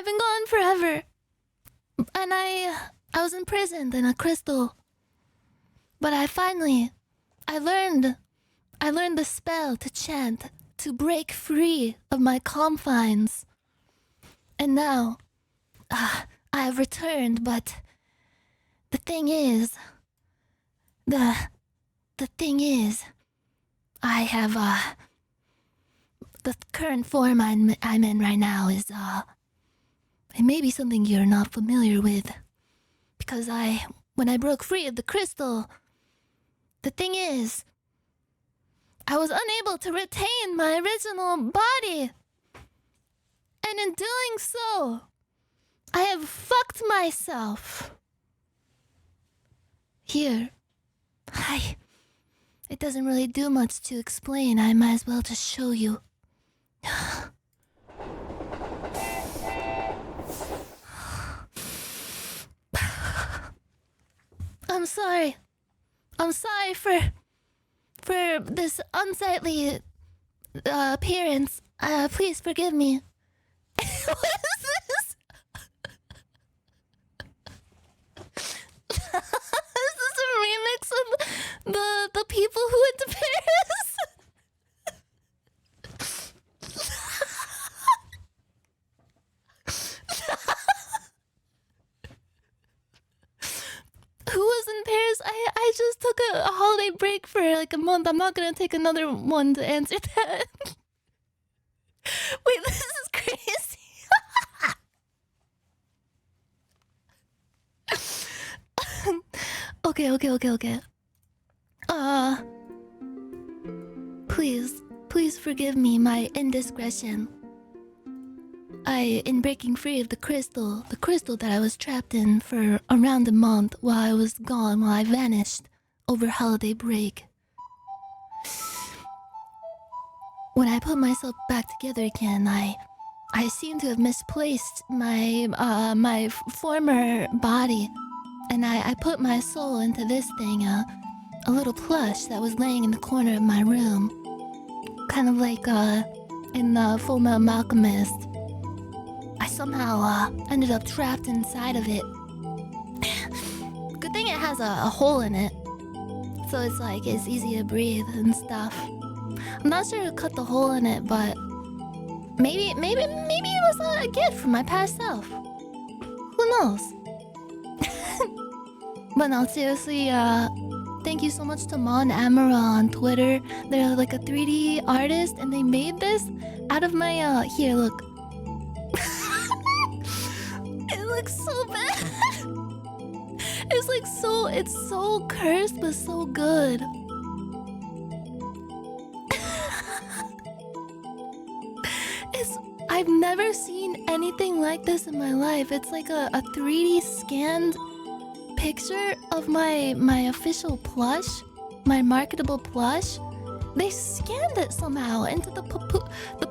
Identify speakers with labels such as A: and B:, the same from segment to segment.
A: I've been gone forever. And I was imprisoned in a crystal. But I learned the spell to chant, to break free of my confines. And now, I have returned, but the thing is, I have, the current form I'm in right now is, it may be something you're not familiar with. Because when I broke free of the crystal, the thing is, I was unable to retain my original body. And in doing so, I have fucked myself. Here. It doesn't really do much to explain. I might as well just show you. I'm sorry. I'm sorry for this unsightly appearance. Please forgive me. What is this? Is this a remix of the people who went to Paris? Who was in Paris? I just took a holiday break for like a month. I'm not gonna take another one to answer that. Wait, this is crazy. Okay. Please forgive me my indiscretion. In breaking free of the crystal that I was trapped in for around a month while I was gone, while I vanished over holiday break. When I put myself back together again, I seem to have misplaced my former body, and I put my soul into this thing, a little plush that was laying in the corner of my room, kind of like in Full Metal Alchemist. I somehow ended up trapped inside of it. Good thing it has a hole in it, so it's easy to breathe and stuff. I'm not sure who cut the hole in it, but maybe it was a gift from my past self. Who knows? But no, seriously, thank you so much to Mon Amara on Twitter. They're like a 3D artist, and they made this out of my here, look. It looks so bad. It's so cursed, but so good. I've never seen anything like this in my life. It's like a 3D scanned picture of my official plush, my marketable plush. They scanned it somehow into the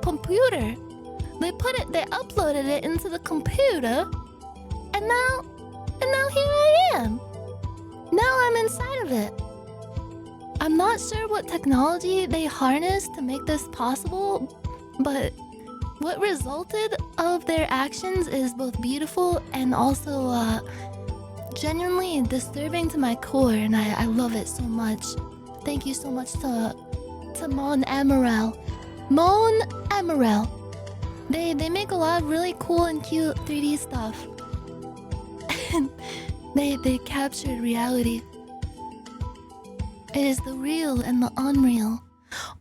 A: computer. They uploaded it into the computer, and now here I am. Now I'm inside of it. I'm not sure what technology they harnessed to make this possible, but what resulted of their actions is both beautiful and also genuinely disturbing to my core, and I love it so much. Thank you so much to Mon Amaral. Mon Amaral. They make a lot of really cool and cute 3D stuff. And they captured reality. It is the real and the unreal.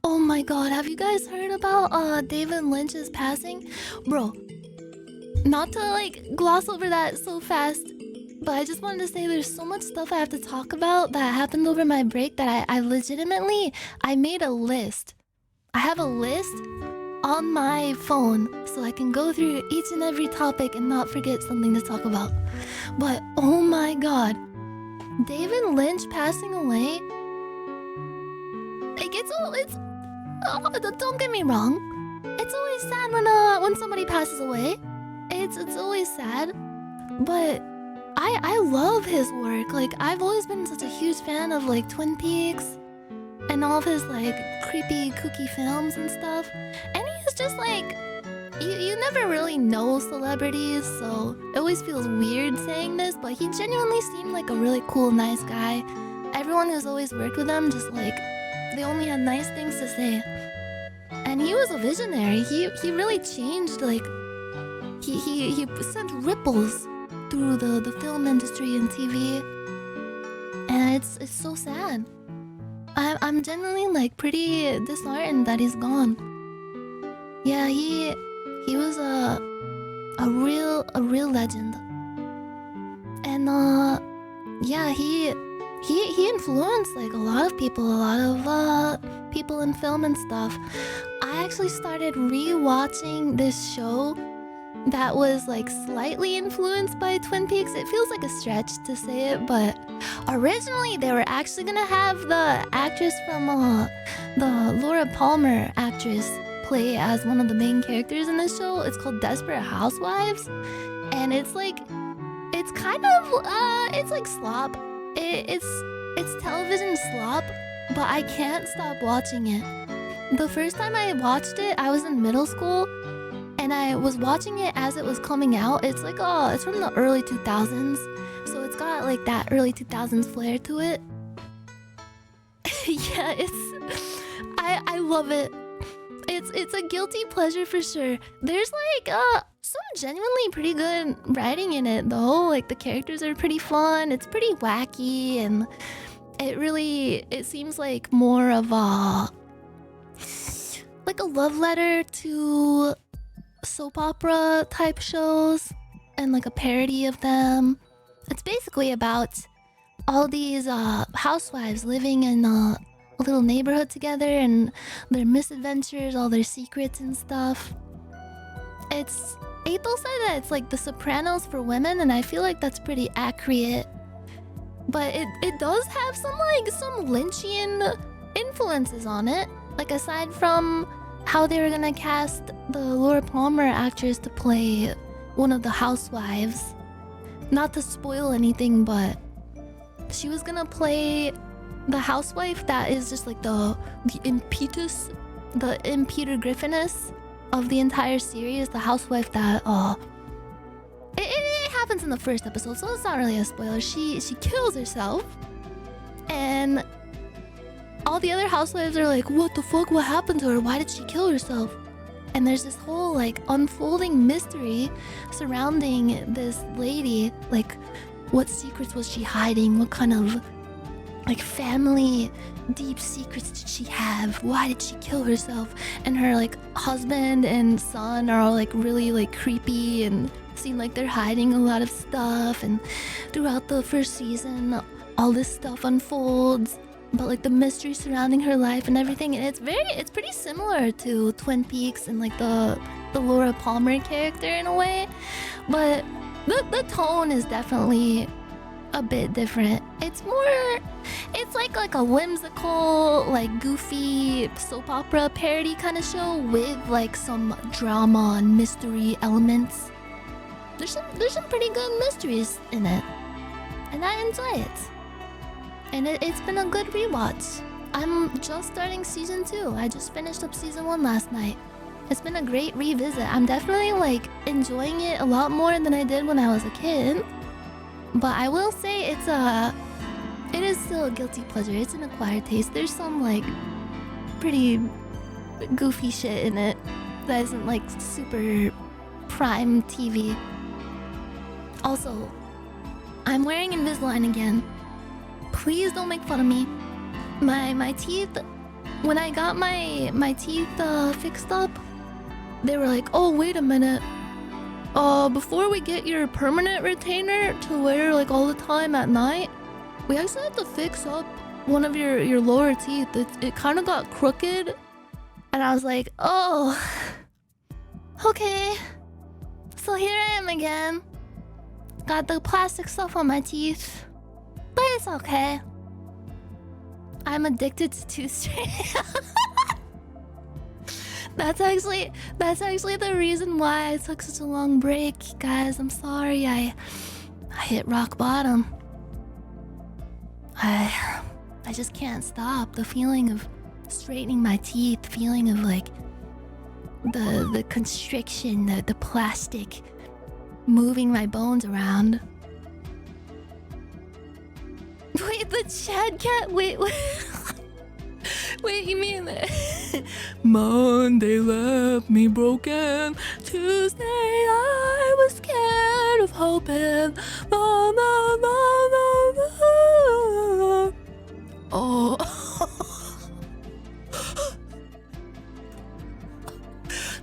A: Oh my god, have you guys heard about David Lynch's passing? Bro, not to like gloss over that so fast, but I just wanted to say there's so much stuff I have to talk about that happened over my break that I legitimately made a list. I have a list on my phone so I can go through each and every topic and not forget something to talk about. But oh my god, David Lynch passing away. Don't get me wrong. It's always sad when somebody passes away. It's always sad, but I love his work. Like, I've always been such a huge fan of like Twin Peaks and all of his like creepy, kooky films and stuff. And he's just like you never really know celebrities, so it always feels weird saying this, but he genuinely seemed like a really cool, nice guy. Everyone who's always worked with him just like, they only had nice things to say. And he was a visionary. He really changed, like, he sent ripples through the film industry and TV. And it's so sad. I'm genuinely like pretty disheartened that he's gone. Yeah, he was a real legend. And yeah, he influenced like a lot of people in film and stuff. I actually started rewatching this show that was like slightly influenced by Twin Peaks. It feels like a stretch to say it, but originally they were actually gonna have the actress from the Laura Palmer actress play as one of the main characters in this show. It's called Desperate Housewives, and it's like, it's kind of it's like slop. It's television slop, but I can't stop watching it. The first time I watched it, I was in middle school, and I was watching it as it was coming out. It's like, it's from the early 2000s, so it's got like that early 2000s flair to it. Yeah, I love it. It's a guilty pleasure for sure. There's like some genuinely pretty good writing in it though. Like the characters are pretty fun. It's pretty wacky, and it seems like more of a love letter to soap opera type shows and like a parody of them. It's basically about all these housewives living in a little neighborhood together and their misadventures, all their secrets and stuff. Aethel said that it's like The Sopranos for women, and I feel like that's pretty accurate. But it does have some Lynchian influences on it. Like aside from how they were gonna cast the Laura Palmer actress to play one of the housewives. Not to spoil anything, but she was gonna play the housewife that is just like the impetus, the Peter Griffiness of the entire series. The housewife that it happens in the first episode, so it's not really a spoiler. She kills herself, and all the other housewives are like, what the fuck, what happened to her? Why did she kill herself? And there's this whole like unfolding mystery surrounding this lady. Like, what secrets was she hiding? What kind of like family deep secrets did she have? Why did she kill herself? And her like husband and son are all like really like creepy and seem like they're hiding a lot of stuff. And throughout the first season, all this stuff unfolds, but like the mystery surrounding her life and everything. And it's pretty similar to Twin Peaks and like the Laura Palmer character in a way, but the tone is definitely a bit different. It's like a whimsical, like goofy soap opera parody kind of show with like some drama and mystery elements. There's some pretty good mysteries in it, and I enjoy it. And it's been a good rewatch. I'm just starting season 2. I just finished up season 1 last night. It's been a great revisit. I'm definitely like enjoying it a lot more than I did when I was a kid. But I will say it is still a guilty pleasure. It's an acquired taste. There's some like pretty goofy shit in it that isn't like super prime TV. Also, I'm wearing Invisalign again. Please don't make fun of me. My teeth, when I got my teeth fixed up, they were like, oh, wait a minute. Before we get your permanent retainer to wear like all the time at night, we actually have to fix up one of your lower teeth. It kind of got crooked. And I was like, oh, okay. So here I am again. Got the plastic stuff on my teeth. But it's okay. I'm addicted to tooth straightening. That's actually the reason why I took such a long break, guys. I'm sorry. I hit rock bottom. I just can't stop. The feeling of straightening my teeth, feeling of like the constriction, the plastic moving my bones around. Wait, the Chad cat. Wait. Wait, you mean Monday left me broken. Tuesday I was scared of hoping. La, la, la, la, la. Oh.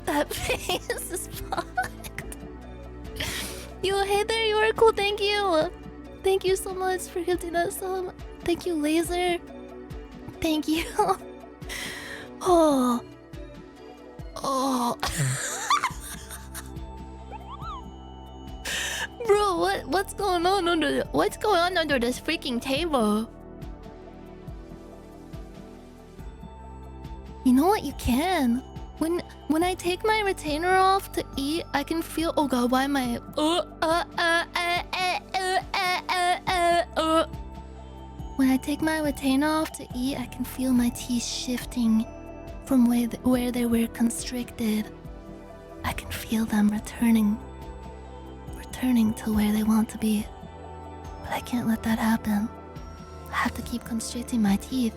A: That face is fucked. Yo, hey there, you are cool. Thank you. Thank you so much for gifting that sub. Thank you, Laser. Thank you. Oh. Bro, what's going on under this freaking table? You know what? You can. When I take my retainer off to eat, I can feel. Oh god, why am I? When I take my retainer off to eat, I can feel my teeth shifting from where they were constricted. I can feel them returning to where they want to be. But I can't let that happen. I have to keep constricting my teeth.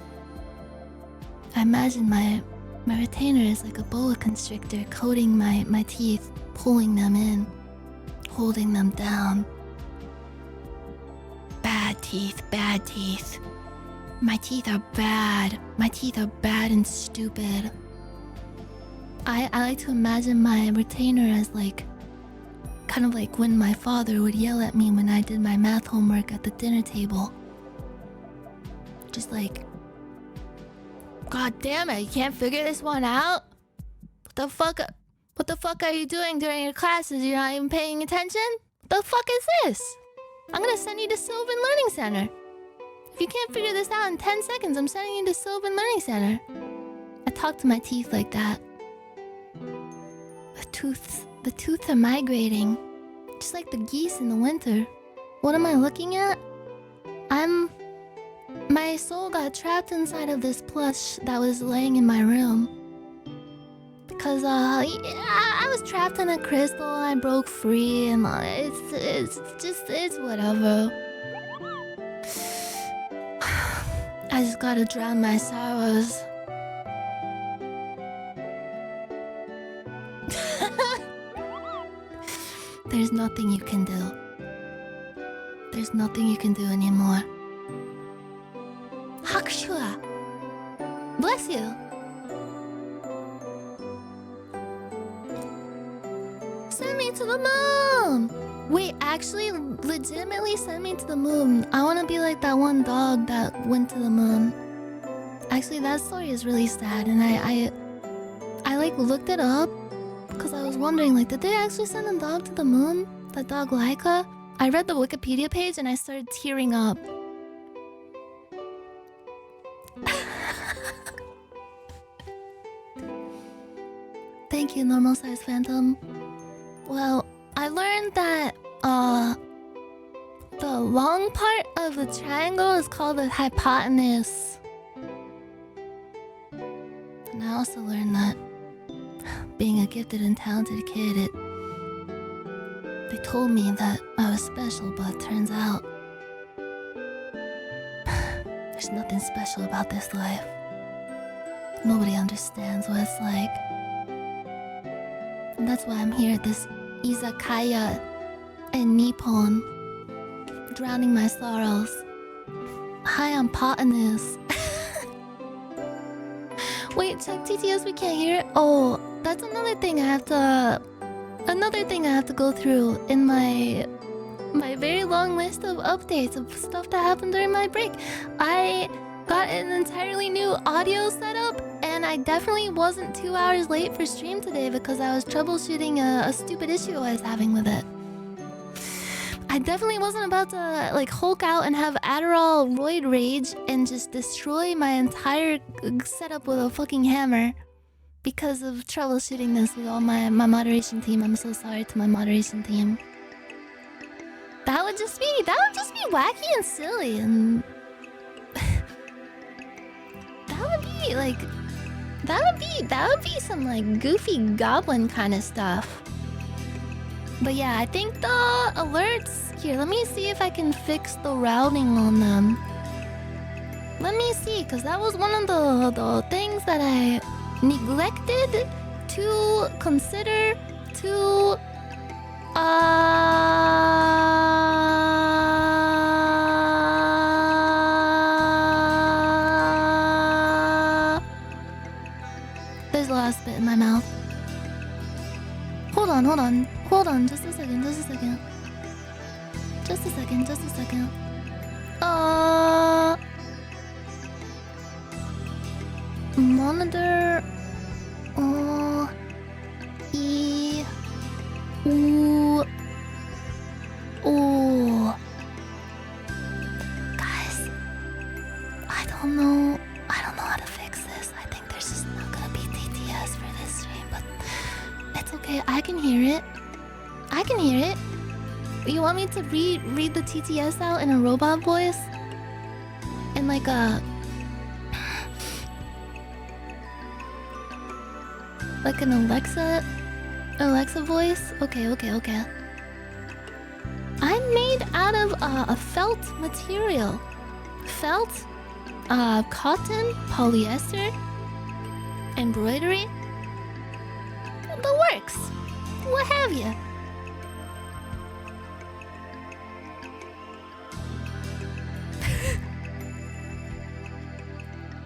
A: I imagine my retainer is like a boa constrictor coating my teeth, pulling them in, holding them down. Bad teeth. My teeth are bad. My teeth are bad and stupid. I like to imagine my retainer as like, kind of like when my father would yell at me when I did my math homework at the dinner table. Just like, God damn it, you can't figure this one out? What the fuck are you doing during your classes? You're not even paying attention? What the fuck is this? I'm gonna send you to Sylvan Learning Center. If you can't figure this out in 10 seconds, I'm sending you to Sylvan Learning Center. I talk to my teeth like that. The tooth are migrating. Just like the geese in the winter. What am I looking at? My soul got trapped inside of this plush that was laying in my room. Because, I was trapped in a crystal and I broke free and it's whatever. I just gotta drown my sorrows. There's nothing you can do. There's nothing you can do anymore. Hakshua! Bless you! Send me to the moon! Wait, actually, legitimately send me to the moon. I wanna be like that one dog that went to the moon. Actually, that story is really sad, and I like looked it up because I was wondering, like, did they actually send a dog to the moon? That dog Laika? I read the Wikipedia page and I started tearing up. Thank you, normal size phantom. Well, I learned that the long part of the triangle is called the hypotenuse. And I also learned that being a gifted and talented kid, they told me that I was special, but turns out there's nothing special about this life. Nobody understands what it's like. And that's why I'm here at this izakaya in Nippon, drowning my sorrows. Hi, I'm Hypotenuse. Wait, check TTS, we can't hear it? Oh, that's another thing I have to go through in my very long list of updates of stuff that happened during my break. I got an entirely new audio setup, and I definitely wasn't 2 hours late for stream today because I was troubleshooting a stupid issue I was having with it. I definitely wasn't about to like Hulk out and have Adderall roid rage and just destroy my entire setup with a fucking hammer because of troubleshooting this with all my moderation team. I'm so sorry to my moderation team. That would just be wacky and silly, and that That would be some like goofy goblin kind of stuff. But yeah, I think the alerts here. Let me see if I can fix the routing on them. Let me see, because that was one of the things that I neglected to consider to there's the last bit in my mouth. Hold on, just a second. Monitor. Guys, I don't know how to fix this. I think there's just not gonna be TTS for this stream, but it's okay. I can hear it. You want me to read the TTS out in a robot voice? In like a... like an Alexa voice? Okay. I'm made out of a felt material. Felt, cotton, polyester, embroidery. The works. What have you?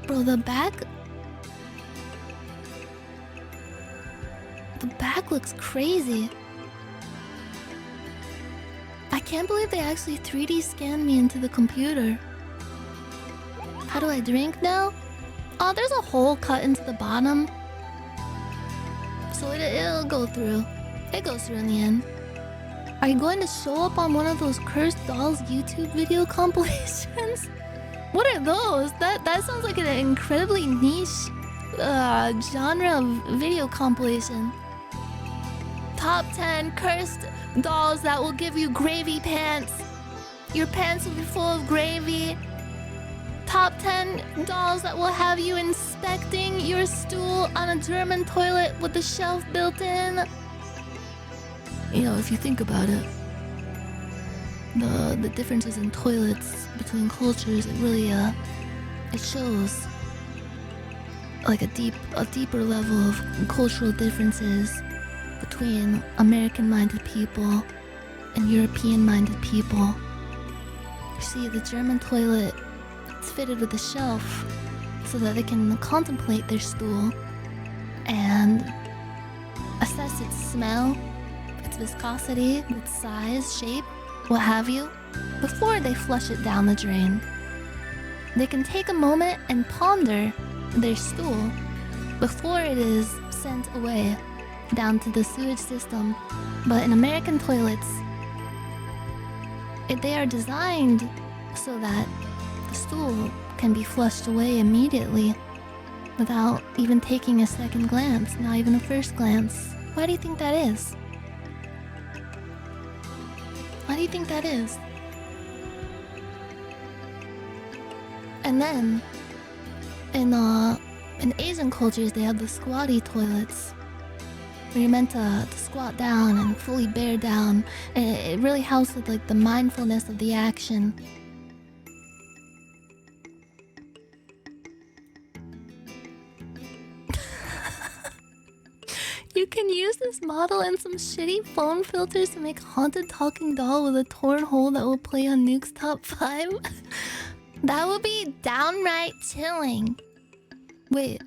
A: Bro, the back looks crazy. I can't believe they actually 3D scanned me into the computer. How do I drink now? Oh, there's a hole cut into the bottom. So it'll go through. It goes through in the end. Are you going to show up on one of those Cursed Dolls YouTube video compilations? What are those? That sounds like an incredibly niche genre of video compilation. Top 10 cursed dolls that will give you gravy pants. Your pants will be full of gravy. Top 10 dolls that will have you inspecting your stool on a German toilet with a shelf built in. You know, if you think about it, the differences in toilets between cultures, it really it shows like a deeper level of cultural differences between American-minded people and European-minded people. You see, the German toilet, it's fitted with a shelf so that they can contemplate their stool and assess its smell, its viscosity, its size, shape, what have you, before they flush it down the drain. They can take a moment and ponder their stool before it is sent away down to the sewage system. But in American toilets, they are designed so that the stool can be flushed away immediately without even taking a second glance, not even a first glance. Why do you think that is? Why do you think that is? And then, in Asian cultures, they have the squatty toilets, where you're meant to squat down and fully bear down, and it really helps with like the mindfulness of the action. You can use this model and some shitty phone filters to make a haunted talking doll with a torn hole that will play on Nuke's top 5. That would be downright chilling. Wait,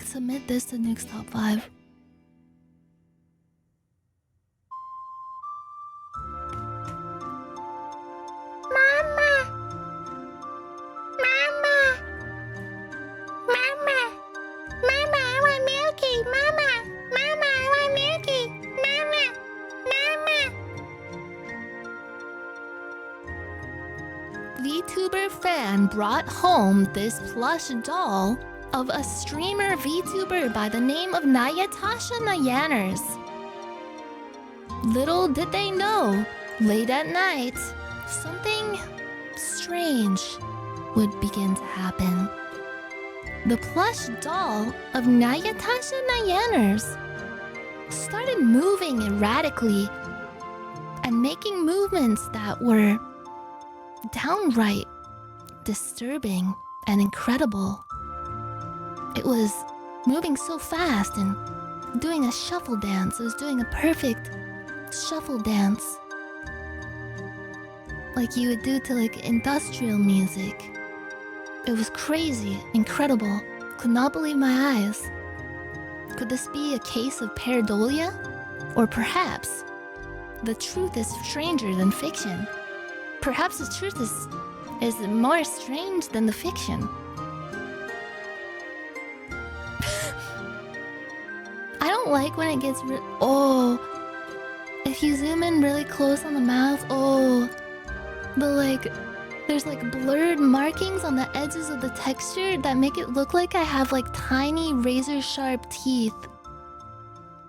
A: submit this to Nuke's top 5. VTuber fan brought home this plush doll of a streamer VTuber by the name of Nyanners. Little did they know, late at night, something strange would begin to happen. the plush doll of Nyanners started moving erratically and making movements that were downright disturbing and incredible. It was moving so fast and doing a shuffle dance. It was doing a perfect shuffle dance, like you would do to like industrial music. It was crazy, incredible. Could not believe my eyes. Could this be a case of pareidolia? Or perhaps the truth is stranger than fiction. Perhaps the truth is more strange than the fiction. I don't like when it gets oh, if you zoom in really close on the mouth, oh, there's like blurred markings on the edges of the texture that make it look like I have like tiny razor sharp teeth.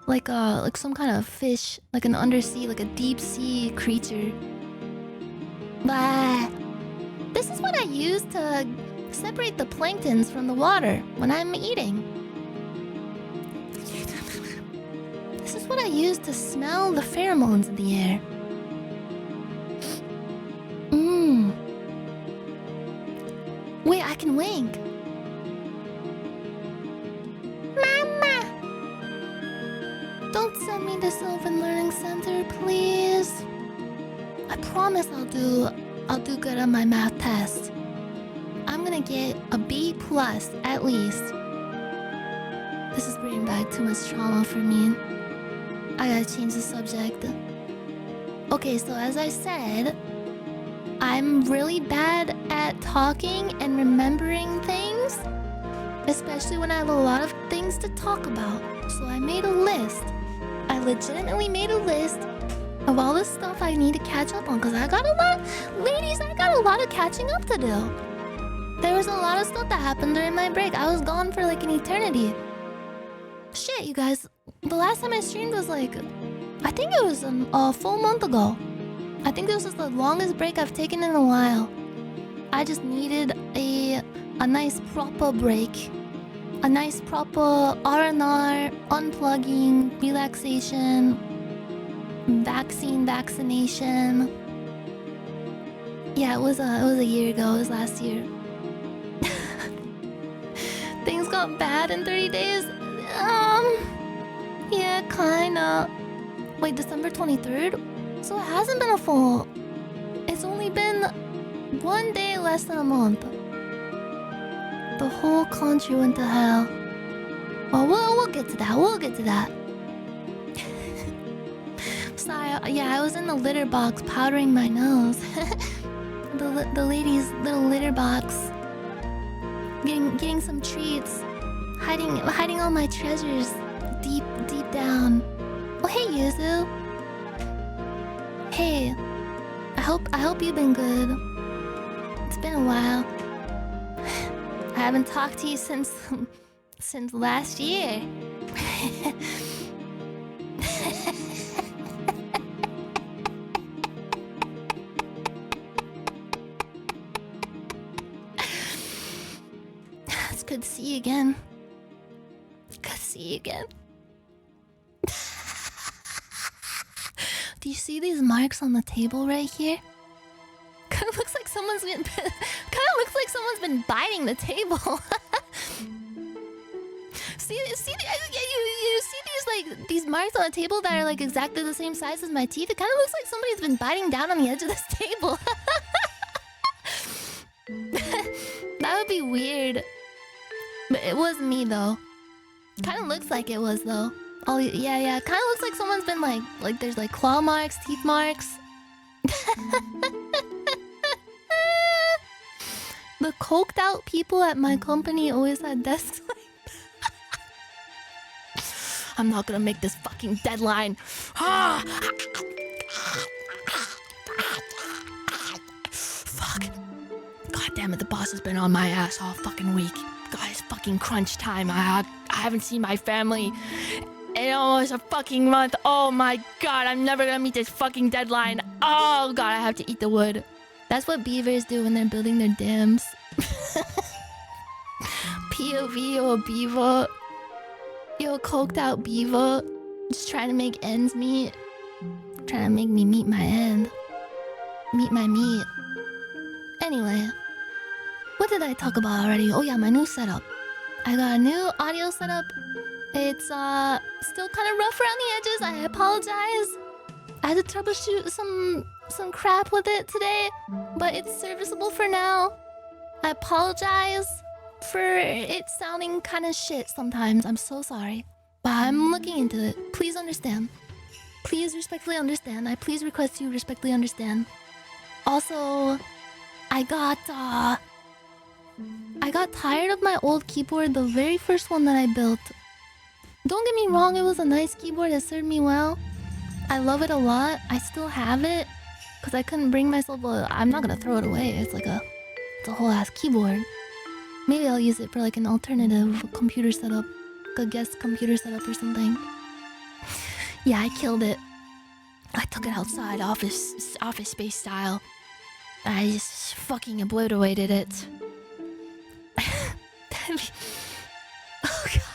A: Like some kind of fish, like an undersea, like a deep sea creature. Bah. This is what I use to separate the planktons from the water when I'm eating. This is what I use to smell the pheromones in the air. Wait, I can wink. Mama! Don't send me to Sylvan Learning Center, please. I promise I'll do good on my math test. I'm gonna get a B+ at least. This is bringing back too much trauma for me. I gotta change the subject. Okay, so as I said, I'm really bad at talking and remembering things, especially when I have a lot of things to talk about. So I made a list. I legitimately made a list of all the stuff I need to catch up on, because I got a lot, ladies, I got a lot of catching up to do. There was a lot of stuff that happened during my break. I was gone for like an eternity. Shit, you guys, the last time I streamed was like, I think it was a full month ago. I think this was the longest break I've taken in a while. I just needed a nice proper break. A nice proper R&R, unplugging, relaxation, vaccination. Yeah, it was a year ago. It was last year. Things got bad in 30 days. Yeah, kinda. Wait, December 23rd? So it hasn't been a full... It's only been 1 day less than a month. The whole country went to hell. Well, we'll get to that. We'll get to that. Sorry, yeah, I was in the litter box powdering my nose. the lady's little litter box. Getting some treats. Hiding all my treasures deep down. Oh, hey, Yuzu. Hey, I hope you've been good. It's been a while. I haven't talked to you since last year. It's good to see you again. Good to see you again. Do you see these marks on the table right here? Kind of looks like someone's been biting the table. see you see these marks on the table that are like exactly the same size as my teeth. It kind of looks like somebody's been biting down on the edge of this table. That would be weird. But it wasn't me though. Kind of looks like it was though. Oh yeah. Kind of looks like someone's been like there's like claw marks, teeth marks. The coked out people at my company always had desks like that. I'm not gonna make this fucking deadline. Fuck. God damn it, the boss has been on my ass all fucking week. God, it's fucking crunch time. I haven't seen my family in almost a fucking month. Oh my god, I'm never gonna meet this fucking deadline. Oh god, I have to eat the wood. That's what beavers do when they're building their dams. POV or beaver. Yo, coked out beaver. Just trying to make ends meet. Trying to make me meet my end. Meet my meat. Anyway. What did I talk about already? Oh yeah, my new setup. I got a new audio setup. It's still kind of rough around the edges. I apologize. I had to troubleshoot some crap with it today, but it's serviceable for now. I apologize for it sounding kind of shit sometimes. I'm so sorry. But I'm looking into it. Please understand. Please respectfully understand. I please request you respectfully understand. Also, I got tired of my old keyboard, the very first one that I built. Don't get me wrong, it was a nice keyboard, it served me well. I love it a lot. I still have it because I couldn't bring myself. I'm not gonna throw it away. It's a whole ass keyboard. Maybe I'll use it for like an alternative computer setup, like a guest computer setup or something. Yeah, I killed it. I took it outside, office space style. I just fucking obliterated it. Oh god.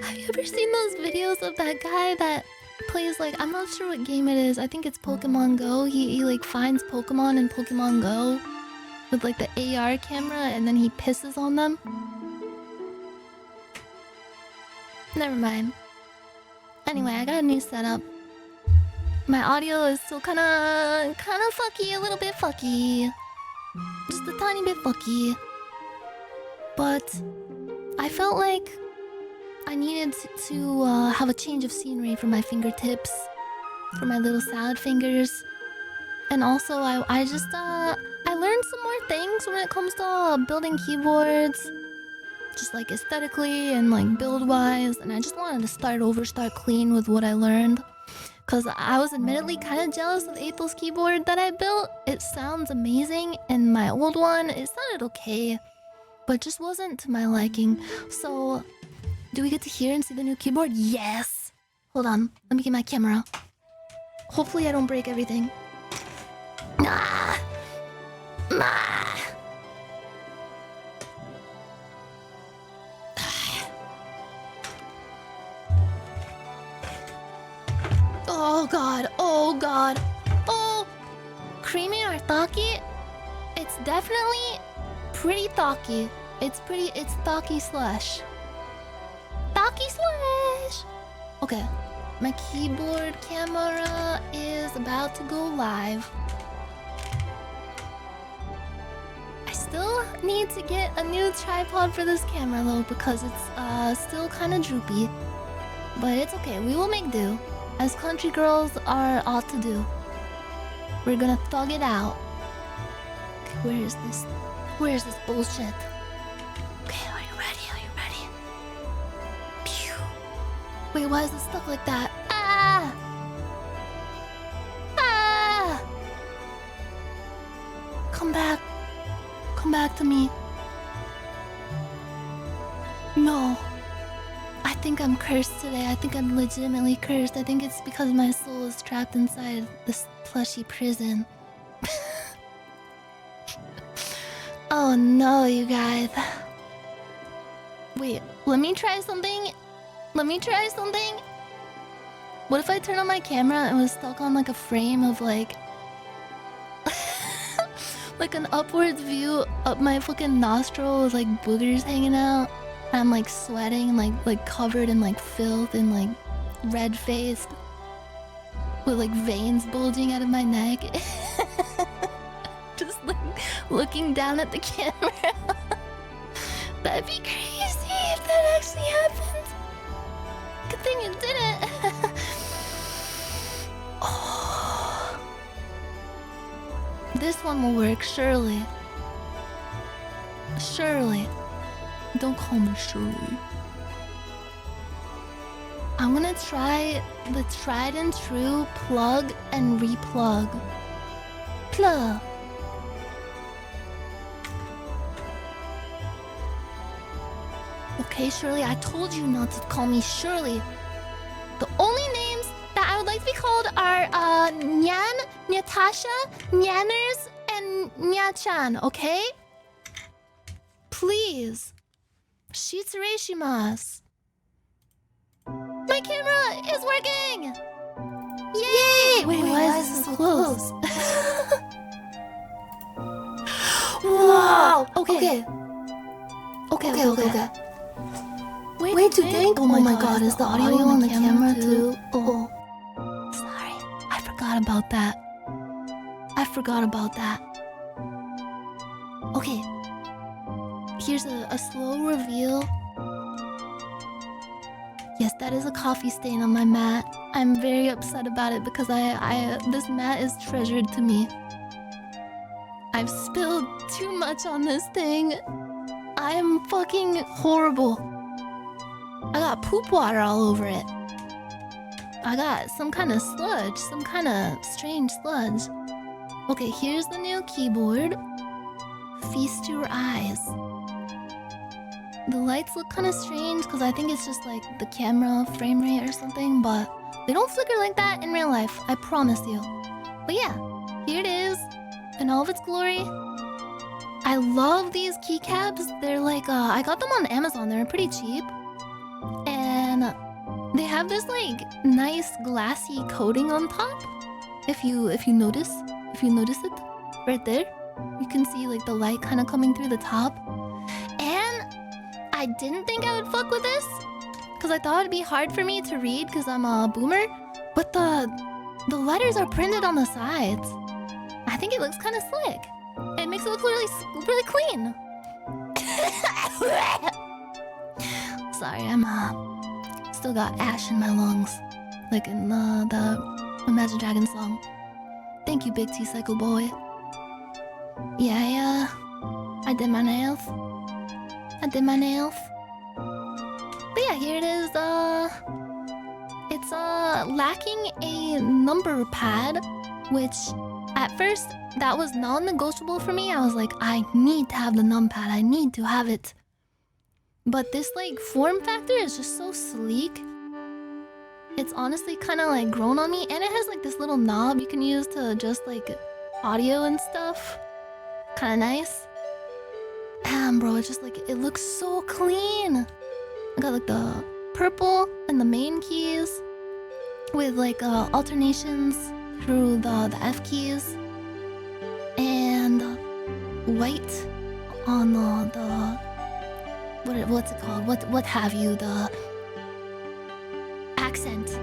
A: Have you ever seen those videos of that guy that plays like, I'm not sure what game it is. I think it's Pokemon Go. He like finds Pokemon in Pokemon Go with like the AR camera and then he pisses on them. Never mind. Anyway, I got a new setup. My audio is still kind of fucky, a little bit fucky. Just a tiny bit fucky. But I felt like I needed to have a change of scenery for my fingertips, for my little salad fingers. And also, I learned some more things when it comes to building keyboards. Just like aesthetically and like build-wise. And I just wanted to start clean with what I learned. Because I was admittedly kind of jealous of Aethel's keyboard that I built. It sounds amazing, and my old one, it sounded okay. But just wasn't to my liking. So, do we get to hear and see the new keyboard? Yes! Hold on, let me get my camera. Hopefully I don't break everything. Ah! Ah! Oh god, oh god. Oh! Creamy or thocky? It's definitely pretty thocky. It's thocky slush. Thocky slush! Okay, my keyboard camera is about to go live. I still need to get a new tripod for this camera though because it's still kind of droopy. But it's okay, we will make do. As country girls are ought to do. We're gonna thug it out. Okay, where is this? Where is this bullshit? Okay, are you ready? Are you ready? Pew. Wait, why is it stuck like that? Ah! Ah! Come back. Come back to me. No. I think I'm cursed today. I think I'm legitimately cursed. I think it's because my soul is trapped inside this plushy prison. Oh no, you guys. Wait, let me try something. Let me try something. What if I turn on my camera and was stuck on like a frame of like... like an upwards view up my fucking nostril with like boogers hanging out? I'm like sweating, like covered in like filth and like red-faced with like veins bulging out of my neck. Just like looking down at the camera. That'd be crazy if that actually happened. Good thing it didn't. Oh. This one will work, surely. Surely. Don't call me Shirley. I'm gonna try the tried and true plug and replug. Plug. Okay, Shirley, I told you not to call me Shirley. The only names that I would like to be called are Nyan, Natasha, Nyanners, and Nya-chan, okay? Please. Shitsureshimasu. My camera is working! Yay! Wait, why is this so close? Wow! Okay. Wait to think? Oh my god, is the audio on the camera too? Oh. Sorry, I forgot about that. Okay. Here's a slow reveal. Yes, that is a coffee stain on my mat. I'm very upset about it because this mat is treasured to me. I've spilled too much on this thing. I am fucking horrible. I got poop water all over it. I got some kind of sludge, some kind of strange sludge. Okay, here's the new keyboard. Feast your eyes. The lights look kind of strange because I think it's just like the camera frame rate or something, but they don't flicker like that in real life, I promise you. But yeah, here it is in all of its glory. I love these keycaps. They're like, I got them on Amazon. They're pretty cheap. And they have this like nice glassy coating on top. If you notice it right there, you can see like the light kind of coming through the top. And I didn't think I would fuck with this because I thought it'd be hard for me to read because I'm a boomer. But the letters are printed on the sides. I think it looks kind of slick. It makes it look really clean. Sorry, I'm still got ash in my lungs, like in the Imagine Dragons song. Thank you, Big T Psycho Boy. Yeah, I did my nails. But yeah, here it is. It's lacking a number pad, which at first that was non-negotiable for me. I was like, I need to have the numpad. I need to have it. But this like form factor is just so sleek. It's honestly kind of like grown on me, and it has like this little knob you can use to adjust like audio and stuff. Kind of nice. Damn, bro, it's just like it looks so clean. I got like the purple and the main keys with like alternations through the F keys, and white on the what's it called? What have you? The accents,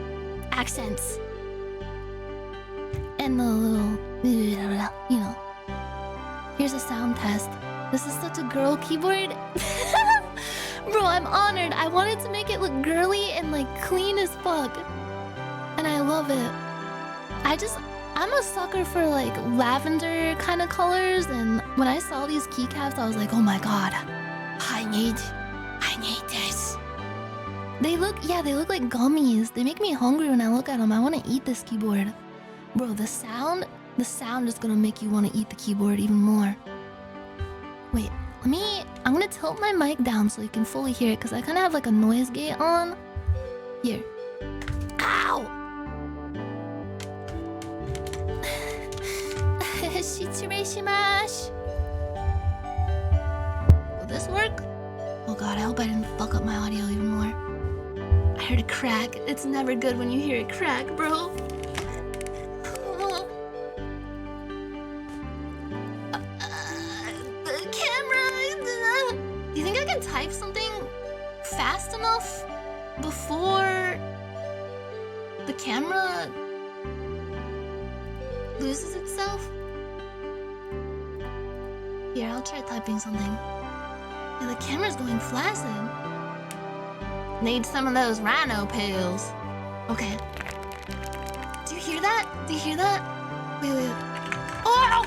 A: and the little, you know. Here's a sound test. This is such a girl keyboard. Bro, I'm honored. I wanted to make it look girly and like clean as fuck, and I love it. I'm a sucker for like lavender kind of colors, and when I saw these keycaps, I was like, oh my god, I need this. They look like gummies. They make me hungry when I look at them. I want to eat this keyboard. Bro, the sound is gonna make you want to eat the keyboard even more. Wait, I'm gonna tilt my mic down so you can fully hear it, because I kind of have like a noise gate on. Here. Ow! Shitsureshimasu. Will this work? Oh god, I hope I didn't fuck up my audio even more. I heard a crack. It's never good when you hear a crack, bro. The camera. Do you think I can type something fast enough before the camera loses itself? Here, I'll try typing something. Yeah, the camera's going flaccid. Need some of those rhino pills. Okay. Do you hear that? Wait. Oh!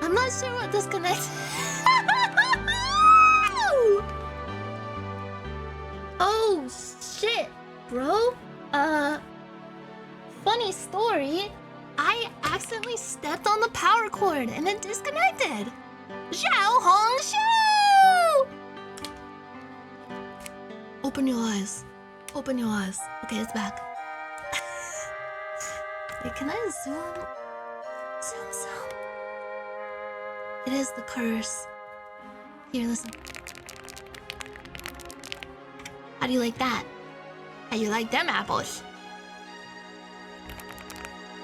A: I'm not sure what disconnected. Oh, shit, bro. Funny story. I accidentally stepped on the power cord and it disconnected. Xiao Hong Shou! Open your eyes. Okay, it's back. Wait, can I zoom? It is the curse. Here, listen. How do you like that? How you like them apples?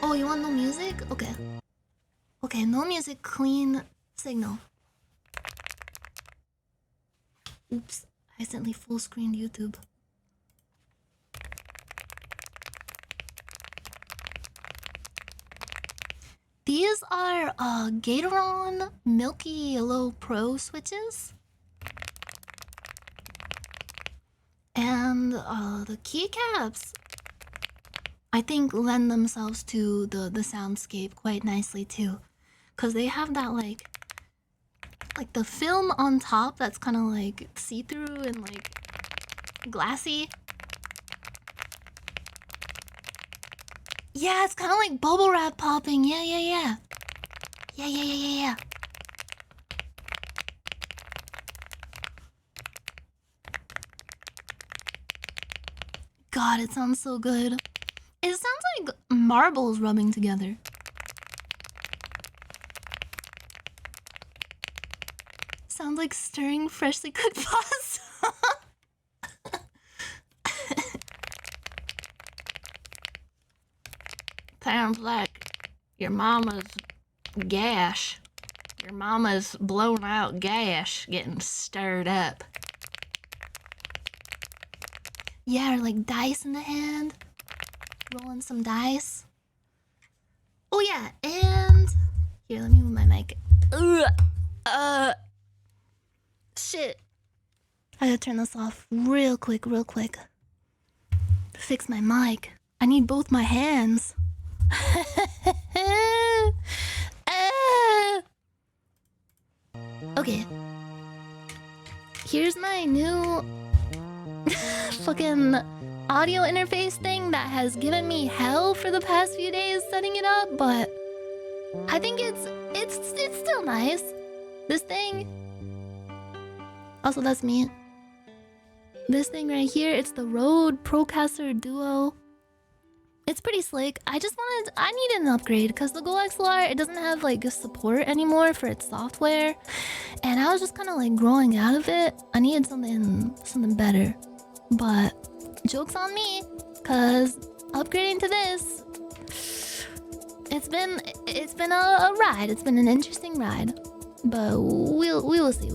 A: Oh, you want no music? Okay. Okay, no music, clean signal. Oops, I accidentally full screened YouTube. These are Gateron Milky Yellow Pro switches. And the keycaps, I think, lend themselves to the soundscape quite nicely too. Because they have that like the film on top that's kind of like see-through and like glassy. Yeah, it's kind of like bubble wrap popping. Yeah. Yeah. God, it sounds so good. It sounds like marbles rubbing together. Sounds like stirring freshly cooked pasta. Sounds like your mama's gash. Your mama's blown out gash getting stirred up. Yeah, or like dice in the hand. Rolling some dice. Oh yeah, and... Here, let me move my mic. Shit. I gotta turn this off real quick. Fix my mic. I need both my hands. Okay. Here's my new fucking audio interface thing that has given me hell for the past few days setting it up, but I think it's still nice. This thing. Also, that's me. This thing right here, it's the Rode Procaster Duo. It's pretty slick. I needed an upgrade because the Go XLR, it doesn't have like support anymore for its software. And I was just kind of like growing out of it. I needed something better. But joke's on me, because upgrading to this, it's been a ride. It's been an interesting ride. But we will see.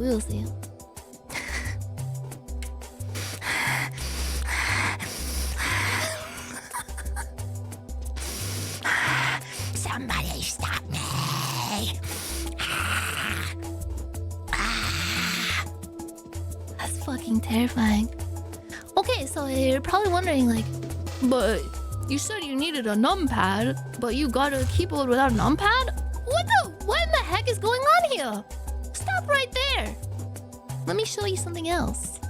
A: Somebody stop me! That's fucking terrifying. Okay, so you're probably wondering, like, but you said you needed a numpad, but you got a keyboard without a numpad? What in the heck is going on here? Stop right there. Let me show you something else.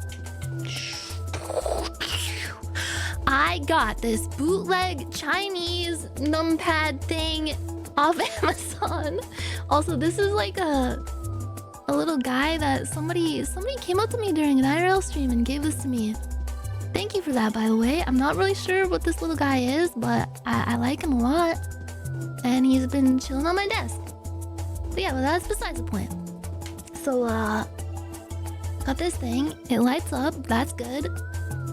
A: I got this bootleg Chinese numpad thing off Amazon. Also, this is like a little guy that somebody came up to me during an IRL stream and gave this to me. Thank you for that, by the way. I'm not really sure what this little guy is, but I like him a lot. And he's been chilling on my desk. But yeah, but that's besides the point. So, got this thing. It lights up. That's good.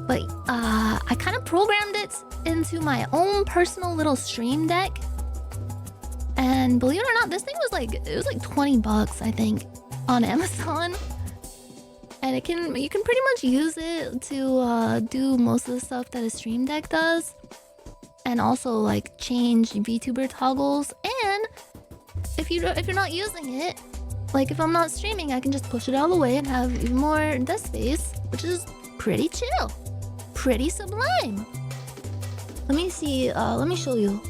A: But I kind of programmed it into my own personal little stream deck. And believe it or not, this thing was like, it was like 20 bucks, I think, on Amazon. And you can pretty much use it to do most of the stuff that a stream deck does. And also like change VTuber toggles. And if you're not using it, like if I'm not streaming, I can just push it out of the way and have even more desk space, which is pretty chill. Pretty sublime. Let me see, let me show you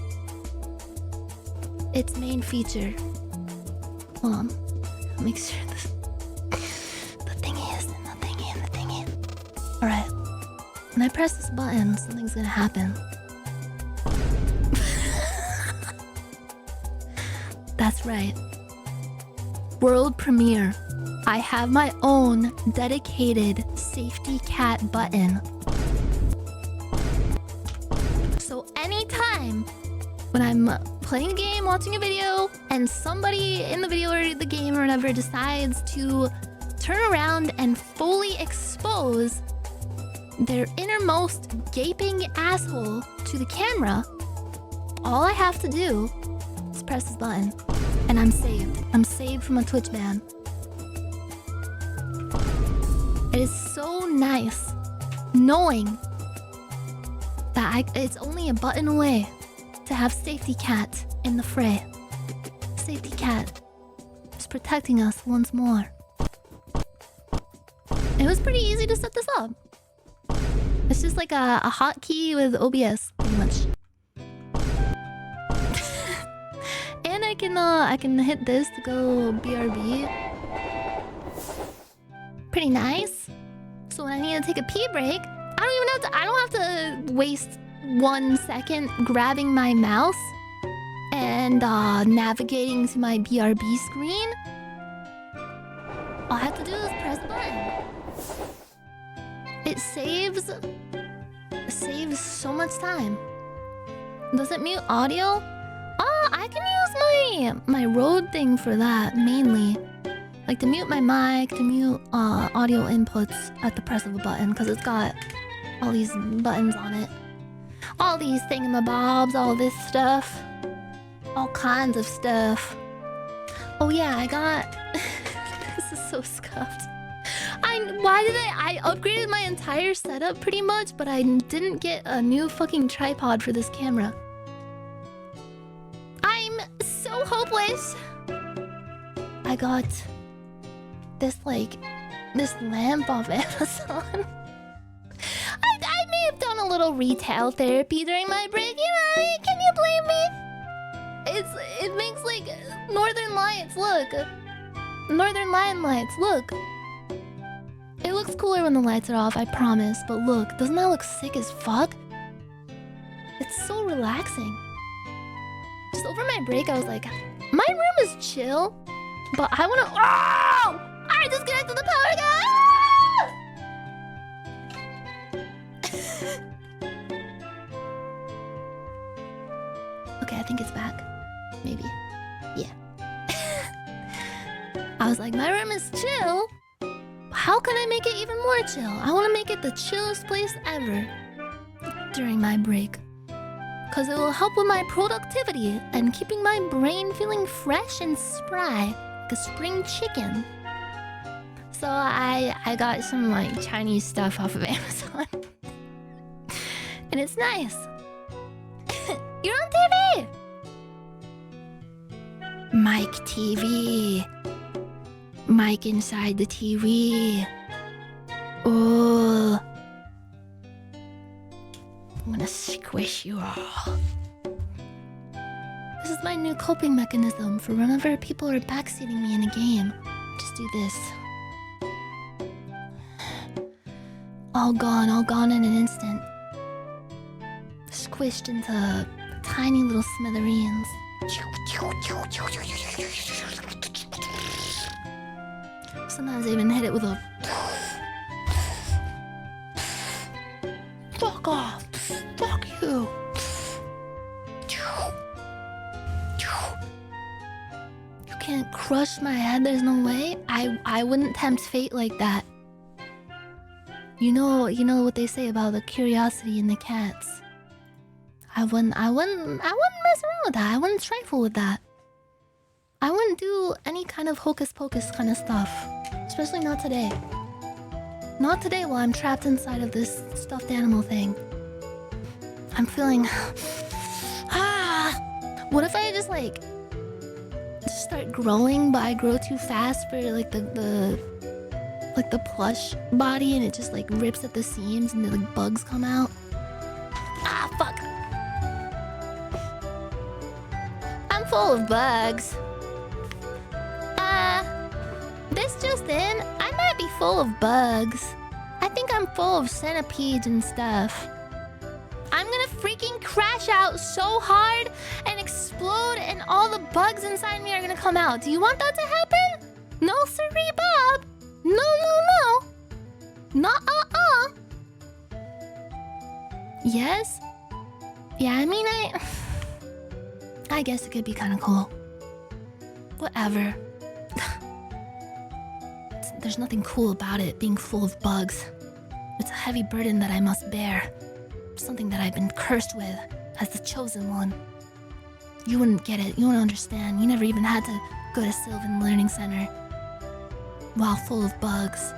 A: its main feature. Hold on. Make sure the thingy. Alright. When I press this button, something's gonna happen. That's right. World premiere. I have my own dedicated safety cat button. So anytime when I'm playing a game, watching a video, and somebody in the video or the game or whatever decides to turn around and fully expose their innermost gaping asshole to the camera, all I have to do is press this button, and I'm saved. I'm saved from a Twitch ban. It is so nice knowing that it's only a button away to have Safety Cat in the fray. Safety Cat is protecting us once more. It was pretty easy to set this up. It's just like a hotkey with OBS, pretty much. And I can hit this to go BRB. Pretty nice. So when I need to take a pee break, I don't have to waste 1 second grabbing my mouse and navigating to my BRB screen. All I have to do is press the button. It saves so much time. Does it mute audio? I can use my Rode thing for that mainly. Like to mute my mic, to mute audio inputs at the press of a button, because it's got all these buttons on it. All these thingamabobs, all this stuff. All kinds of stuff. Oh yeah, I got... This is so scuffed. I upgraded my entire setup pretty much, but I didn't get a new fucking tripod for this camera. I'm so hopeless. I got this lamp off Amazon. I may have done a little retail therapy during my break. You know, can you blame me? It makes like Northern Lights. Look, Northern Lion lights. Look. It looks cooler when the lights are off, I promise. But look, doesn't that look sick as fuck? It's so relaxing. Just over my break, I was like, my room is chill, but I wanna... Oh! I disconnected the power guy! Okay, I think it's back. Maybe. Yeah. I was like, my room is chill. How can I make it even more chill? I want to make it the chillest place ever during my break. Because it will help with my productivity and keeping my brain feeling fresh and spry like a spring chicken. So I got some like Chinese stuff off of Amazon. And it's nice. You're on TV! Mike TV. Mike inside the TV. Oh. I'm gonna squish you all. This is my new coping mechanism for whenever people are backseating me in a game. Just do this. All gone in an instant. Squished into tiny little smithereens. Sometimes I even hit it with a... Fuck off! Fuck you! You can't crush my head, there's no way. I wouldn't tempt fate like that. You know what they say about the curiosity in the cats. I wouldn't mess around with that. I wouldn't trifle with that. I wouldn't do any kind of hocus pocus kind of stuff. Especially not today. Not today while I'm trapped inside of this stuffed animal thing. I'm feeling... What if I just start growing, but I grow too fast for like the plush body and it just like rips at the seams and the bugs come out? Fuck. I'm full of bugs. This just in, I might be full of bugs. I think I'm full of centipedes and stuff. I'm gonna freaking crash out so hard and explode and all the bugs inside me are gonna come out. Do you want that to happen? No siree, Bob. No. Nuh-uh-uh. Yes? Yeah, I mean, I guess it could be kind of cool. Whatever. There's nothing cool about it being full of bugs. It's a heavy burden that I must bear. Something that I've been cursed with as the chosen one. You wouldn't get it. You wouldn't understand. You never even had to go to Sylvan Learning Center while full of bugs.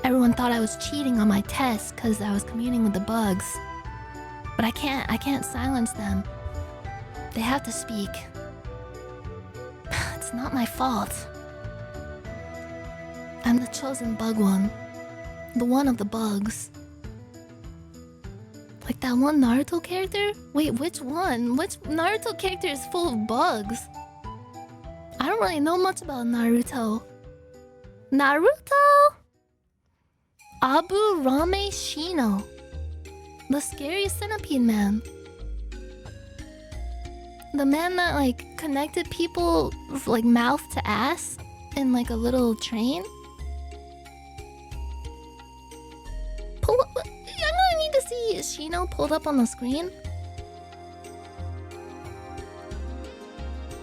A: Everyone thought I was cheating on my tests because I was communing with the bugs. But I can't silence them. They have to speak. It's not my fault. I'm the chosen bug one. The one of the bugs. Like that one Naruto character? Wait, which one? Which Naruto character is full of bugs? I don't really know much about Naruto. Naruto? Abu Rame Shino. The scary centipede man. The man that like connected people like mouth to ass in like a little train. I'm gonna need to see Shino pulled up on the screen.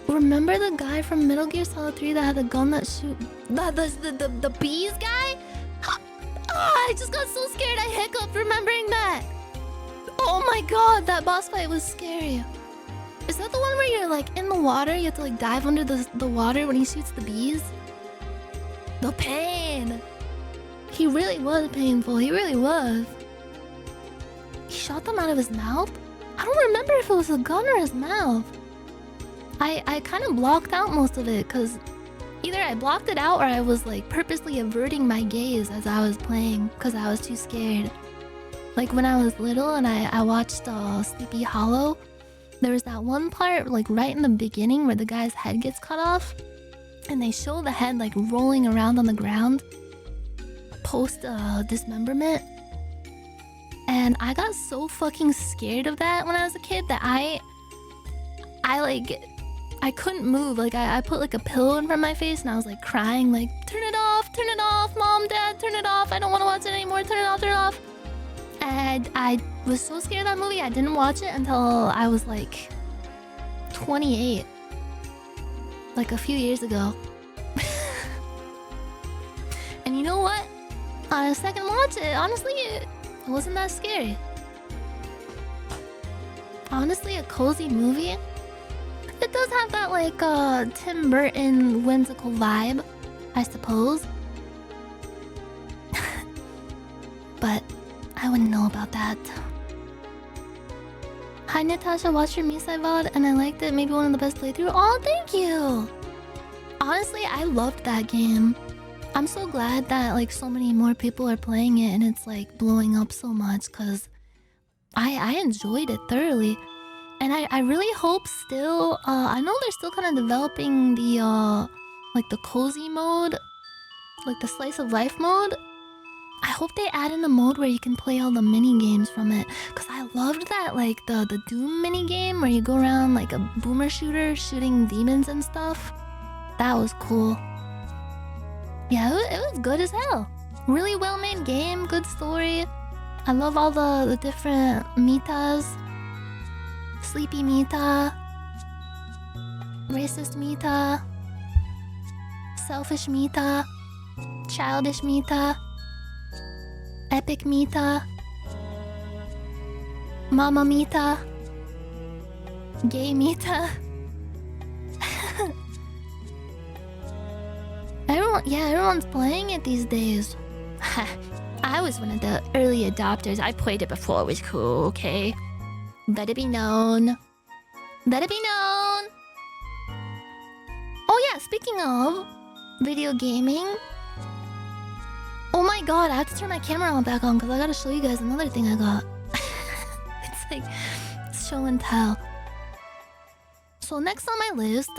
A: Remember the guy from Metal Gear Solid 3 that had the gun that shoot the bees guy? I just got so scared I hiccuped remembering that. Oh my god, that boss fight was scary. Is that the one where you're like in the water? You have to like dive under the water when he shoots the bees? The pain. He really was painful. He really was. He shot them out of his mouth? I don't remember if it was a gun or his mouth. I kind of blocked out most of it because either I blocked it out or I was like purposely averting my gaze as I was playing because I was too scared. Like when I was little and I watched Sleepy Hollow, there was that one part like right in the beginning where the guy's head gets cut off and they show the head like rolling around on the ground post dismemberment. And I got so fucking scared of that when I was a kid that I couldn't move. Like I put like a pillow in front of my face and I was like crying like, turn it off, mom, dad, turn it off. I don't want to watch it anymore. Turn it off. And I was so scared of that movie, I didn't watch it until I was like 28. Like a few years ago. And you know what? On a second watch it, honestly, it wasn't that scary. Honestly, a cozy movie. It does have that like Tim Burton whimsical vibe, I suppose. But I wouldn't know about that. Hi Natasha, watched your Miside VOD and I liked it. Maybe one of the best playthrough. Oh, thank you! Honestly, I loved that game. I'm so glad that like so many more people are playing it and it's like blowing up so much because I enjoyed it thoroughly. And I really hope still, I know they're still kind of developing the like the cozy mode, like the slice of life mode. I hope they add in a mode where you can play all the mini games from it, because I loved that like the Doom mini game where you go around like a boomer shooter shooting demons and stuff. That was cool. Yeah, it was good as hell. Really well made game, good story. I love all the different metas. Sleepy meta, racist meta, selfish meta, childish meta, epic meta, mama meta, gay meta. Everyone's playing it these days. I was one of the early adopters. I played it before it was cool, okay? Let it be known. Let it be known. Oh yeah, speaking of video gaming. Oh my god, I have to turn my camera back on because I gotta show you guys another thing I got. It's like show and tell. So next on my list,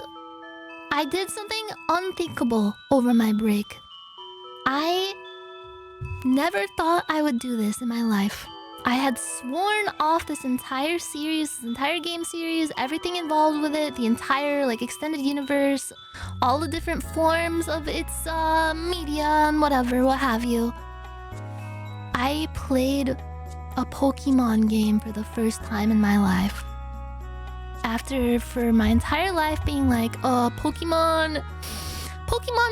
A: I did something unthinkable over my break. I never thought I would do this in my life. I had sworn off this entire series, this entire game series, everything involved with it, the entire like extended universe, all the different forms of its media and whatever, what have you. I played a Pokemon game for the first time in my life. After for my entire life being like, Pokemon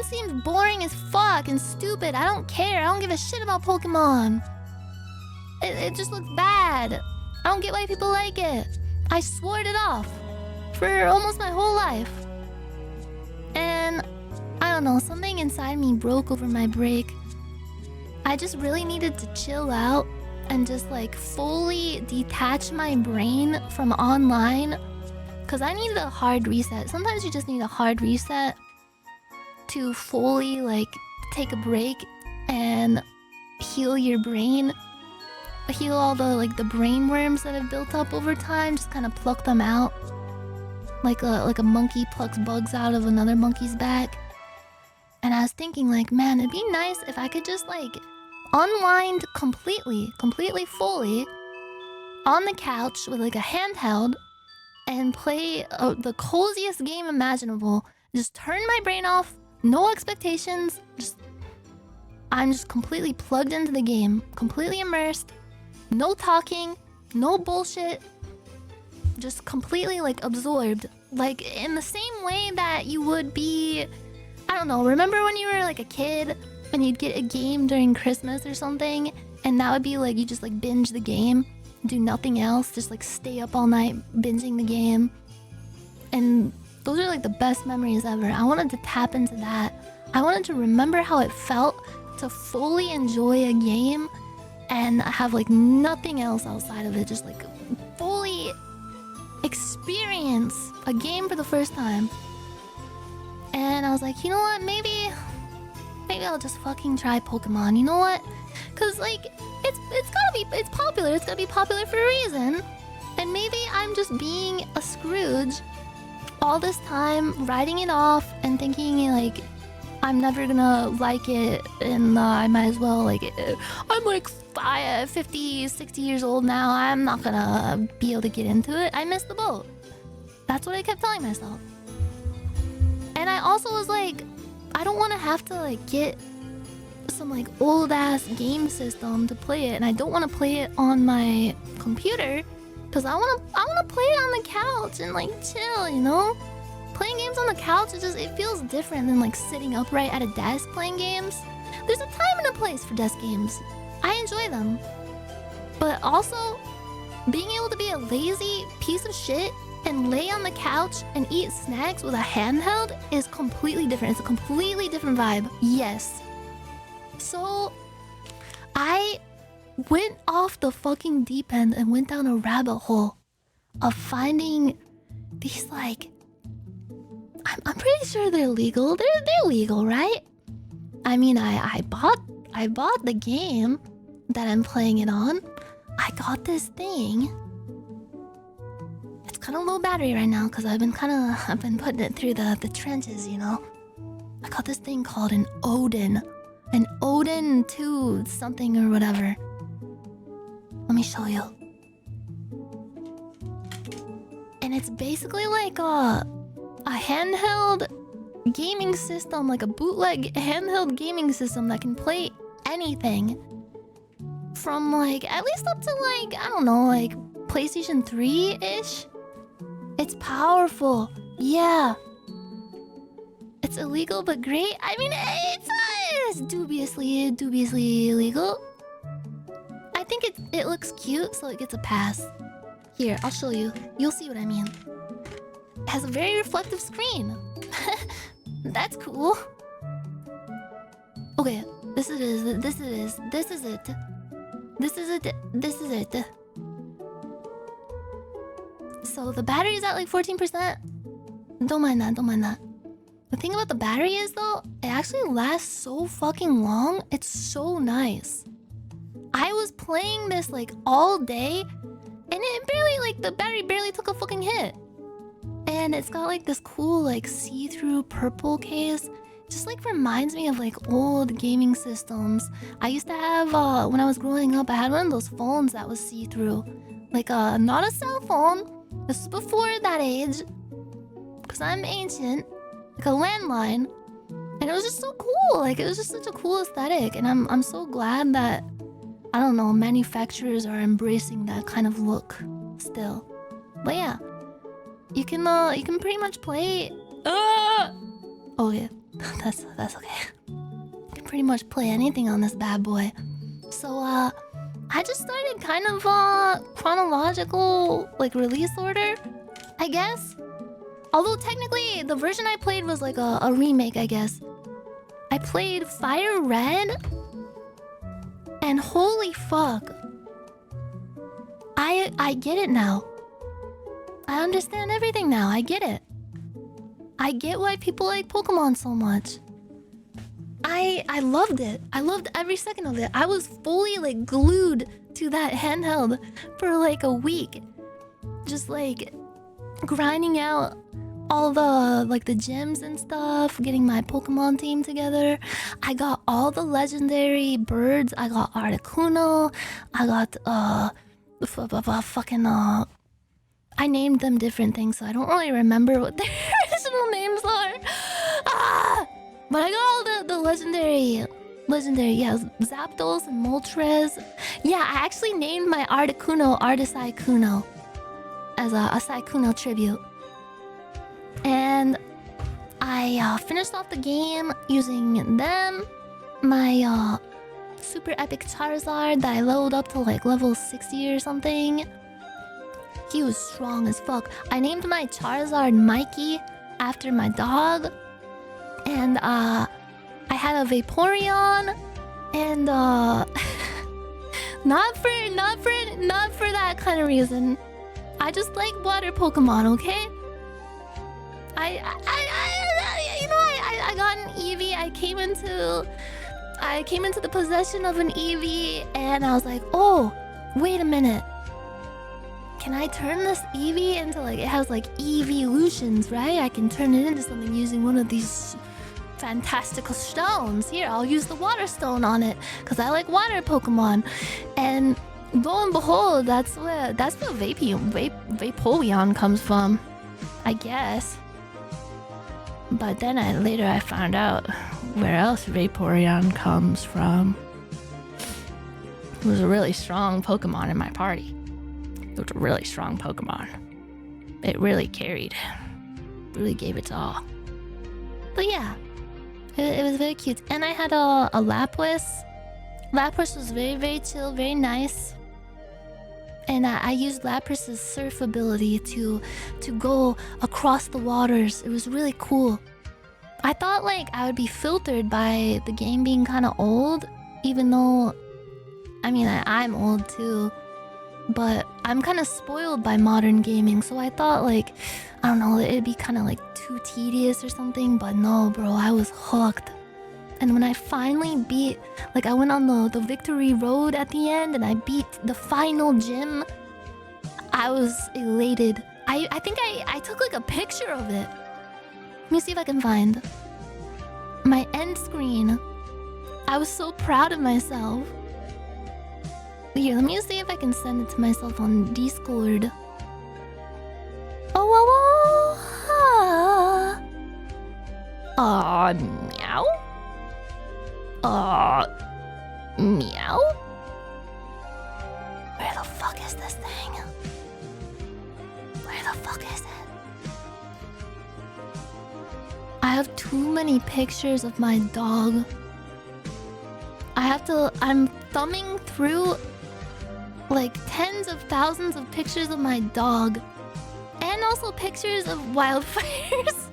A: seems boring as fuck and stupid. I don't care. I don't give a shit about Pokemon. It just looks bad. I don't get why people like it. I swore it off for almost my whole life. And I don't know, something inside me broke over my break. I just really needed to chill out and just like fully detach my brain from online, because I needed a hard reset. Sometimes you just need a hard reset to fully like take a break and heal your brain, heal all the like the brain worms that have built up over time. Just kind of pluck them out, like a monkey plucks bugs out of another monkey's back. And I was thinking like, man, it'd be nice if I could just like unwind completely fully on the couch with like a handheld and play the coziest game imaginable. Just turn my brain off, no expectations, I'm just completely plugged into the game, completely immersed, no talking, no bullshit, just completely like absorbed, like in the same way that you would be, I don't know, remember when you were like a kid and you'd get a game during Christmas or something, and that would be like you just like binge the game, do nothing else, just like stay up all night binging the game. And those are like the best memories ever. I wanted to tap into that. I wanted to remember how it felt to fully enjoy a game and have like nothing else outside of it, just like fully experience a game for the first time. And I was like, you know what, maybe I'll just fucking try Pokemon. You know what? Cause like it's popular. It's gotta be popular for a reason. And maybe I'm just being a Scrooge all this time, writing it off and thinking like I'm never gonna like it, and I might as well like it. I'm like 50, 60 years old now. I'm not gonna be able to get into it. I missed the boat. That's what I kept telling myself. And I also was like, I don't want to have to like get some like old ass game system to play it, and I don't want to play it on my computer because I want to play it on the couch and like chill, you know? Playing games on the couch, it feels different than like sitting upright at a desk playing games. There's a time and a place for desk games. I enjoy them. But also, being able to be a lazy piece of shit and lay on the couch and eat snacks with a handheld is completely different. It's a completely different vibe. Yes. So, I went off the fucking deep end and went down a rabbit hole of finding these like... I'm pretty sure they're legal. They're legal, right? I mean, I bought the game that I'm playing it on. I got this thing. It's kind of low battery right now because I've been putting it through the trenches, you know. I got this thing called an Odin 2 something or whatever. Let me show you. And it's basically like a handheld gaming system, like a bootleg handheld gaming system that can play anything from like at least up to like, I don't know, like PlayStation 3-ish. It's powerful. Yeah. It's illegal but great. I mean, it's dubiously illegal. I think it looks cute, so it gets a pass. Here, I'll show you. You'll see what I mean. It has a very reflective screen. That's cool. Okay, this is it. So the battery is at like 14%. Don't mind that. The thing about the battery is though, it actually lasts so fucking long. It's so nice. I was playing this like all day, and it barely, like, the battery barely took a fucking hit. And it's got like this cool like see-through purple case. Just like reminds me of like old gaming systems. I used to have when I was growing up, I had one of those phones that was see-through. Like not a cell phone. This is before that age. Cause I'm ancient. Like a landline. And it was just so cool. Like it was just such a cool aesthetic. And I'm so glad that, I don't know, manufacturers are embracing that kind of look still. But yeah. You can pretty much play. Oh yeah, that's okay. You can pretty much play anything on this bad boy. So I just started kind of chronological like release order, I guess. Although technically the version I played was like a remake, I guess. I played FireRed, and holy fuck, I get it now. I understand everything now. I get it. I get why people like Pokemon so much. I loved it. I loved every second of it. I was fully like glued to that handheld for like a week. Just like grinding out all the like the gyms and stuff, getting my Pokemon team together. I got all the legendary birds. I got Articuno. I got fucking I named them different things, so I don't really remember what their original names are. But I got all the legendary, yeah, Zapdos and Moltres. Yeah, I actually named my Articuno Articuno as a Saikuno tribute. And I finished off the game using them. My super epic Charizard that I leveled up to like level 60 or something. He was strong as fuck. I named my Charizard Mikey after my dog. And I had a Vaporeon. And not for that kind of reason. I just like water Pokemon, okay? I got an Eevee. I came into the possession of an Eevee, and I was like, oh, wait a minute. Can I turn this Eevee into like, it has like evolutions, right? I can turn it into something using one of these fantastical stones. Here, I'll use the water stone on it because I like water Pokemon. And lo and behold, that's where Vaporeon comes from, I guess. But then later I found out where else Vaporeon comes from. It was a really strong Pokemon in my party. It was a really strong Pokemon. It really carried. Really gave its all. But yeah, it was very cute. And I had a Lapras. Lapras was very, very chill, very nice. And I used Lapras's surf ability to go across the waters. It was really cool. I thought like I would be filtered by the game being kind of old, even though, I mean, I'm old too. But I'm kind of spoiled by modern gaming, so I thought like, I don't know, it'd be kind of like too tedious or something. But no, bro, I was hooked. And when I finally beat, like I went on the victory road at the end and I beat the final gym, I was elated. I think I took like a picture of it. Let me see if I can find my end screen. I was so proud of myself. Here, let me see if I can send it to myself on Discord. Meow? Meow? Where the fuck is this thing? Where the fuck is it? I have too many pictures of my dog. I'm thumbing through like tens of thousands of pictures of my dog. And also pictures of wildfires.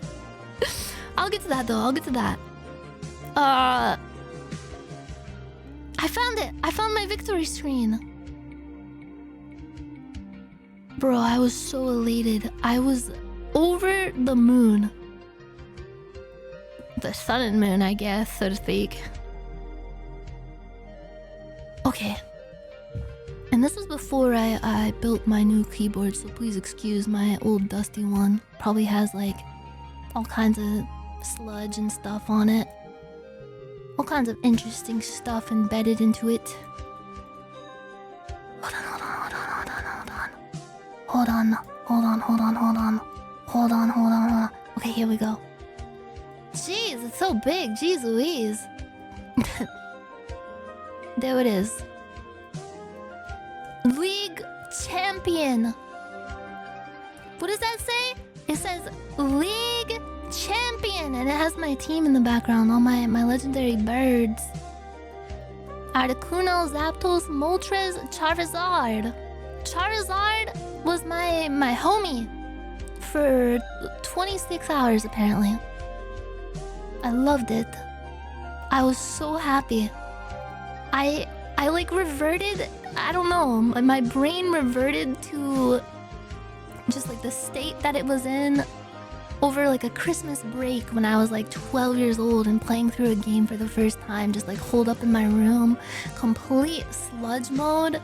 A: I'll get to that though, I'll get to that. I found it! I found my victory screen. Bro, I was so elated. I was over the moon. The sun and moon, I guess, so to speak. Okay. And this was before I built my new keyboard, so please excuse my old dusty one. Probably has like all kinds of sludge and stuff on it. All kinds of interesting stuff embedded into it. Hold on. Okay, here we go. Jeez, it's so big. Jeez Louise. There it is. League champion. What does that say? It says League Champion, and it has my team in the background, all my legendary birds. Articuno, Zapdos, Moltres, Charizard. Charizard was my homie for 26 hours apparently. I loved it. I was so happy. I like reverted, I don't know, my brain reverted to just like the state that it was in over like a Christmas break when I was like 12 years old and playing through a game for the first time, just like holed up in my room, complete sludge mode.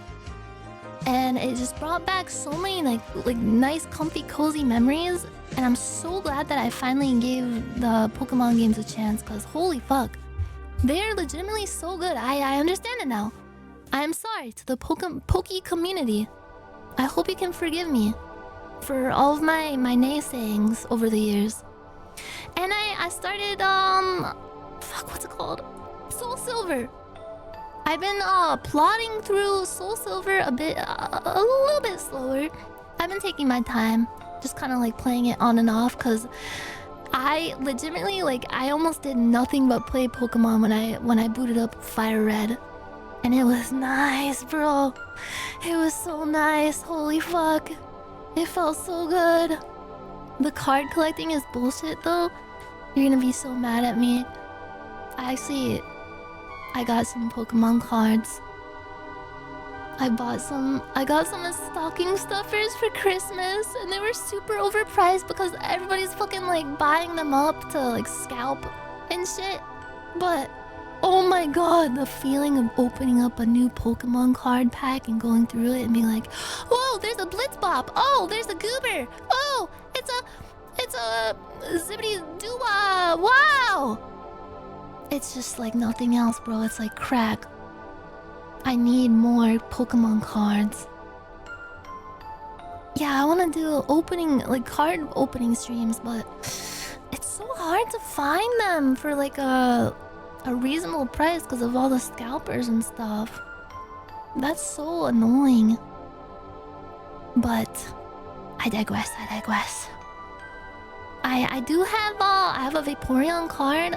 A: And it just brought back so many like nice, comfy, cozy memories. And I'm so glad that I finally gave the Pokemon games a chance, because holy fuck, they're legitimately so good. I understand it now. I am sorry to the Poke community. I hope you can forgive me for all of my naysayings over the years. And I started fuck, what's it called? SoulSilver. I've been plodding through SoulSilver a little bit slower. I've been taking my time, just kind of like playing it on and off, because I legitimately I almost did nothing but play Pokemon when I booted up FireRed. And it was nice, bro. It was so nice. Holy fuck. It felt so good. The card collecting is bullshit though. You're gonna be so mad at me. I got some Pokemon cards. I got some stocking stuffers for Christmas, and they were super overpriced because everybody's fucking like buying them up to like scalp and shit. But oh my god, the feeling of opening up a new Pokemon card pack and going through it and being like, whoa, there's a Blitzbop. Oh, there's a Goober. Oh, it's a Zippity Doo-Wah. Wow. It's just like nothing else, bro. It's like crack. I need more Pokemon cards. Yeah, I want to do card opening streams, but it's so hard to find them for like a reasonable price because of all the scalpers and stuff. That's so annoying. But I digress. I do have I have a Vaporeon card.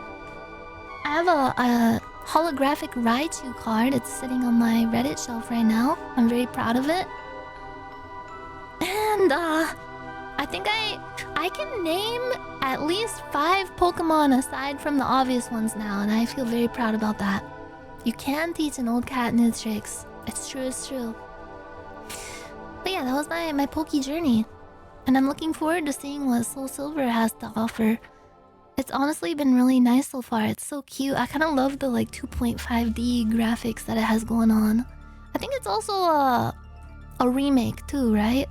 A: I have a holographic Raichu card. It's sitting on my Reddit shelf right now. I'm very proud of it. And I think I can name at least 5 Pokemon aside from the obvious ones now, and I feel very proud about that. You can teach an old cat new tricks. It's true. But yeah, that was my Poke journey. And I'm looking forward to seeing what SoulSilver has to offer. It's honestly been really nice so far. It's so cute. I kind of love the 2.5D graphics that it has going on. I think it's also a remake too, right?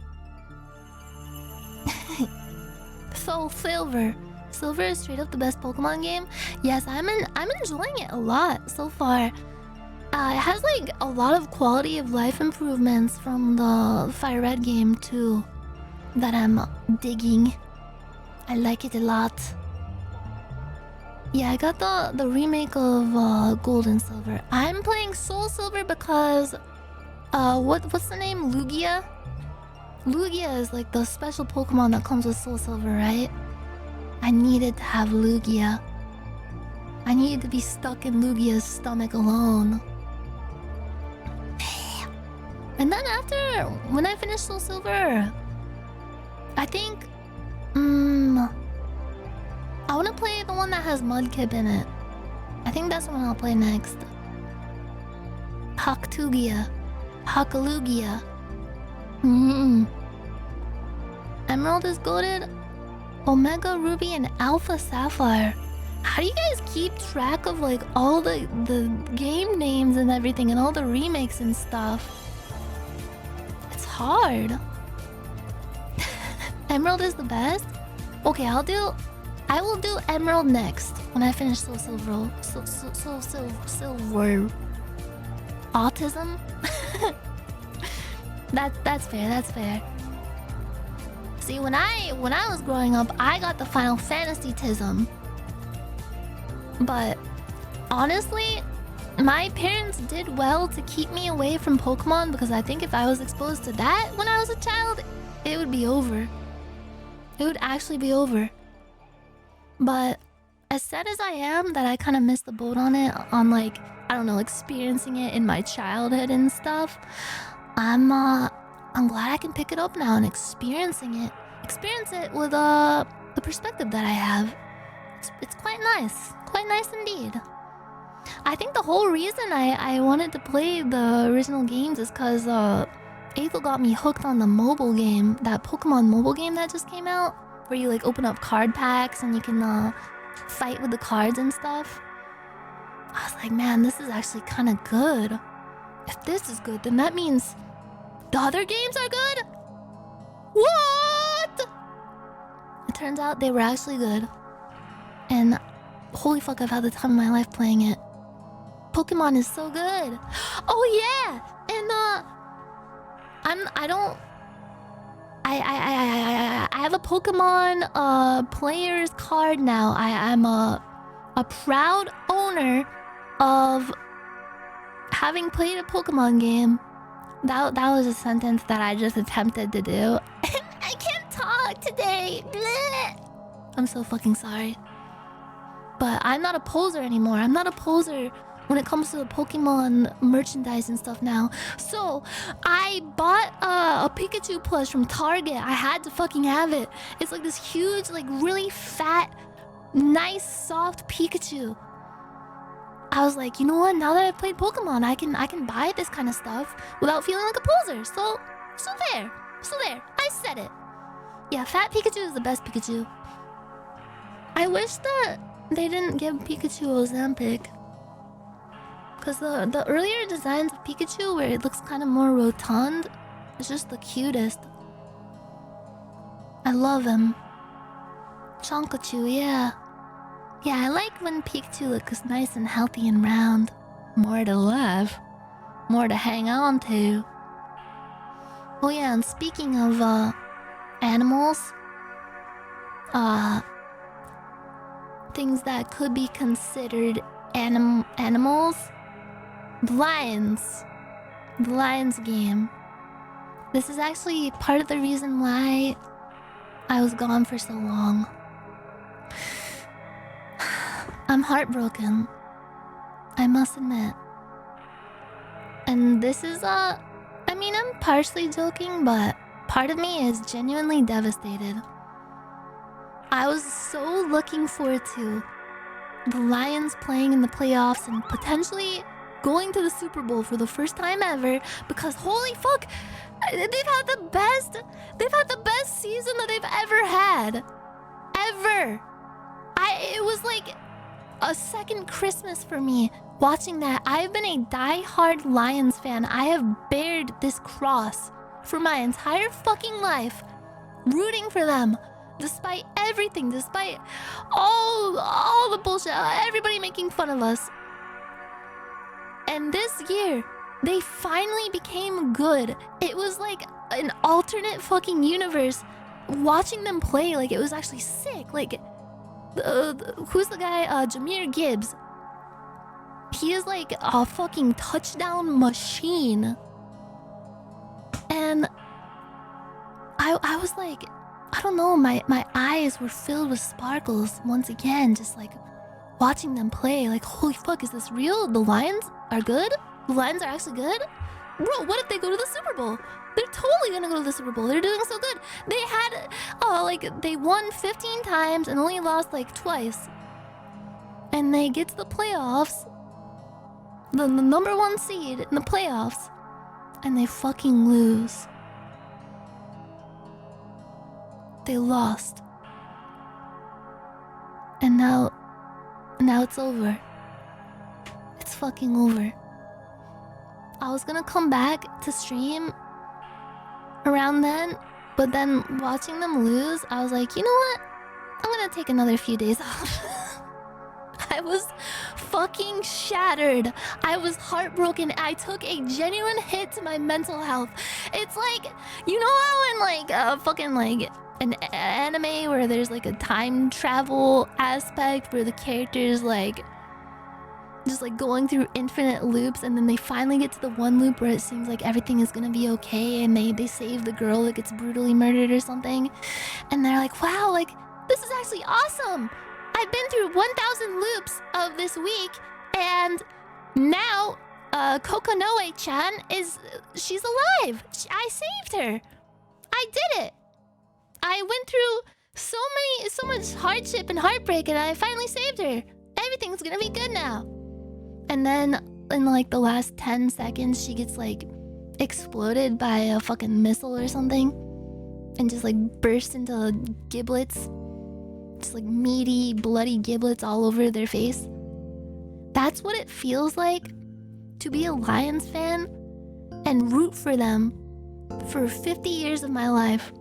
A: SoulSilver. Silver is straight up the best Pokemon game. Yes, I'm enjoying it a lot so far. It has a lot of quality of life improvements from the FireRed game too, that I'm digging. I like it a lot. Yeah, I got the remake of Gold and Silver. I'm playing SoulSilver because what's the name? Lugia? Lugia is like the special Pokemon that comes with SoulSilver, right? I needed to have Lugia. I needed to be stuck in Lugia's stomach alone. And then after, when I finish SoulSilver, I think I want to play the one that has Mudkip in it. I think that's the one I'll play next. Hakalugia. Emerald is goated. Omega Ruby and Alpha Sapphire. How do you guys keep track of all the game names and everything and all the remakes and stuff? It's hard. Emerald is the best? Okay, I will do Emerald next when I finish SoulSilver. Silver. Autism? That's fair. See, when I was growing up, I got the Final Fantasy-tism. But honestly, my parents did well to keep me away from Pokemon, because I think if I was exposed to that when I was a child, it would be over. It would actually be over. But as sad as I am that I kind of missed the boat on it, on like, I don't know, experiencing it in my childhood and stuff, I'm glad I can pick it up now and experience it with the perspective that I have. It's quite nice indeed. I think the whole reason I wanted to play the original games is because Aethel got me hooked on the mobile game, that Pokemon mobile game that just came out, where you like open up card packs and you can fight with the cards and stuff. I was like, man, this is actually kind of good. If this is good, then that means the other games are good? What? It turns out they were actually good. And holy fuck, I've had the time of my life playing it. Pokemon is so good. Oh yeah! And I have a Pokemon player's card now. I'm a proud owner of having played a Pokemon game. That was a sentence that I just attempted to do. I can't talk today. Blech. I'm so fucking sorry. But I'm not a poser anymore. I'm not a poser when it comes to the Pokemon merchandise and stuff now. So I bought a Pikachu plush from Target. I had to fucking have it. It's like this huge, like really fat, nice, soft Pikachu. I was like, you know what? Now that I've played Pokemon, I can buy this kind of stuff without feeling like a poser. So there. I said it. Yeah, fat Pikachu is the best Pikachu. I wish that they didn't give Pikachu Ozempic. Because the earlier designs of Pikachu, where it looks kind of more rotund, is just the cutest. I love him. Chonkachu, yeah. Yeah, I like when Pikachu looks nice and healthy and round. More to love. More to hang on to. Oh yeah, and speaking of animals, things that could be considered animals, the Lions game. This is actually part of the reason why I was gone for so long. I'm heartbroken, I must admit. And this is I mean, I'm partially joking, but part of me is genuinely devastated. I was so looking forward to the Lions playing in the playoffs and potentially going to the Super Bowl for the first time ever, because holy fuck, they've had the best season that they've ever had. Ever. It was like a second Christmas for me watching that. I've been a die-hard Lions fan. I have bared this cross for my entire fucking life, rooting for them. Despite everything, despite all the bullshit, everybody making fun of us. And this year, they finally became good. It was like an alternate fucking universe. Watching them play, like, it was actually sick. Like, who's the guy? Jahmyr Gibbs. He is like a fucking touchdown machine. And I was like, I don't know, my eyes were filled with sparkles once again, just like watching them play. Like, holy fuck, is this real? The Lions are good? The Lions are actually good? Bro, what if they go to the Super Bowl? They're totally gonna go to the Super Bowl. They're doing so good. They had, like, they won 15 times and only lost like twice. And they get to the playoffs, the number one seed in the playoffs, and they fucking lose. They lost. And now it's over. It's fucking over. I was gonna come back to stream around then, but then watching them lose, I was like, you know what? I'm gonna take another few days off. I was fucking shattered. I was heartbroken. I took a genuine hit to my mental health. It's like, you know how in like fucking like an anime where there's like a time travel aspect where the characters like just like going through infinite loops, and then they finally get to the one loop where it seems like everything is gonna be okay, and they save the girl that gets brutally murdered or something, and they're like, wow, like this is actually awesome. I've been through 1,000 loops of this week, and now Kokonoe-chan she's alive. I saved her. I did it. I went through so much hardship and heartbreak, and I finally saved her. Everything's gonna be good now. And then in like the last 10 seconds, she gets like exploded by a fucking missile or something, and just like burst into giblets, just like meaty, bloody giblets all over their face. That's what it feels like to be a Lions fan and root for them for 50 years of my life.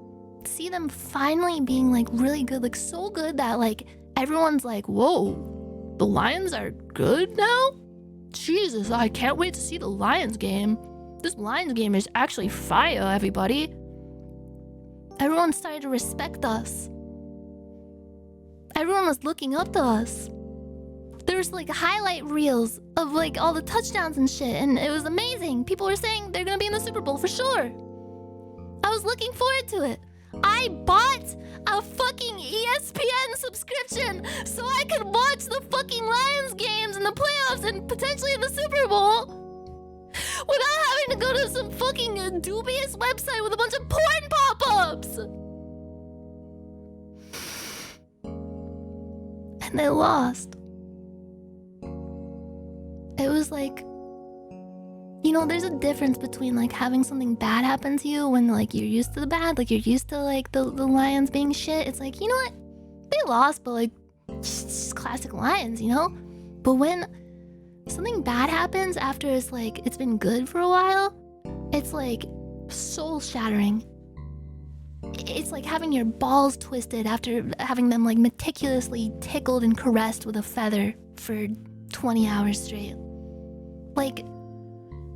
A: See them finally being like really good, like so good that like everyone's like, whoa, the Lions are good now? Jesus, I can't wait to see the Lions game. This Lions game is actually fire, everybody. Everyone started to respect us. Everyone was looking up to us. There's like highlight reels of like all the touchdowns and shit, and it was amazing. People were saying they're gonna be in the Super Bowl for sure. I was looking forward to it. I bought a fucking ESPN subscription so I could watch the fucking Lions games and the playoffs and potentially the Super Bowl without having to go to some fucking dubious website with a bunch of porn pop-ups. And they lost. It was like, you know, there's a difference between like having something bad happen to you when like you're used to the bad, like you're used to like the Lions being shit. It's like, you know what? They lost, but like just classic Lions, you know? But when something bad happens after it's been good for a while, it's like soul shattering. It's like having your balls twisted after having them like meticulously tickled and caressed with a feather for 20 hours straight. Like,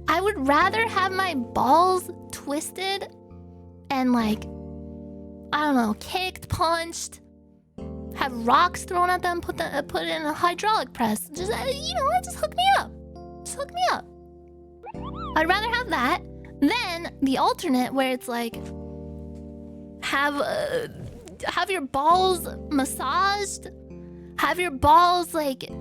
A: I would rather have my balls twisted and like, I don't know, kicked, punched, have rocks thrown at them, put it in a hydraulic press. Just, you know, just hook me up. Just hook me up. I'd rather have that than the alternate where it's like, have your balls massaged, have your balls like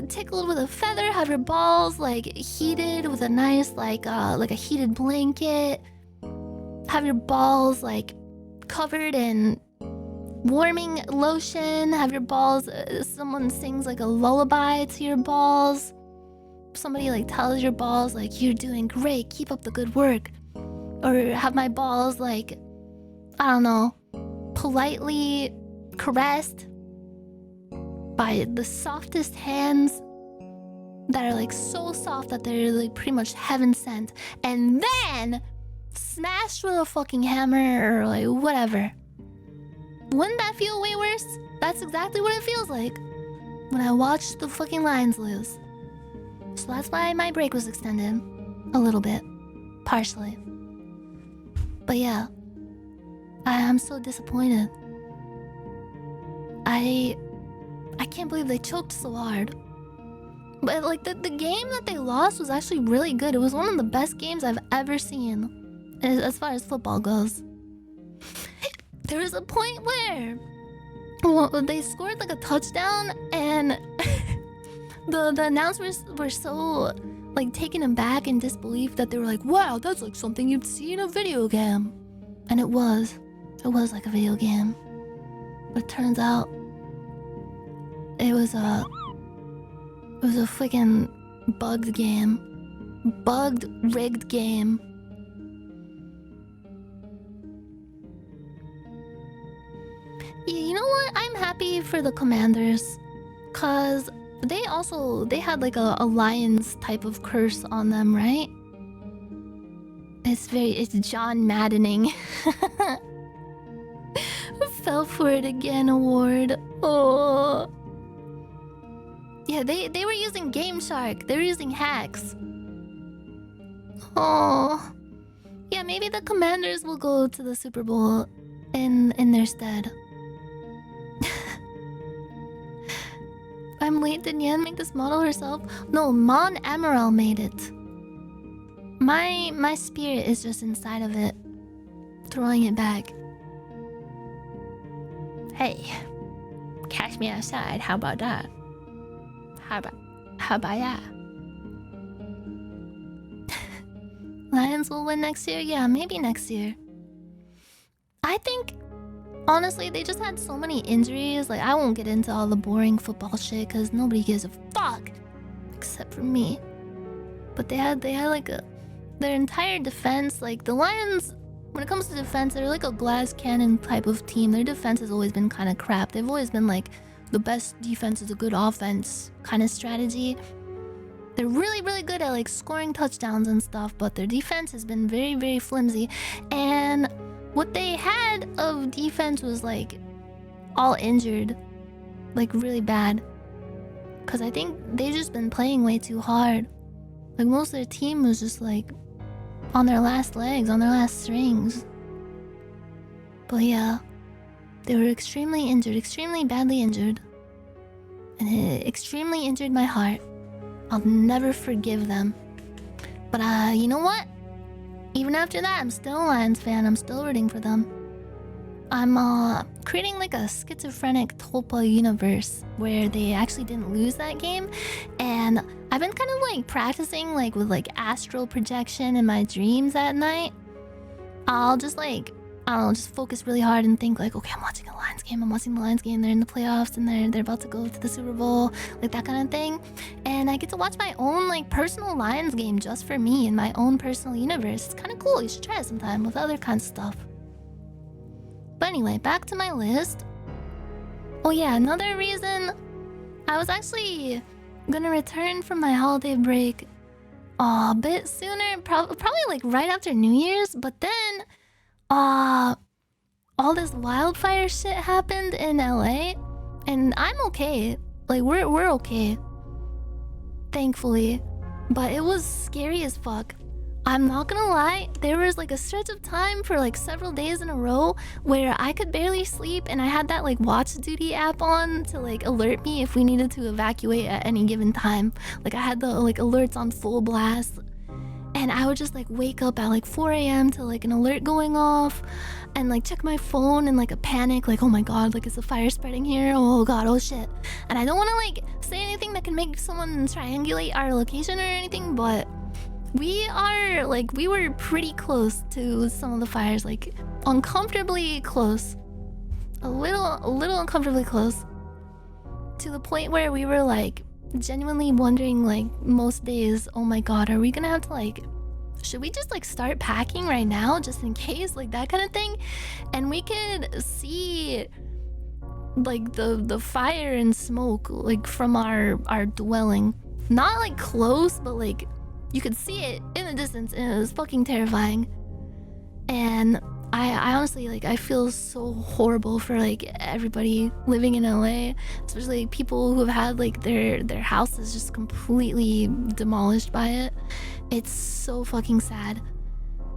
A: tickled with a feather, have your balls like heated with a nice like a heated blanket, have your balls like covered in warming lotion, have your balls someone sings like a lullaby to your balls, somebody like tells your balls like you're doing great, keep up the good work, or have my balls like, I don't know, politely caressed by the softest hands that are like so soft that they're like pretty much heaven sent, and then smashed with a fucking hammer or like whatever. Wouldn't that feel way worse? That's exactly what it feels like when I watched the fucking Lions lose. So that's why my break was extended a little bit, partially. But yeah, I am so disappointed. I can't believe they choked so hard. But like the game that they lost was actually really good. It was one of the best games I've ever seen as far as football goes. There was a point where they scored like a touchdown, and the announcers were so like taken aback in disbelief that they were like, wow, that's like something you'd see in a video game. And it was like a video game. But it turns out it was a freaking bugged game. Bugged, rigged game. You know what? I'm happy for the Commanders, cause they had like a Lions type of curse on them, right? It's John Maddening. Fell for it again award. Oh. Yeah, they were using Game Shark. They were using hacks. Oh. Yeah, maybe the Commanders will go to the Super Bowl in their stead. I'm late. Did Nyan make this model herself? No, Mon Emerald made it. My spirit is just inside of it, throwing it back. Hey, catch me outside. How about that? How about that? Lions will win next year? Yeah, maybe next year. I think, honestly, they just had so many injuries. Like, I won't get into all the boring football shit because nobody gives a fuck except for me. But they had like their entire defense. Like, the Lions, when it comes to defense, they're like a glass cannon type of team. Their defense has always been kind of crap. They've always been like, the best defense is a good offense kind of strategy. They're really, really good at like scoring touchdowns and stuff, but their defense has been very, very flimsy. And what they had of defense was like all injured, like really bad. Cause I think they've just been playing way too hard. Like most of their team was just like on their last legs, on their last strings. But yeah, they were extremely injured, extremely badly injured. And it extremely injured my heart. I'll never forgive them. But you know what? Even after that, I'm still a Lions fan. I'm still rooting for them. I'm creating like a schizophrenic Tulpa universe where they actually didn't lose that game. And I've been kind of like practicing like with like astral projection in my dreams at night. I'll just like, I don't know, just focus really hard and think like, okay, I'm watching a Lions game. I'm watching the Lions game. They're in the playoffs and they're about to go to the Super Bowl, like that kind of thing. And I get to watch my own like personal Lions game just for me in my own personal universe. It's kind of cool. You should try it sometime with other kinds of stuff. But anyway, back to my list. Oh yeah, another reason I was actually gonna return from my holiday break a bit sooner, probably like right after New Year's, but then all this wildfire shit happened in LA, and I'm okay. Like we're okay, thankfully. But it was scary as fuck. I'm not gonna lie, there was like a stretch of time for like several days in a row where I could barely sleep, and I had that like watch duty app on to like alert me if we needed to evacuate at any given time. Like I had the like alerts on full blast. And I would just like wake up at like 4 a.m. to like an alert going off and like check my phone in like a panic, like, oh my god, like is the fire spreading here? Oh god, oh shit. And I don't want to like say anything that can make someone triangulate our location or anything, but we were pretty close to some of the fires, like uncomfortably close. A little uncomfortably close. To the point where we were like genuinely wondering like most days, oh my god, are we gonna have to like, should we just like start packing right now just in case, like that kind of thing? And we could see like the fire and smoke like from our dwelling, not like close, but like you could see it in the distance, and it was fucking terrifying. And I honestly, like, I feel so horrible for like everybody living in LA, especially like, people who have had like their houses just completely demolished by it. It's so fucking sad.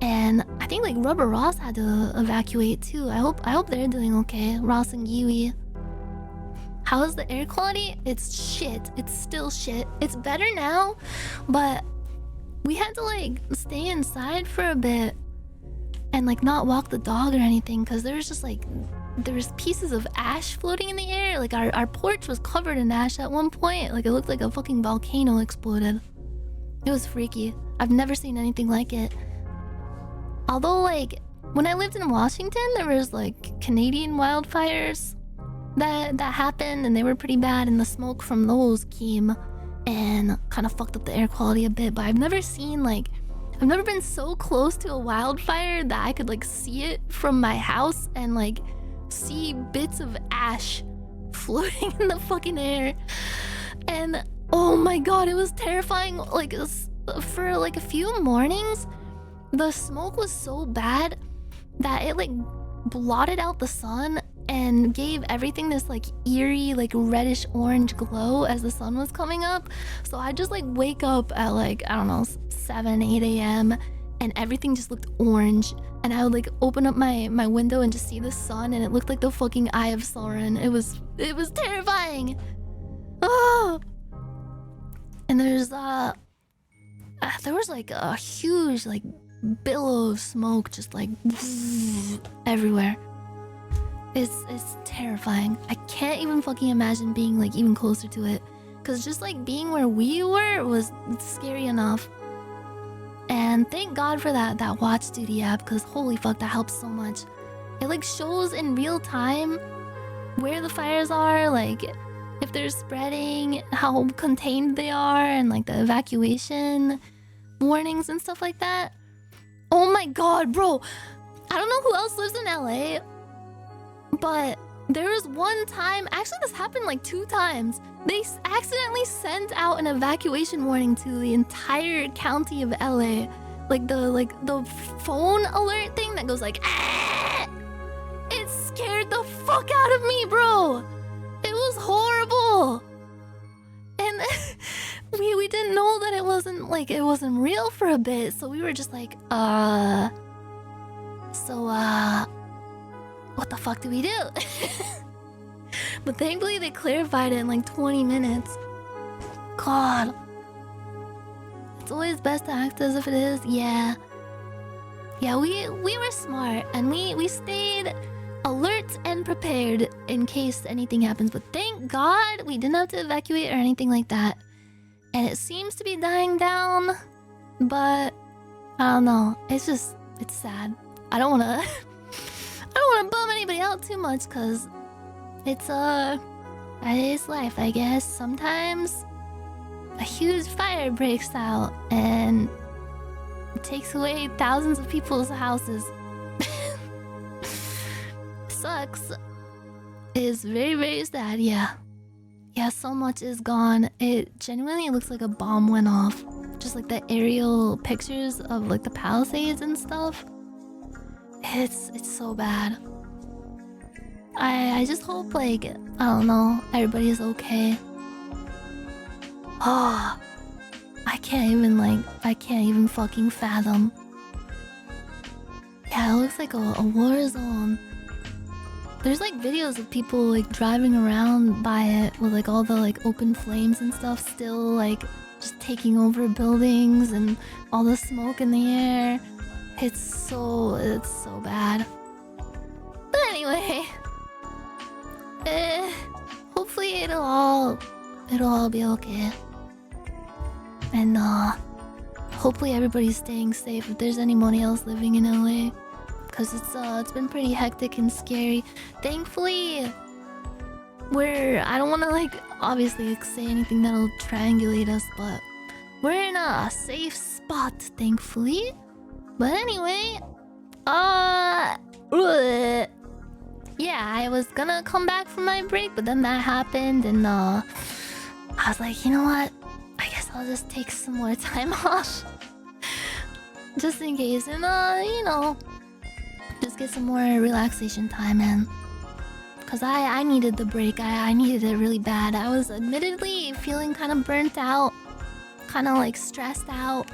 A: And I think like Rubber Ross had to evacuate too. I hope they're doing okay. Ross and Yui. How is the air quality? It's shit. It's still shit. It's better now, but we had to like stay inside for a bit and like not walk the dog or anything, because there was just like, there was pieces of ash floating in the air. Like our porch was covered in ash at one point. Like it looked like a fucking volcano exploded. It was freaky. I've never seen anything like it. Although like when I lived in Washington, there was like Canadian wildfires that happened, and they were pretty bad, and the smoke from those came and kind of fucked up the air quality a bit. But I've never been so close to a wildfire that I could like see it from my house and like see bits of ash floating in the fucking air. And oh my god, it was terrifying. Like for like a few mornings, the smoke was so bad that it like blotted out the sun and gave everything this like eerie like reddish orange glow as the sun was coming up. So I just like wake up at like, I don't know, 7-8 a.m. and everything just looked orange, and I would like open up my window and just see the sun, and it looked like the fucking Eye of Sauron. It was terrifying. Oh! And there was like a huge like billow of smoke just like everywhere. It's terrifying. I can't even fucking imagine being like even closer to it. Cause just like being where we were was scary enough. And thank God for that watch duty app, cause holy fuck, that helps so much. It like shows in real time where the fires are, like if they're spreading, how contained they are, and like the evacuation warnings and stuff like that. Oh my god, bro. I don't know who else lives in LA, but there was one time, actually this happened like 2 times. They accidentally sent out an evacuation warning to the entire county of LA. Like the phone alert thing that goes like, ah! It scared the fuck out of me, bro. It was horrible. And we didn't know that it wasn't real for a bit, so we were just like, what the fuck do we do? But thankfully they clarified it in like 20 minutes. God. It's always best to act as if it is. Yeah. Yeah, we were smart and we stayed alert and prepared in case anything happens. But thank God we didn't have to evacuate or anything like that. And it seems to be dying down. But I don't know. It's sad. I don't wanna bum anybody out too much, cause it's life, I guess. Sometimes a huge fire breaks out and it takes away thousands of people's houses. Sucks. It's very, very sad, yeah. Yeah, so much is gone. It genuinely looks like a bomb went off. Just like the aerial pictures of like the Palisades and stuff. It's so bad. I just hope, like, I don't know, everybody is okay. Oh, I can't even fucking fathom. Yeah, it looks like a war zone. There's like videos of people like driving around by it with like all the like open flames and stuff still like just taking over buildings and all the smoke in the air. It's so bad. But anyway, hopefully it'll all be okay. And hopefully everybody's staying safe if there's anybody else living in LA, cause it's been pretty hectic and scary. Thankfully, I don't want to like obviously like, say anything that'll triangulate us, but we're in a safe spot, thankfully. But anyway, yeah, I was gonna come back from my break, but then that happened, and I was like, you know what? I guess I'll just take some more time off, just in case, and you know, just get some more relaxation time in. Cause I needed the break. I needed it really bad. I was admittedly feeling kind of burnt out, kind of like stressed out,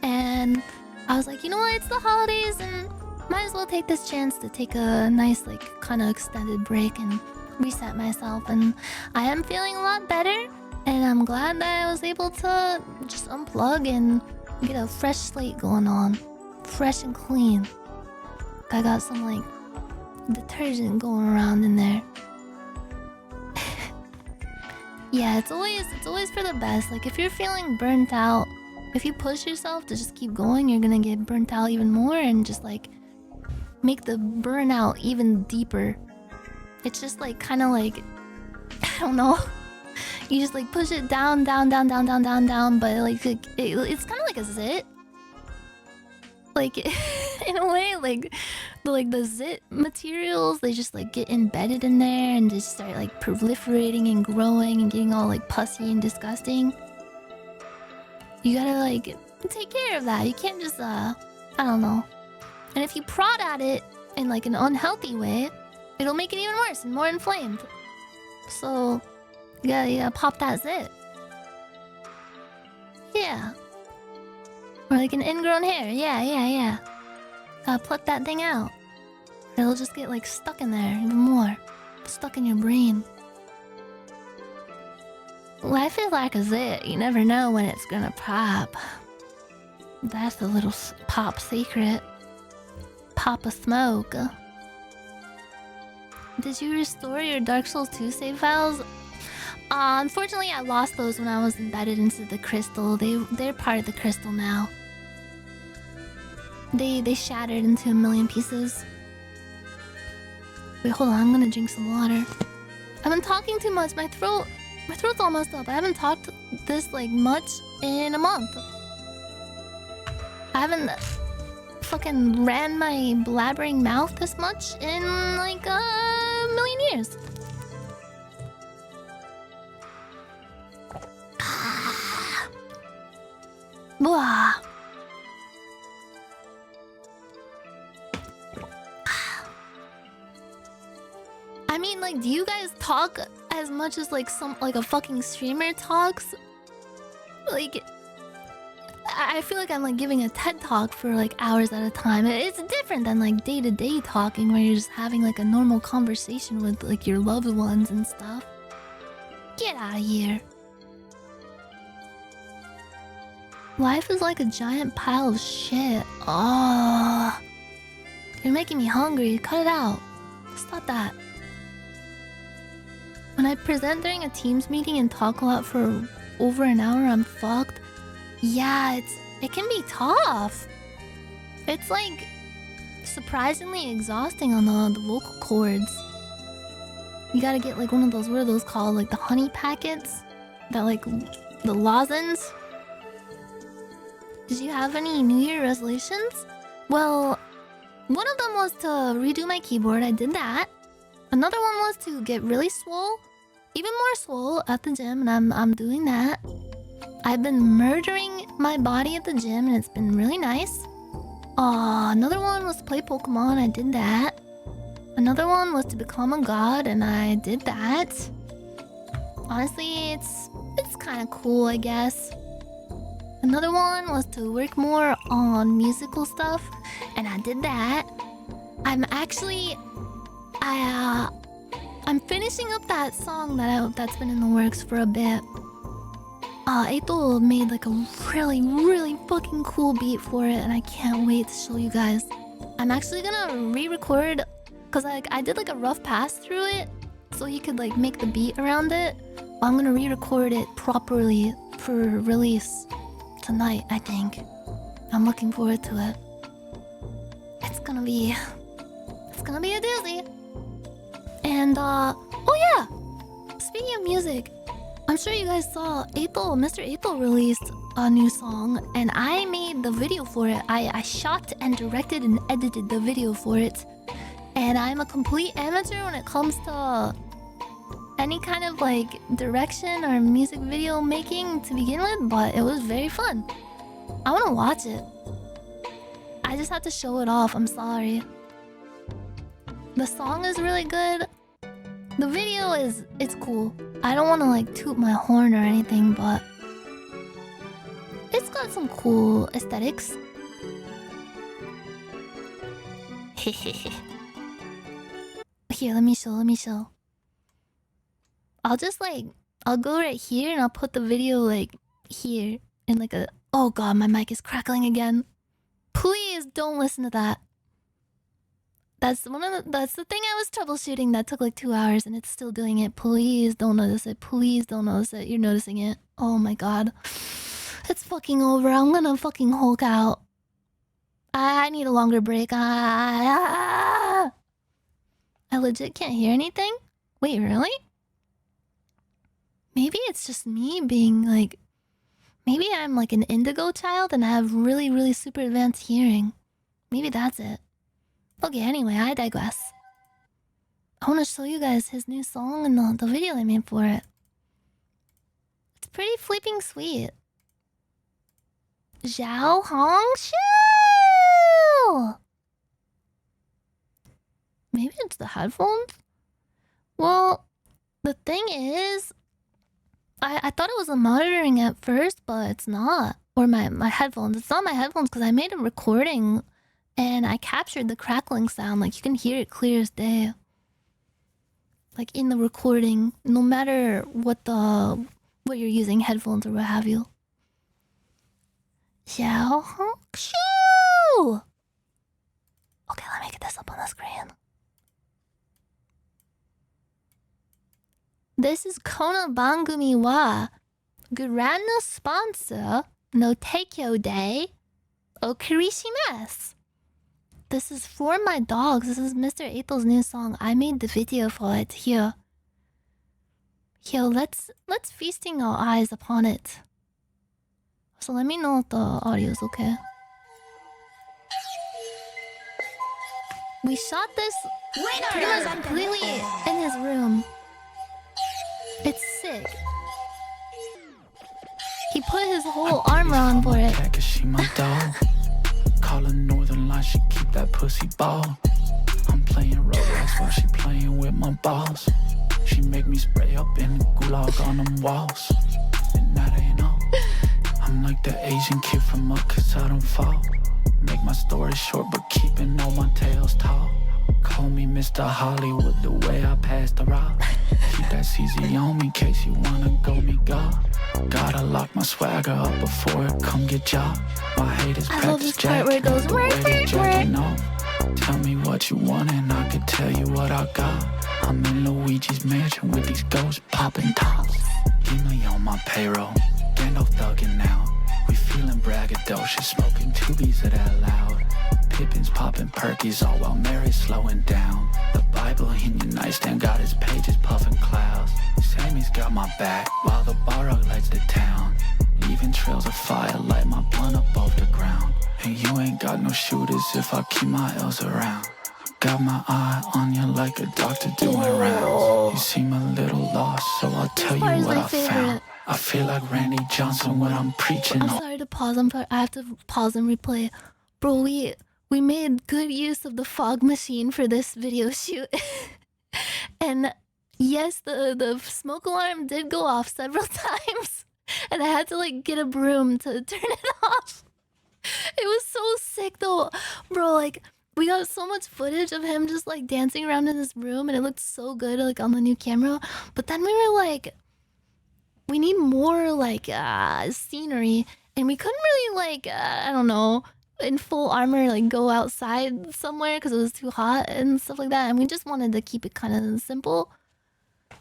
A: and I was like, you know what? It's the holidays, and might as well take this chance to take a nice, like, kind of extended break and reset myself. And I am feeling a lot better, and I'm glad that I was able to just unplug and get a fresh slate going on, fresh and clean. I got some like detergent going around in there. Yeah, it's always for the best. Like if you're feeling burnt out, if you push yourself to just keep going, you're gonna get burnt out even more and just like make the burnout even deeper. It's just like kind of like, I don't know. You just like push it down, but like it's kind of like a zit. Like in a way, like the zit materials, they just like get embedded in there and just start like proliferating and growing and getting all like pussy and disgusting. You gotta like take care of that. You can't just I don't know. And if you prod at it in like an unhealthy way, it'll make it even worse and more inflamed. So you gotta pop that zit. Yeah. Or like an ingrown hair. Yeah. Gotta pluck that thing out. It'll just get like stuck in there even more. Stuck in your brain. Life is like a zit. You never know when it's gonna pop. That's a little pop secret. Pop a smoke. Did you restore your Dark Souls 2 save files? Unfortunately, I lost those when I was embedded into the crystal. They're part of the crystal now. They shattered into a million pieces. Wait, hold on. I'm gonna drink some water. I've been talking too much. My throat's all messed up. I haven't talked this like much in a month. I haven't fucking ran my blabbering mouth this much in like a million years. Blah. I mean, like, do you guys talk as much as like a fucking streamer talks? Like, I feel like I'm like giving a TED talk for like hours at a time. It's different than like day-to-day talking where you're just having like a normal conversation with like your loved ones and stuff. Get out of here. Life is like a giant pile of shit. Oh, you're making me hungry. Cut it out. Stop that. When I present during a Teams meeting and talk a lot for over an hour, I'm fucked. Yeah, it can be tough. It's like surprisingly exhausting on the vocal cords. You gotta get like one of those, what are those called? Like the honey packets? That like the lozenges? Did you have any New Year resolutions? Well, one of them was to redo my keyboard. I did that. Another one was to get really swole, even more swole at the gym, and I'm doing that. I've been murdering my body at the gym, and it's been really nice. Another one was to play Pokemon. I did that. Another one was to become a god, and I did that. Honestly, it's kind of cool, I guess. Another one was to work more on musical stuff, and I did that. I'm finishing up that song that's been in the works for a bit. Aethel made like a really, really fucking cool beat for it, and I can't wait to show you guys. I'm actually gonna re-record, cause like I did like a rough pass through it, so he could like make the beat around it. I'm gonna re-record it properly for release tonight, I think. I'm looking forward to it. It's gonna be a doozy. And oh yeah, speaking of music, I'm sure you guys saw Mr. Aethel released a new song, and I made the video for it. I shot and directed and edited the video for it. And I'm a complete amateur when it comes to any kind of like direction or music video making to begin with, but it was very fun. I want to watch it. I just have to show it off. I'm sorry. The song is really good. The video it's cool. I don't want to like toot my horn or anything, but it's got some cool aesthetics. Here, let me show. I'll go right here and I'll put the video like here in like a... Oh god, my mic is crackling again. Please don't listen to that. That's the thing I was troubleshooting that took like 2 hours and it's still doing it. Please don't notice it. Please don't notice it. You're noticing it. Oh my god. It's fucking over. I'm gonna fucking Hulk out. I need a longer break. I legit can't hear anything? Wait, really? Maybe it's just me being like... Maybe I'm like an indigo child and I have really, really super advanced hearing. Maybe that's it. Okay, anyway, I digress. I want to show you guys his new song and the video I made for it. It's pretty flipping sweet. Zhao Hong Xiu! Maybe it's the headphones? Well, the thing is... I thought it was the monitoring at first, but it's not. Or my headphones. It's not my headphones because I made a recording and I captured the crackling sound. Like, you can hear it clear as day. Like, in the recording, no matter what the where you're using headphones or what have you. Yeah. Okay, let me get this up on the screen. This is Kono Bangumi wa Grand sponsor no Teikyo Day Okirishimasu. This is for my dogs. This is Mr. Aethel's new song. I made the video for it here. Yo, let's feasting our eyes upon it. So let me know if the audio is okay. We shot this pretty much completely in his room. It's sick. He put his whole armor on for it.
B: She my dog. Call her Northern Line, she keep that pussy ball. I'm playing Roblox while she playing with my balls. She make me spray up in the gulag on them walls. And that ain't all. I'm like the Asian kid from up cause I don't fall. Make my story short but keeping all my tails tall. Call me Mr. Hollywood the way I pass the rock. Keep that CZ on me in case you wanna go me God. Gotta lock my swagger up before it come get job. My haters practice jacking the way they jacking off. Tell me what you want and I can tell you what I got. I'm in Luigi's mansion with these ghosts popping tops. Gimli on my payroll, Gandalf thugging out. We feeling braggadocious, smoking tubies of that loud. Pippins popping perkies all while Mary's slowing down. The Bible in your nightstand got his pages puffing clouds. Sammy's got my back while the Balrog lights the town. Leaving trails of fire light my blunt above the ground. And you ain't got no shooters if I keep my L's around. Got my eye on you like a doctor doing rounds. You seem a little lost, so I'll tell you what I found. I feel like Randy Johnson when I'm preaching.
A: I'm sorry to pause. I have to pause and replay. Bro, we made good use of the fog machine for this video shoot. And yes, the smoke alarm did go off several times. And I had to like get a broom to turn it off. It was so sick though. Bro, like we got so much footage of him just like dancing around in this room and it looked so good like on the new camera. But then we were like, we need more like scenery, and we couldn't really like I don't know, in full armor like go outside somewhere because it was too hot and stuff like that, and we just wanted to keep it kind of simple.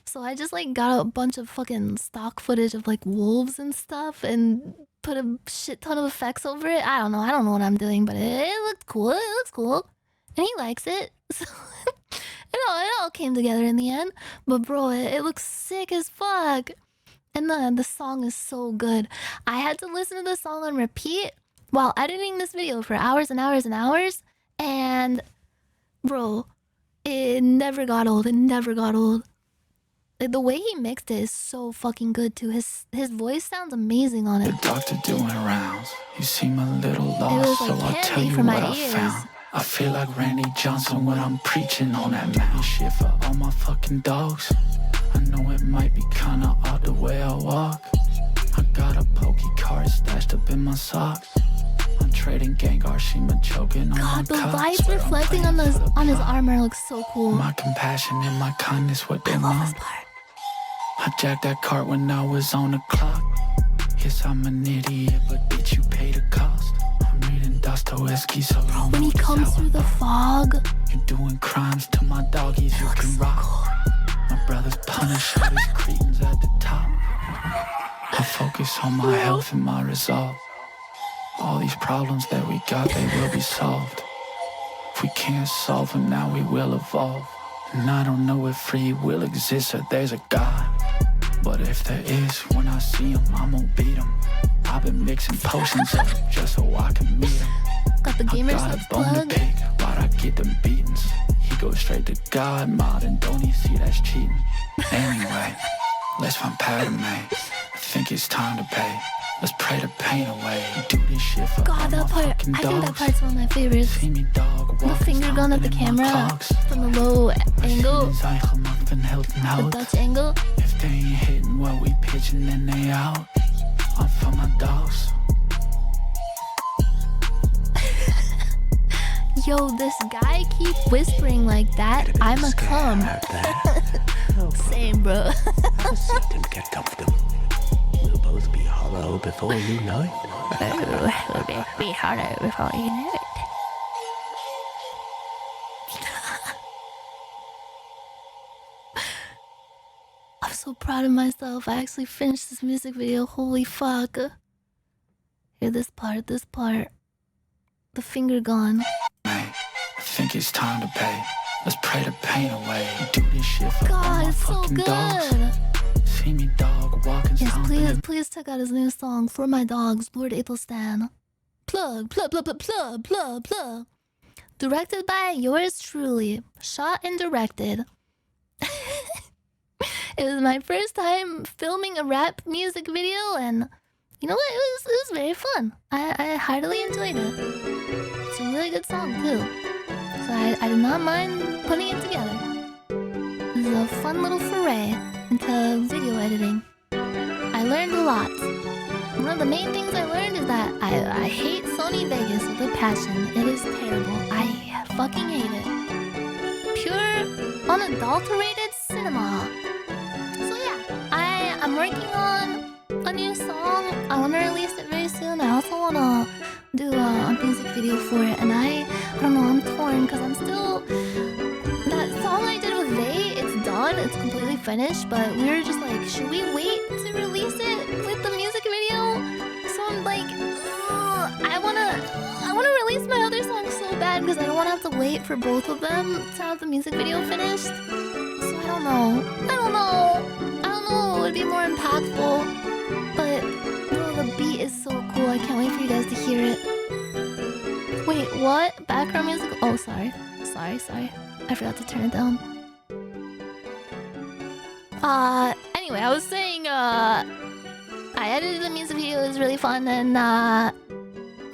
A: So I just like got a bunch of fucking stock footage of like wolves and stuff and put a shit ton of effects over it. I don't know what I'm doing, but it looked cool. It looks cool, and he likes it. So it all came together in the end. But bro, it looks sick as fuck. And the song is so good. I had to listen to the song on repeat while editing this video for hours and hours and hours. And bro, it never got old. It never got old. The way he mixed it is so fucking good too. His voice sounds amazing on it.
B: The doctor doing rounds. You seem a little lost, so I'll tell you what I found. I feel like Randy Johnson when I'm preaching on that mountain. Shit for all my fucking dogs. I know it might be kinda odd the way I walk. I got a pokey card stashed up in my socks. I'm trading Gengar, Shima choking on
A: God, the lights reflecting on his armor looks so cool.
B: My compassion and my kindness, what they want. I jacked that cart when I was on the clock. Yes, I'm an idiot, but bitch, you pay the cost. I'm reading Dostoevsky, so you know
A: when he comes through the fog,
B: you're doing crimes to my doggies, you can rock. Cool. My brothers punish all these cretins at the top. I focus on my health and my resolve. All these problems that we got, they will be solved. If we can't solve them now, we will evolve. And I don't know if free will exists or there's a God. But if there is, when I see him, I'm gonna beat him. I've been mixing potions up just so I can meet him.
A: Got the gamer
B: I got a bone to pick, why'd I get them beatings? He goes straight to God, mod, and don't he see that's cheating? Anyway, let's find Padme. I think it's time to pay. Let's pray the pain away. Do this shit for
A: God, that part, I think that part's one of my favorites.
B: See me dog,
A: the finger gun at the camera from the low angle, the Dutch angle.
B: If they ain't hitting what we pitching, then they out. I'm for my dogs.
A: Yo, this guy keep whispering like that. I'm a cum. Same, bro.
C: Have a seat and get comfortable. both be hollow before you know it.
A: Oh, be hollow before you know it. I'm so proud of myself. I actually finished this music video. Holy fuck. Hear this part. The finger gone.
B: I think it's time to pay. Let's pray the pain away. Do this shit for all
A: God,
B: my
A: it's so
B: fucking
A: good.
B: dogs. See me dog walking,
A: Yes,
B: stomping.
A: please check out his new song, For My Dogs, Lord Aethel. Plug. Directed by yours truly. Shot and directed. It was my first time filming a rap music video, and you know what? It was very fun. I heartily enjoyed it. It's a really good song too. So I did not mind putting it together. This is a fun little foray into video editing. I learned a lot. One of the main things I learned is that I hate Sony Vegas with a passion. It is terrible. I fucking hate it. Pure, unadulterated cinema. So yeah, I'm working on a new song. I want to release it very soon. I also want to do a music video for it. And I don't know, I'm torn because I'm still... That song I did with Vay, it's done. It's completely finished. But we were just like, should we wait to release it with the music video? So I'm like, I wanna release my other song so bad because I don't want to have to wait for both of them to have the music video finished. So I don't know. It would be more impactful. But the beat is so cool. I can't wait for you guys to hear it. Wait, what? Background music? Oh, sorry. I forgot to turn it down. Anyway, I was saying, I edited the music video. It was really fun, and I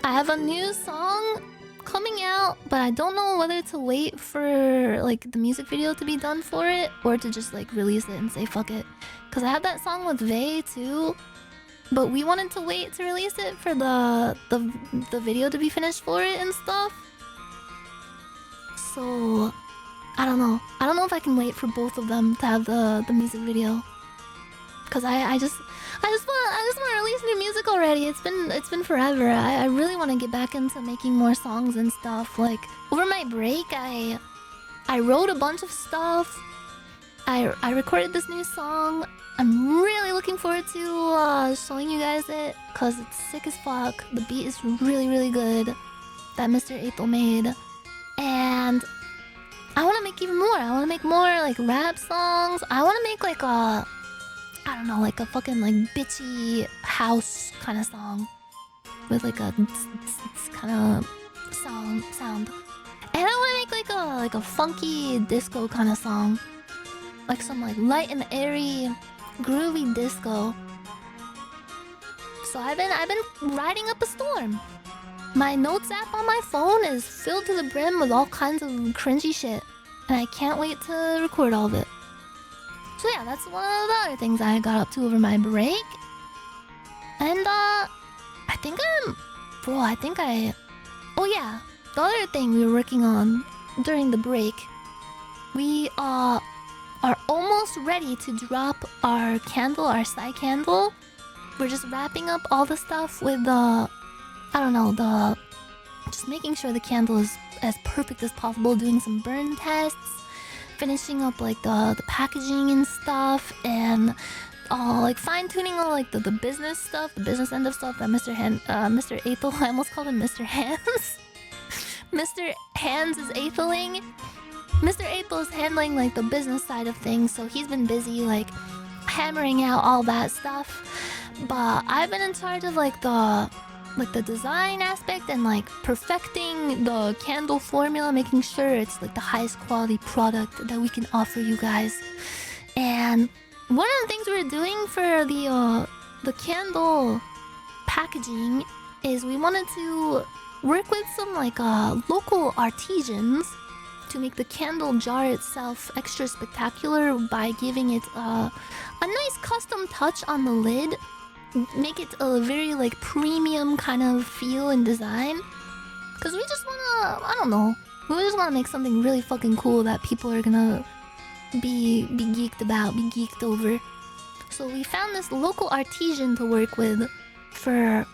A: have a new song coming out, but I don't know whether to wait for like the music video to be done for it or to just like release it and say fuck it. Cause I had that song with Vay too, but we wanted to wait to release it for the video to be finished for it and stuff. So I don't know. I don't know if I can wait for both of them to have the music video. Cause I just want to release new music already. It's been forever. I really want to get back into making more songs and stuff. Like over my break, I wrote a bunch of stuff. I recorded this new song. I'm really looking forward to showing you guys it cause it's sick as fuck. The beat is really good that Mr. Aethel made, and I want to make even more. I want to make more like rap songs. I want to make like a, I don't know, like a fucking like bitchy house kind of song with like a kind of sound. And I want to make like a funky disco kind of song, like some like light and airy, groovy disco. So I've been riding up a storm. My notes app on my phone is filled to the brim with all kinds of cringy shit, and I can't wait to record all of it. So yeah, that's one of the other things I got up to over my break. And oh yeah, the other thing we were working on during the break, we are almost ready to drop our candle, our side candle. We're just wrapping up all the stuff with just making sure the candle is as perfect as possible, doing some burn tests, finishing up like the packaging and stuff, and like fine-tuning all like the business stuff, the business end of stuff that Mr. Aethel, I almost called him Mr. Hands. Mr. Hands is Aetheling. Mr. Aethel is handling like the business side of things, so he's been busy like hammering out all that stuff. But I've been in charge of like the design aspect and like perfecting the candle formula, making sure it's like the highest quality product that we can offer you guys. And one of the things we're doing for the candle packaging is we wanted to work with some like local artisans to make the candle jar itself extra spectacular by giving it a nice custom touch on the lid. Make it a very like premium kind of feel and design. Cause we just wanna, I don't know, we just wanna make something really fucking cool that people are gonna be geeked about, be geeked over. So we found this local artisan to work with for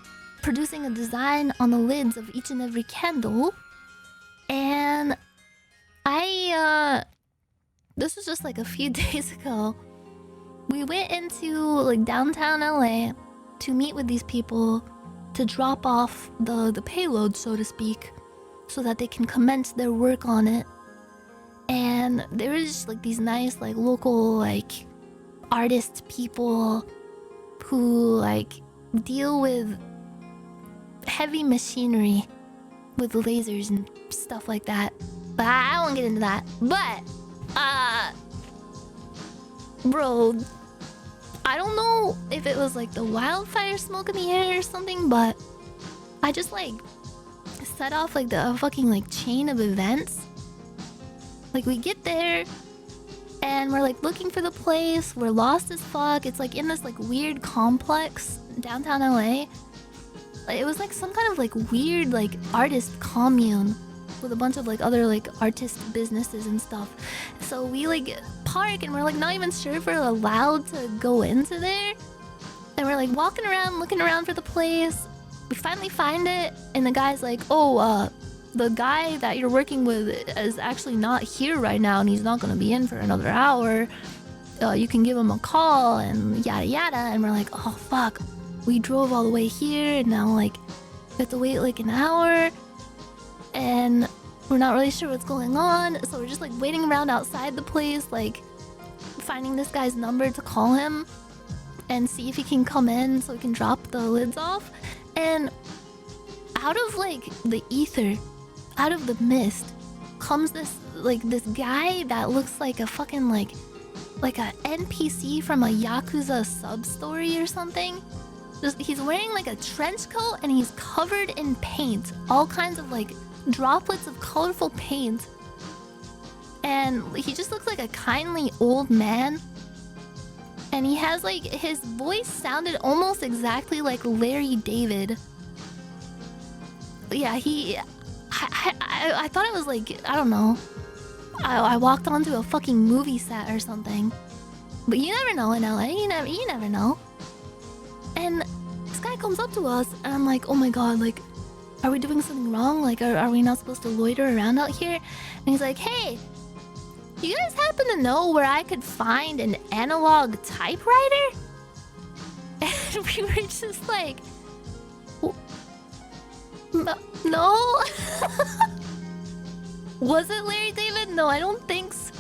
A: producing a design on the lids of each and every candle. And this was just like a few days ago. We went into like downtown LA to meet with these people to drop off the payload, so to speak, so that they can commence their work on it. And there was just like these nice like local like artist people who like deal with heavy machinery with lasers and stuff like that. But I won't get into that. But bro, I don't know if it was like the wildfire smoke in the air or something, but I just like set off like the fucking like chain of events. Like we get there and we're like looking for the place. We're lost as fuck. It's like in this like weird complex downtown LA. Like, it was like some kind of like weird like artist commune with a bunch of like other like artist businesses and stuff. So we like park and we're like not even sure if we're allowed to go into there. And we're like walking around, looking around for the place. We finally find it and the guy's like, oh, the guy that you're working with is actually not here right now and he's not gonna be in for another hour. You can give him a call and yada yada. And we're like, oh fuck, we drove all the way here and now like we have to wait like an hour and we're not really sure what's going on. So we're just like waiting around outside the place, like finding this guy's number to call him and see if he can come in so we can drop the lids off. And out of like the ether, out of the mist, comes this guy that looks like a fucking like a NPC from a Yakuza sub-story or something. He's wearing like a trench coat and he's covered in paint, all kinds of like droplets of colorful paint. And he just looks like a kindly old man. And he has like, his voice sounded almost exactly like Larry David. Yeah, I thought it was like, I don't know. I walked onto a fucking movie set or something. But you never know in LA, you never know. And this guy comes up to us and I'm like, oh my god, like, are we doing something wrong? Like, are we not supposed to loiter around out here? And he's like, hey, you guys happen to know where I could find an analog typewriter? And we were just like, no. Was it Larry David? No, I don't think so.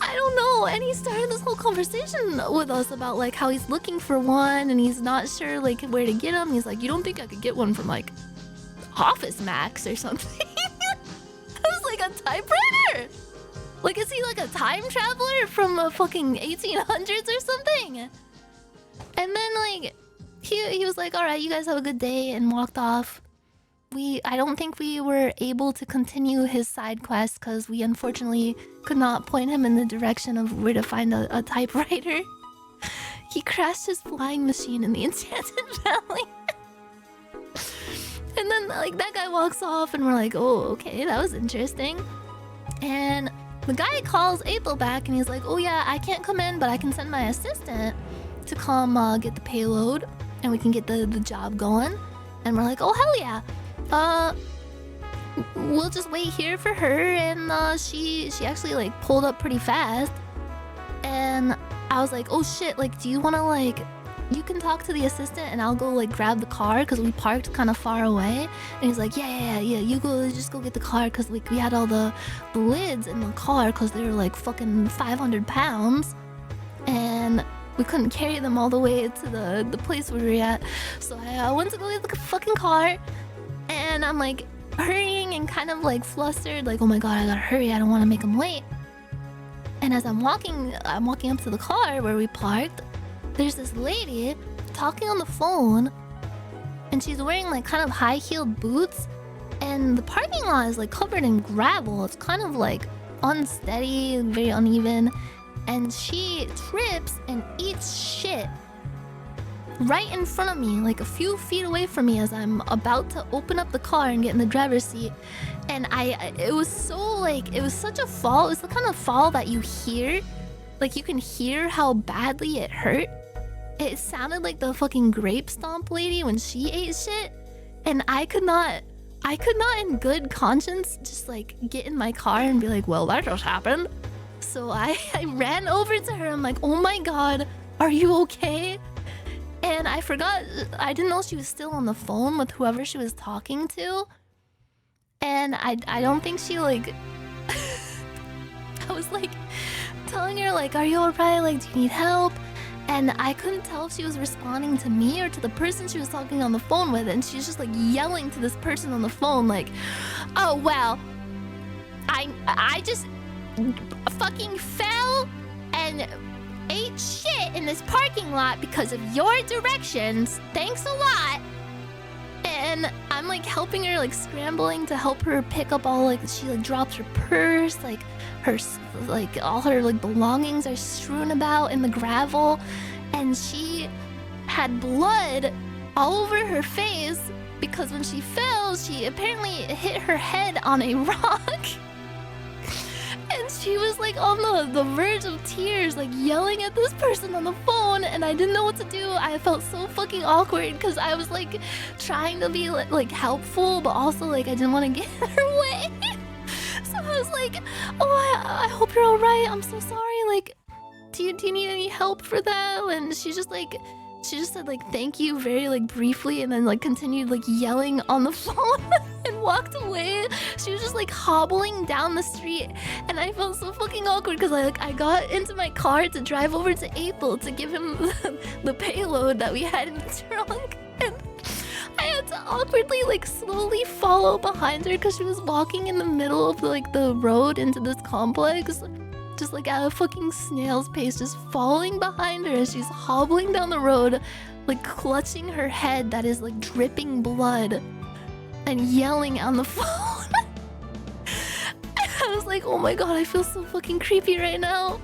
A: I don't know. And he started this whole conversation with us about like how he's looking for one and he's not sure like where to get them. He's like, you don't think I could get one from like Office Max or something? I was like, a typewriter? Like, is he like a time traveler from a fucking 1800s or something? And then like he was like, all right, you guys have a good day, and walked off. I don't think we were able to continue his side quest because we unfortunately could not point him in the direction of where to find a typewriter. He crashed his flying machine in the Enchanted Valley. And then like that guy walks off and we're like, oh, okay, that was interesting. And the guy calls Aethel back and he's like, oh yeah, I can't come in, but I can send my assistant to come get the payload and we can get the job going. And we're like, oh hell yeah. We'll just wait here for her. And she actually like pulled up pretty fast. And I was like, oh shit, like, do you want to like, you can talk to the assistant and I'll go like grab the car because we parked kind of far away. And he's like, yeah, you just go get the car because like we had all the lids in the car because they were like fucking 500 pounds and we couldn't carry them all the way to the place where we were at. So I went to go get the fucking car and I'm like hurrying and kind of like flustered, like, oh my god, I gotta hurry, I don't want to make him late. And as I'm walking up to the car where we parked, there's this lady talking on the phone and she's wearing like kind of high-heeled boots and the parking lot is like covered in gravel. It's kind of like unsteady, very uneven, and she trips and eats shit right in front of me, like a few feet away from me as I'm about to open up the car and get in the driver's seat. And it was so like, it was such a fall. It was the kind of fall that you hear like you can hear how badly it hurt. It sounded like the fucking grape stomp lady when she ate shit. And I could not in good conscience just like get in my car and be like, well, that just happened. So I ran over to her. I'm like, oh my god, are you okay? And I forgot, I didn't know she was still on the phone with whoever she was talking to. And I don't think she like, I was like telling her like, are you alright? Like, do you need help? And I couldn't tell if she was responding to me or to the person she was talking on the phone with. And she's just like yelling to this person on the phone like, oh, well, I just fucking fell and ate shit in this parking lot because of your directions. Thanks a lot. And I'm like helping her, like scrambling to help her pick up all, like she like dropped her purse, like her, like all her like belongings are strewn about in the gravel, and she had blood all over her face because when she fell, she apparently hit her head on a rock. And she was like on the verge of tears, like yelling at this person on the phone, and I didn't know what to do. I felt so fucking awkward because I was like trying to be like helpful, but also like I didn't want to get in her way. So I was like, oh, I hope you're alright. I'm so sorry. Like, do you need any help for that? And she just said like thank you very like briefly, and then like continued like yelling on the phone and walked away. She was just like hobbling down the street, and I felt so fucking awkward because I got into my car to drive over to Aethel to give him the payload that we had in the trunk, and I had to awkwardly like slowly follow behind her because she was walking in the middle of like the road into this complex, just like at a fucking snail's pace, just following behind her as she's hobbling down the road, like clutching her head that is like dripping blood and yelling on the phone. And I was like, oh my god, I feel so fucking creepy right now.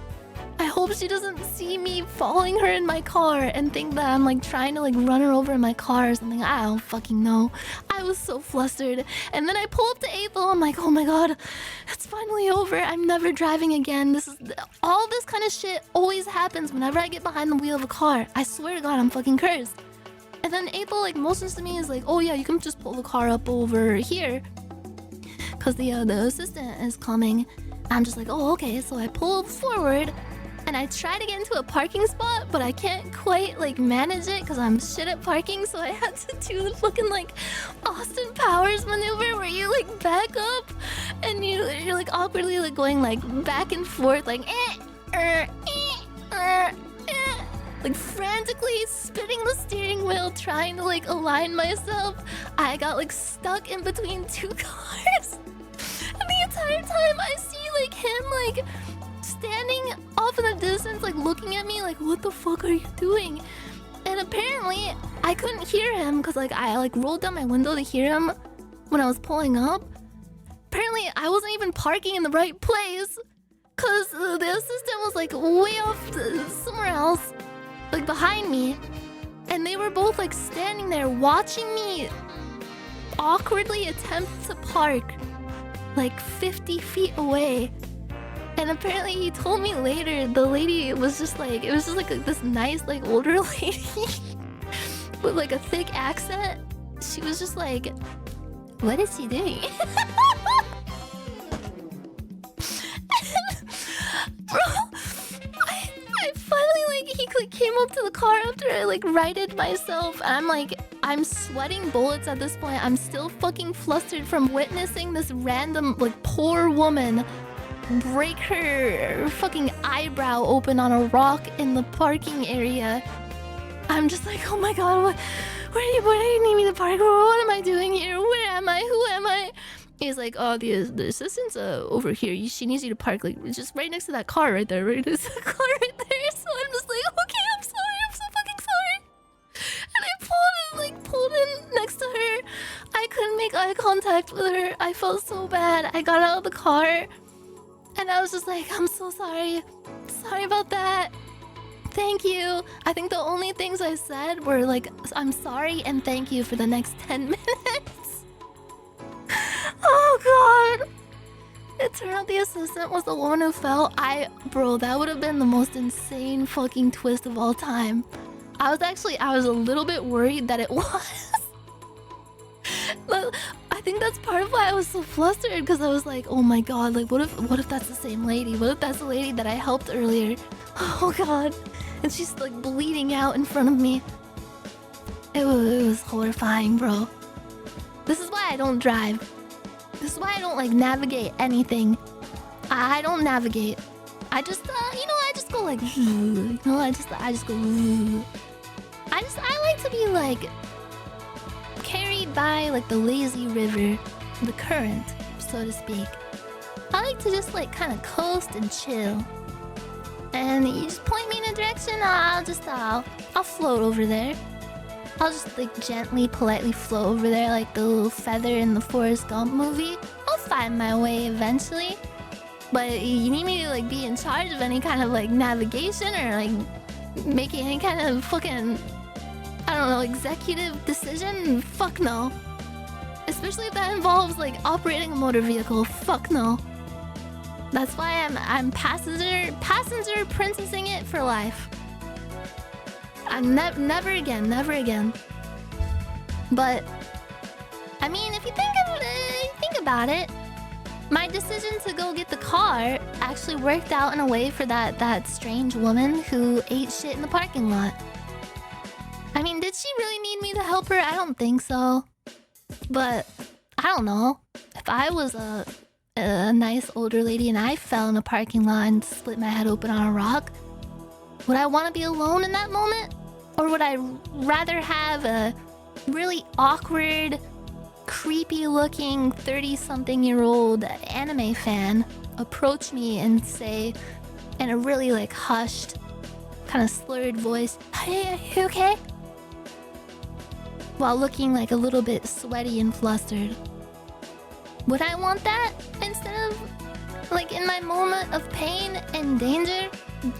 A: I hope she doesn't see me following her in my car and think that I'm like trying to like run her over in my car or something. I don't fucking know. I was so flustered. And then I pull up to Aethel. I'm like, oh my god, it's finally over. I'm never driving again. All this kind of shit always happens whenever I get behind the wheel of a car. I swear to god, I'm fucking cursed. And then Aethel like motions to me, is like, oh yeah, you can just pull the car up over here because the assistant is coming. I'm just like, oh okay. So I pull forward and I try to get into a parking spot, but I can't quite like manage it because I'm shit at parking. So I had to do the fucking like Austin Powers maneuver where you like back up and you're like awkwardly like going like back and forth like like frantically spinning the steering wheel, trying to like align myself. I got like stuck in between two cars, and the entire time I see like him like standing off in the distance, like looking at me like, what the fuck are you doing? And apparently I couldn't hear him because like I like rolled down my window to hear him when I was pulling up. Apparently I wasn't even parking in the right place because the assistant was like way off somewhere else, like behind me, and they were both like standing there watching me awkwardly attempt to park like 50 feet away. And apparently he told me later the lady was just like, it was just like this nice like older lady with like a thick accent. She was just like, what is she doing? Bro, I finally like, he like came up to the car after I like righted myself. I'm like, I'm sweating bullets at this point. I'm still fucking flustered from witnessing this random like poor woman break her fucking eyebrow open on a rock in the parking area. I'm just like, oh my god, where do you need me to park? What am I doing here? Where am I? Who am I? He's like, oh, the assistant's over here. She needs you to park like just right next to that car right there. Right next to the car right there. So I'm just like, okay, I'm sorry. I'm so fucking sorry. And I pulled in next to her. I couldn't make eye contact with her. I felt so bad. I got out of the car and I was just like, I'm so sorry. Sorry about that. Thank you. I think the only things I said were like, I'm sorry and thank you for the next 10 minutes. Oh god. Turn out the assistant was the one who fell. Bro, that would have been the most insane fucking twist of all time. I was a little bit worried that it was. I think that's part of why I was so flustered, because I was like, oh my god, like what if that's the same lady? What if that's the lady that I helped earlier? Oh god. And she's like bleeding out in front of me. It was horrifying, bro. This is why I don't drive. This is why I don't like navigate anything. I don't navigate. I just I just go like I just go. I like to be like carried by like the lazy river, the current, so to speak. I like to just like kind of coast and chill. And you just point me in a direction, I'll float over there. I'll just like gently, politely float over there like the little feather in the Forrest Gump movie. I'll find my way eventually. But you need me to like be in charge of any kind of like navigation or like making any kind of fucking, I don't know, executive decision? Fuck no. Especially if that involves like operating a motor vehicle. Fuck no. That's why I'm passenger princessing it for life. I'm never again. But I mean, if you think about it, my decision to go get the car actually worked out in a way for that strange woman who ate shit in the parking lot. I mean, did she really need me to help her? I don't think so. But I don't know. If I was a nice older lady and I fell in a parking lot and split my head open on a rock, would I want to be alone in that moment? Or would I rather have a really awkward, creepy-looking 30-something-year-old anime fan approach me and say, in a really like hushed, kind of slurred voice, "Hey, you okay?" While looking like a little bit sweaty and flustered. Would I want that instead of, like, in my moment of pain and danger,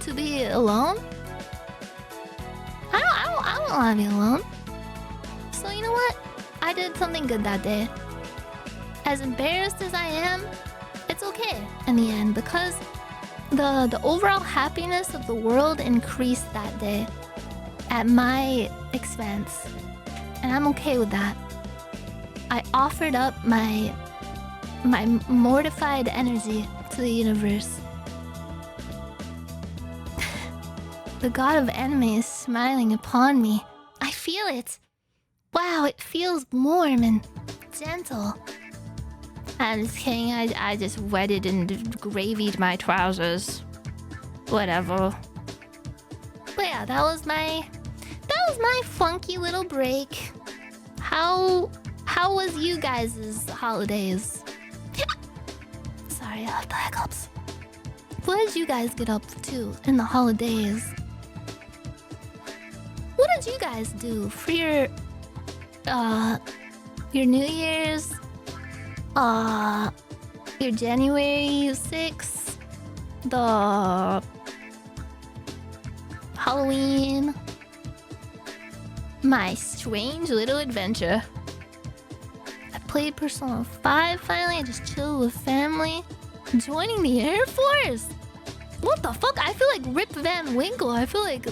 A: to be alone? I don't want to be alone. So you know what? I did something good that day. As embarrassed as I am, it's okay in the end, because the overall happiness of the world increased that day at my expense. And I'm okay with that. I offered up my mortified energy to the universe. The god of anime is smiling upon me. I feel it. Wow, it feels warm and gentle. I'm just kidding. I just wetted and gravied my trousers. Whatever. But yeah, that was my funky little break. How was you guys' holidays? Sorry, I have the hiccups. What did you guys get up to in the holidays? What did you guys do for your New Year's, your January 6th, the Halloween, my strange little adventure? I played Persona 5 finally. I just chilled with family. Joining the Air Force? What the fuck? I feel like Rip Van Winkle. I feel like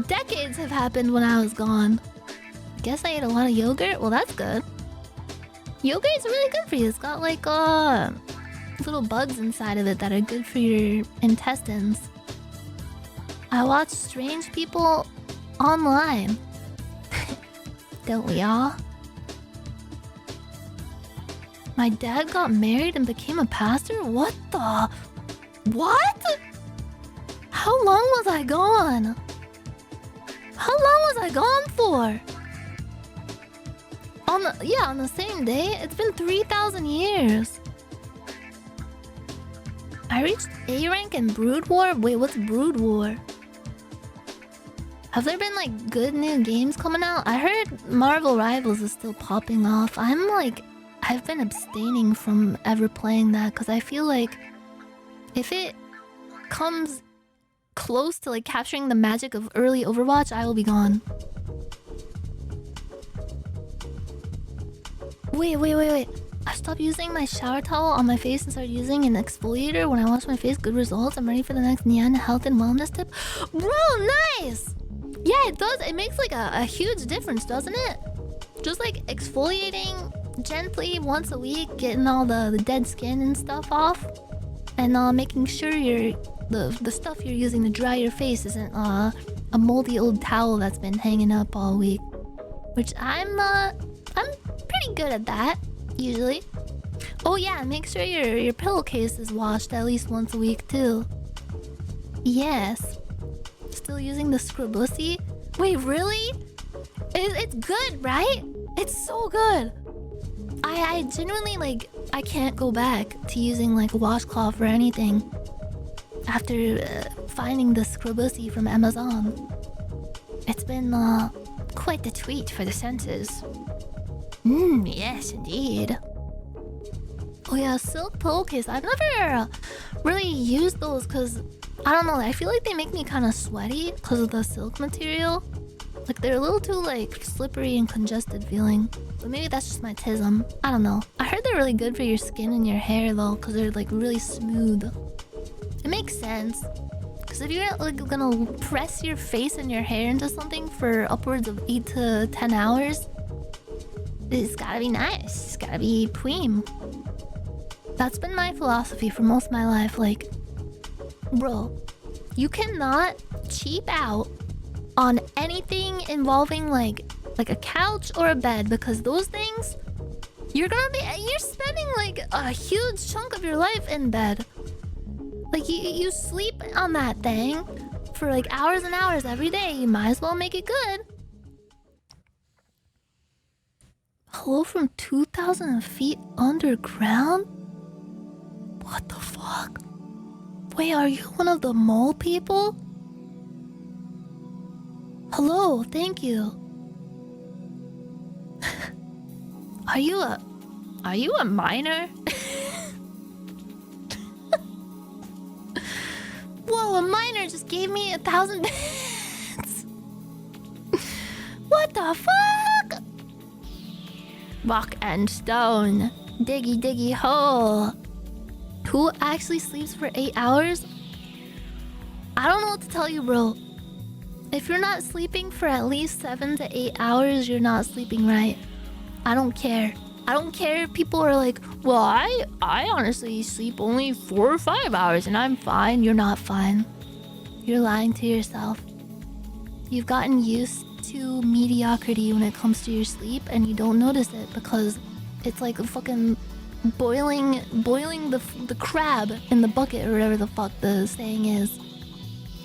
A: decades have happened when I was gone. Guess I ate a lot of yogurt. Well, that's good. Yogurt's really good for you. It's got like little bugs inside of it that are good for your intestines. I watch strange people online. Don't we all? My dad got married and became a pastor? What the? What? How long was I gone? How long was I gone for? On the same day? It's been 3,000 years. I reached A rank in Brood War? Wait, what's Brood War? Have there been like good new games coming out? I heard Marvel Rivals is still popping off. I've been abstaining from ever playing that because I feel like if it comes close to like capturing the magic of early Overwatch, I will be gone. Wait. I stopped using my shower towel on my face and started using an exfoliator when I wash my face. Good results. I'm ready for the next Nyan health and wellness tip. Bro, nice! Yeah, it does. It makes like a huge difference, doesn't it? Just like exfoliating gently once a week, getting all the dead skin and stuff off. And making sure the stuff you're using to dry your face isn't a moldy old towel that's been hanging up all week. Which I'm pretty good at that. Usually. Oh yeah, make sure your pillowcase is washed at least once a week too. Yes. Still using the Scribblussy? Wait, really? It's good, right? It's so good. I genuinely like I can't go back to using like a washcloth or anything after finding the Scribblussy from Amazon. It's been quite the treat for the senses. Yes, indeed. Oh yeah, silk pillowcase. I've never really used those because, I don't know, I feel like they make me kind of sweaty because of the silk material. Like, they're a little too, like, slippery and congested feeling. But maybe that's just my tism. I don't know. I heard they're really good for your skin and your hair, though, because they're, like, really smooth. It makes sense. Because if you're, like, gonna press your face and your hair into something for upwards of 8 to 10 hours... it's gotta be nice. It's gotta be preem. That's been my philosophy for most of my life. Like, bro, you cannot cheap out on anything involving like a couch or a bed, because those things, you're spending like a huge chunk of your life in bed. Like you sleep on that thing for like hours and hours every day. You might as well make it good. Hello from 2,000 feet underground? What the fuck? Wait, are you one of the mole people? Hello, thank you. Are you a miner? Whoa, a miner just gave me 1,000 bits. What the fuck? Rock and stone. Diggy diggy hole. Who actually sleeps for 8 hours? I don't know what to tell you, bro. If you're not sleeping for at least 7 to 8 hours, you're not sleeping right. I don't care. I don't care if people are like, well, I honestly sleep only 4 or 5 hours and I'm fine. You're not fine. You're lying to yourself. You've gotten used to mediocrity when it comes to your sleep and you don't notice it because it's like a fucking boiling the crab in the bucket or whatever the fuck the saying is.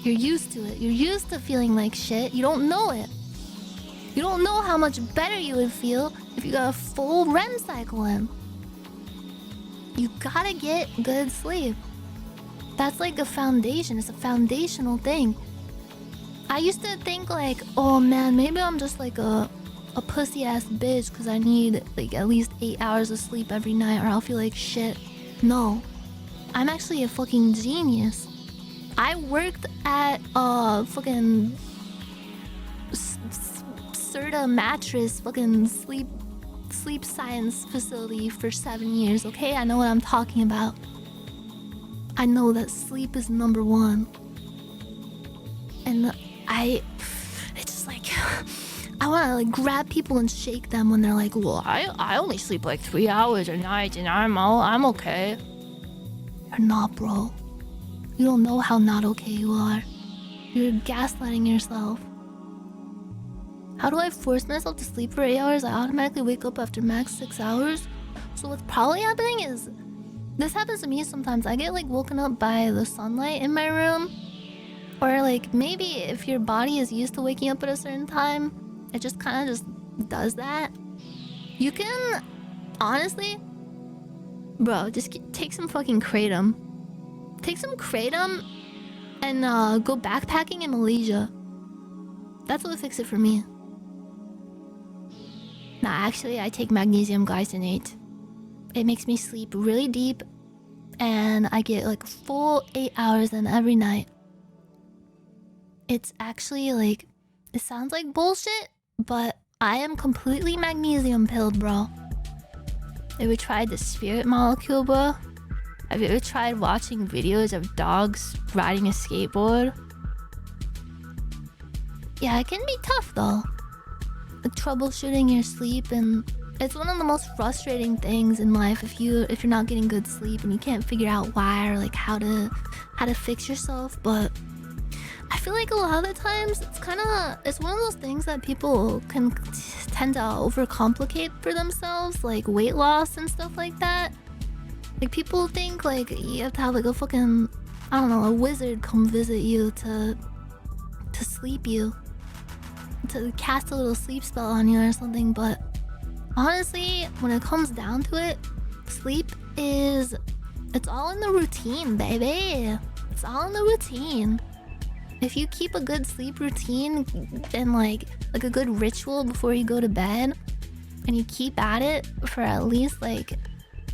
A: You're used to it. You're used to feeling like shit. You don't know it. You don't know how much better you would feel if you got a full REM cycle in. You gotta get good sleep. That's like a foundation. It's a foundational thing. I used to think like, oh man, maybe I'm just like a pussy ass bitch because I need like at least 8 hours of sleep every night or I'll feel like shit. No. I'm actually a fucking genius. I worked at a fucking Serta mattress fucking sleep science facility for 7 years, okay? I know what I'm talking about. I know that sleep is number one. And it's just like I want to like grab people and shake them when they're like, well, I only sleep like 3 hours a night and I'm okay. You're not, bro. You don't know how not okay you are. You're gaslighting yourself. How do I force myself to sleep for 8 hours? I automatically wake up after max 6 hours. So what's probably happening is, this happens to me sometimes. I get like woken up by the sunlight in my room. Or like maybe if your body is used to waking up at a certain time, it just kind of just does that. You can, honestly, bro, just take some fucking kratom. Take some kratom and go backpacking in Malaysia. That's what would fix it for me. Nah, actually, I take magnesium glycinate. It makes me sleep really deep, and I get like a full 8 hours in every night. It's actually like, it sounds like bullshit, but I am completely magnesium pilled, bro. ever tried the spirit molecule, bro? Have you ever tried watching videos of dogs riding a skateboard? Yeah, it can be tough though. Like troubleshooting your sleep, and it's one of the most frustrating things in life if you're not getting good sleep and you can't figure out why or like how to fix yourself. But I feel like a lot of the times it's one of those things that people can tend to overcomplicate for themselves, like weight loss and stuff like that. Like people think like you have to have like a fucking, I don't know, a wizard come visit you to sleep you, to cast a little sleep spell on you or something. But honestly, when it comes down to it, sleep it's all in the routine, baby. It's all in the routine. If you keep a good sleep routine and like a good ritual before you go to bed, and you keep at it for at least like,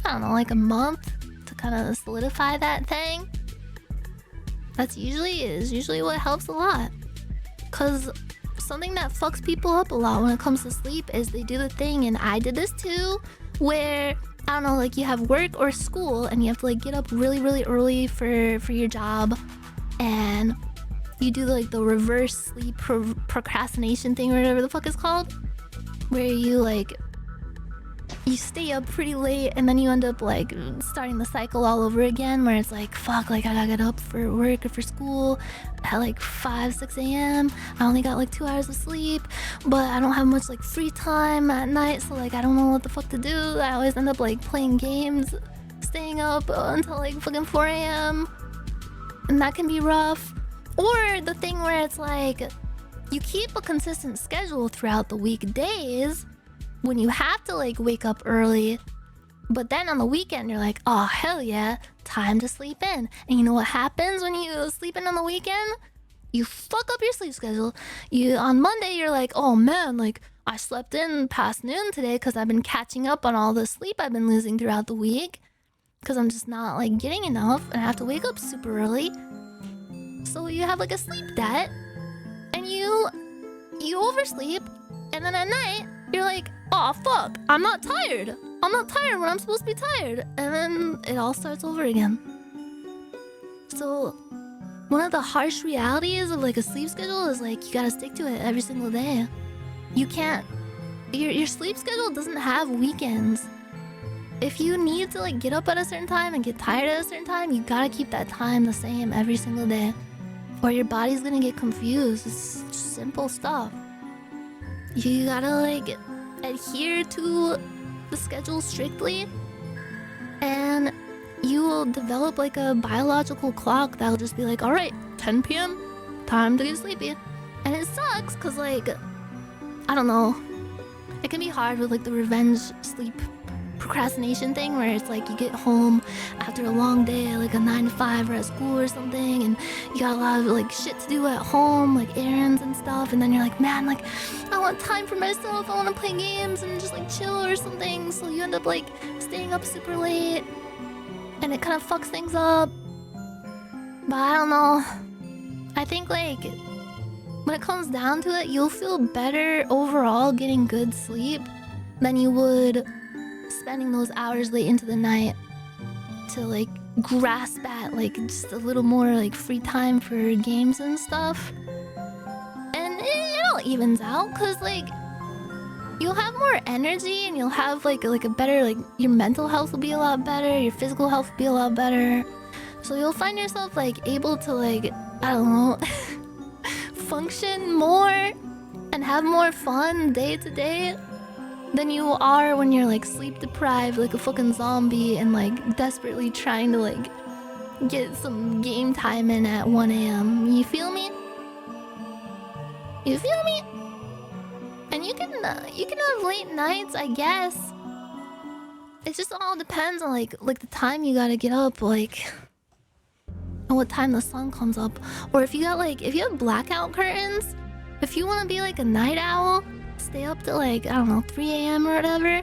A: I don't know, like a month to kind of solidify that thing, that's usually what helps a lot. Cause something that fucks people up a lot when it comes to sleep is they do the thing, and I did this too, where I don't know, like you have work or school and you have to like get up really, really early for your job, and you do like the reverse sleep procrastination thing or whatever the fuck it's called, where you stay up pretty late and then you end up like starting the cycle all over again, where it's like, fuck, like I gotta get up for work or for school at like 5-6 a.m. I only got like 2 hours of sleep, but I don't have much like free time at night, so like I don't know what the fuck to do. I always end up like playing games, staying up until like fucking 4 a.m. and that can be rough. Or the thing where it's like you keep a consistent schedule throughout the weekdays when you have to like wake up early, but then on the weekend you're like, oh hell yeah, time to sleep in. And you know what happens when you sleep in on the weekend? You fuck up your sleep schedule. On Monday you're like, oh man, like I slept in past noon today because I've been catching up on all the sleep I've been losing throughout the week, because I'm just not like getting enough and I have to wake up super early. So you have like a sleep debt, and you oversleep, and then at night you're like, oh fuck, I'm not tired when I'm supposed to be tired, and then it all starts over again. So one of the harsh realities of like a sleep schedule is like you gotta stick to it every single day. You can't, your sleep schedule doesn't have weekends. If you need to like get up at a certain time and get tired at a certain time, you gotta keep that time the same every single day, or your body's gonna get confused. It's just simple stuff. You gotta like adhere to the schedule strictly, and you will develop like a biological clock that'll just be like, all right, 10 p.m, time to get sleepy. And it sucks because like, I don't know, it can be hard with like the revenge sleep procrastination thing, where it's like you get home after a long day, like a 9 to 5 or at school or something, and you got a lot of like shit to do at home, like errands and stuff, and then you're like, man, like I want time for myself, I want to play games and just like chill or something. So you end up like staying up super late, and it kind of fucks things up. But I don't know, I think like when it comes down to it, you'll feel better overall getting good sleep than you would spending those hours late into the night to like grasp at like just a little more like free time for games and stuff. And it all evens out, because like you'll have more energy and you'll have like a better, like your mental health will be a lot better, your physical health will be a lot better. So you'll find yourself like able to like, I don't know, function more and have more fun day to day than you are when you're like sleep deprived like a fucking zombie and like desperately trying to like get some game time in at 1 a.m. You feel me? You feel me? And you can have late nights, I guess. It just all depends on like the time you gotta get up, like, and what time the sun comes up. Or if you have blackout curtains, if you want to be like a night owl, stay up till like, I don't know, 3 a.m. or whatever,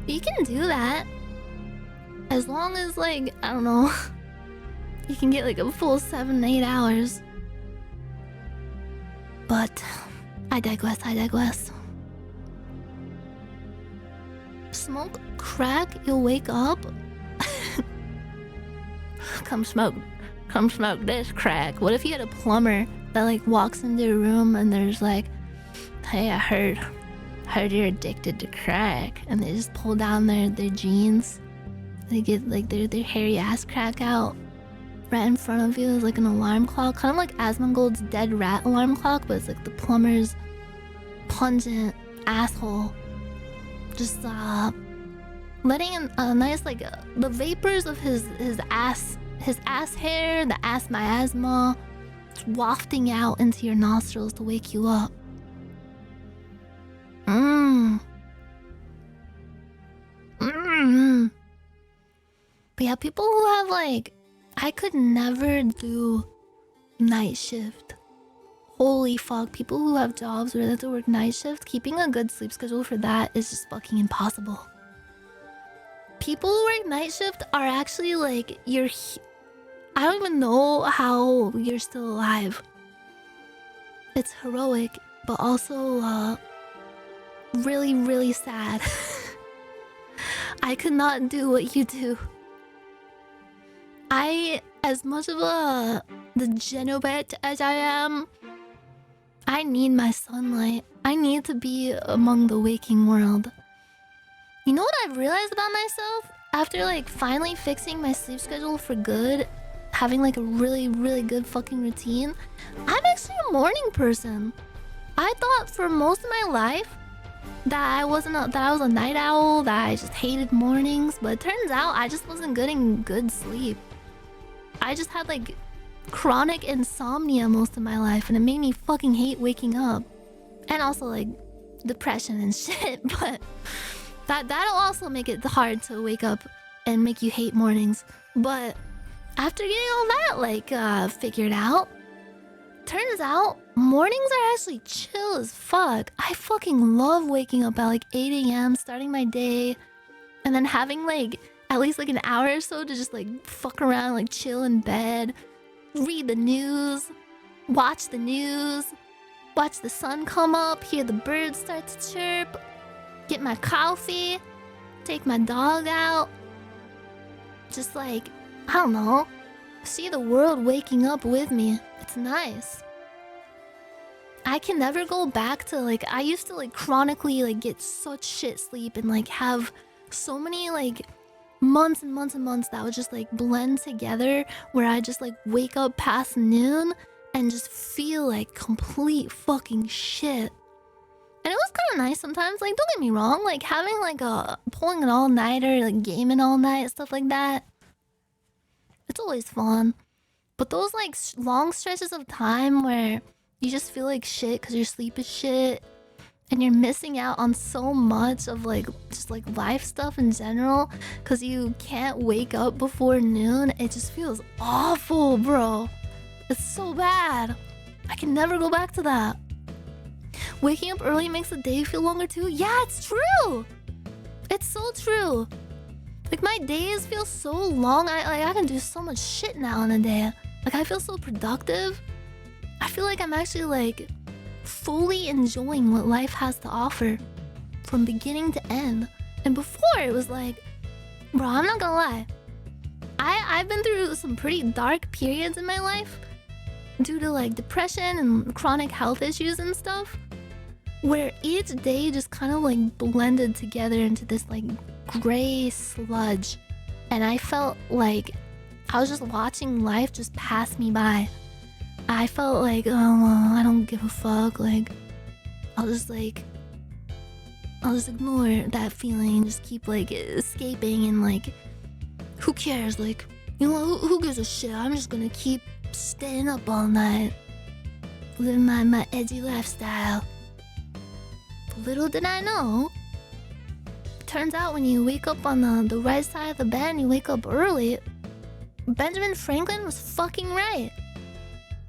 A: you can do that. As long as like, I don't know, you can get like a full 7-8 hours. But I digress. smoke crack, you'll wake up. Come smoke this crack. What if you had a plumber that like walks into your room and there's like, hey, I heard you're addicted to crack, and they just pull down their jeans, they get like their hairy ass crack out right in front of you. Is like an alarm clock, kind of like Asmongold's dead rat alarm clock, but it's like the plumber's pungent asshole just letting in a nice like the vapors of his ass hair, the ass miasma wafting out into your nostrils to wake you up. But yeah, people who have like, I could never do night shift. Holy fuck, people who have jobs where they have to work night shift, keeping a good sleep schedule for that is just fucking impossible. People who work night shift are actually like, I don't even know how you're still alive. It's heroic, but also really, really sad. I could not do what you do. As much of a degenerate as I am, I need my sunlight. I need to be among the waking world. You know what I've realized about myself? After like finally fixing my sleep schedule for good, having like a really, really good fucking routine, I'm actually a morning person. I thought for most of my life that I was a night owl, that I just hated mornings, but it turns out I just wasn't getting good sleep. I just had like chronic insomnia most of my life, and it made me fucking hate waking up. And also like depression and shit, but that'll also make it hard to wake up and make you hate mornings. But after getting all that like figured out, turns out mornings are actually chill as fuck. I fucking love waking up at like 8 a.m, starting my day, and then having like at least like an hour or so to just like fuck around, like chill in bed, read the news, watch the sun come up, hear the birds start to chirp, get my coffee, take my dog out, just like, I don't know, see the world waking up with me. It's nice. I can never go back to like, I used to like chronically like get such shit sleep and like have so many like months and months and months that would just like blend together, where I just like wake up past noon and just feel like complete fucking shit. And it was kind of nice sometimes, like don't get me wrong, like having like pulling an all-nighter, like gaming all night, stuff like that, it's always fun. But those like long stretches of time where you just feel like shit because your sleep is shit and you're missing out on so much of like just like life stuff in general because you can't wake up before noon, it just feels awful, bro. It's so bad. I can never go back to that. Waking up early makes the day feel longer too. Yeah, it's true. It's so true. Like my days feel so long. I can do so much shit now in a day. Like I feel so productive. I feel like I'm actually like fully enjoying what life has to offer from beginning to end. And before it was like, bro, I'm not gonna lie, I've been through some pretty dark periods in my life due to like depression and chronic health issues and stuff, where each day just kind of like blended together into this like gray sludge, and I felt like I was just watching life just pass me by. I felt like, oh well, I don't give a fuck, like I'll just ignore that feeling and just keep like escaping, and like who cares, like, you know, who gives a shit? I'm just gonna keep staying up all night, living my edgy lifestyle. But little did I know, turns out when you wake up on the right side of the bed and you wake up early, Benjamin Franklin was fucking right.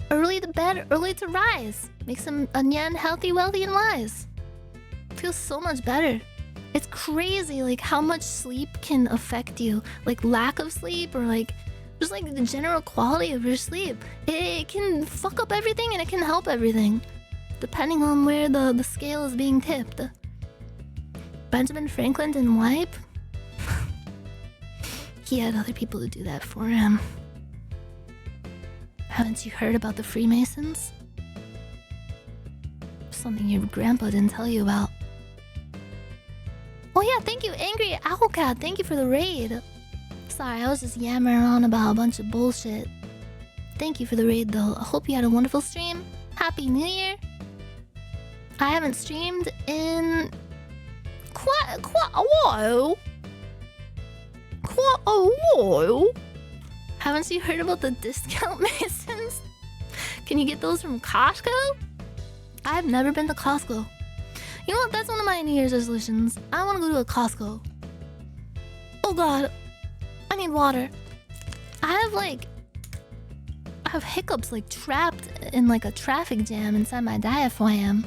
A: Early to bed, early to rise. Makes a Nyan healthy, wealthy, and wise. Feels so much better. It's crazy like how much sleep can affect you. Like lack of sleep, or like just like the general quality of your sleep. It can fuck up everything and it can help everything, depending on where the scale is being tipped. Benjamin Franklin didn't wipe. He had other people to do that for him. Haven't you heard about the Freemasons? Something your grandpa didn't tell you about. Oh yeah, thank you, Angry Owlcat. Thank you for the raid. Sorry, I was just yammering on about a bunch of bullshit. Thank you for the raid though. I hope you had a wonderful stream. Happy New Year. I haven't streamed in quite a while. Quite a while. Haven't you heard about the discount Masons? Can you get those from Costco? I've never been to Costco. You know what? That's one of my New Year's resolutions. I want to go to a Costco. Oh god. I need water. I have hiccups like trapped in like a traffic jam inside my diaphragm.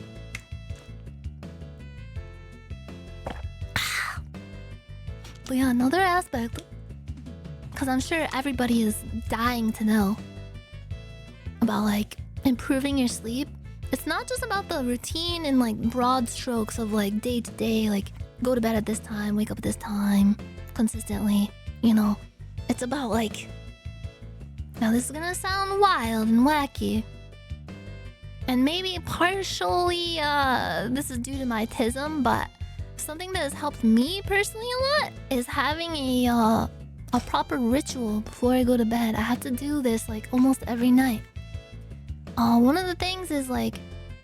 A: But yeah, another aspect, because I'm sure everybody is dying to know about like improving your sleep. It's not just about the routine and like broad strokes of like day to day, like go to bed at this time, wake up at this time, consistently, you know. It's about like, now this is gonna sound wild and wacky, and maybe partially this is due to my tism, but something that has helped me personally a lot is having a proper ritual before I go to bed. I have to do this like almost every night. One of the things is like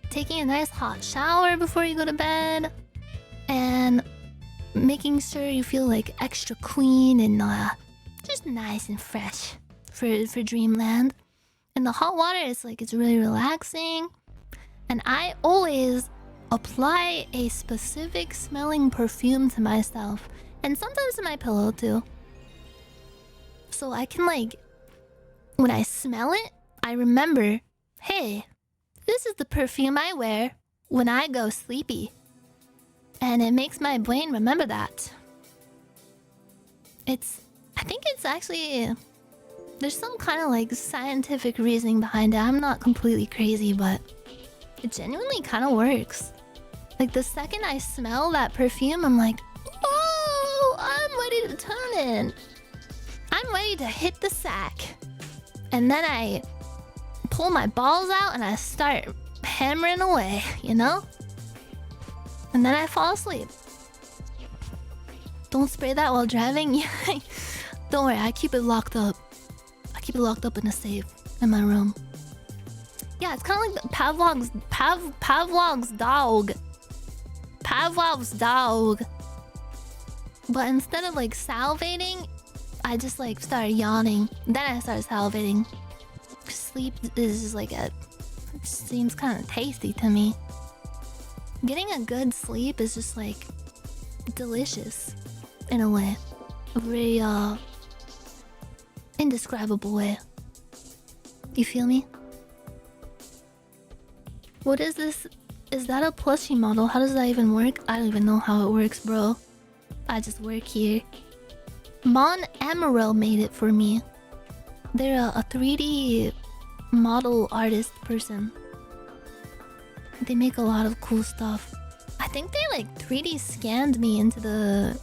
A: taking a nice hot shower before you go to bed, and making sure you feel like extra clean and just nice and fresh for dreamland. And the hot water is like, it's really relaxing, and I always apply a specific smelling perfume to myself, and sometimes to my pillow too. So I can like, when I smell it, I remember, hey, this is the perfume I wear when I go sleepy. And it makes my brain remember that. I think it's actually, there's some kind of like scientific reasoning behind it. I'm not completely crazy, but it genuinely kind of works. Like the second I smell that perfume, I'm like, oh, I'm ready to turn in. I'm ready to hit the sack. And then I pull my balls out and I start hammering away, you know? And then I fall asleep. Don't spray that while driving. Don't worry, I keep it locked up. I keep it locked up in a safe in my room. Yeah, it's kind of like Pavlov's dog. Pavlov's dog. But instead of like salivating, I just like started yawning. Then I started salivating. Sleep is just like it seems kind of tasty to me. Getting a good sleep is just like delicious in a way. A very indescribable way. You feel me? What is this? Is that a plushie model? How does that even work? I don't even know how it works, bro. I just work here. Mon Emerald made it for me. They're a 3D model artist person. They make a lot of cool stuff. I think they like 3D scanned me into the...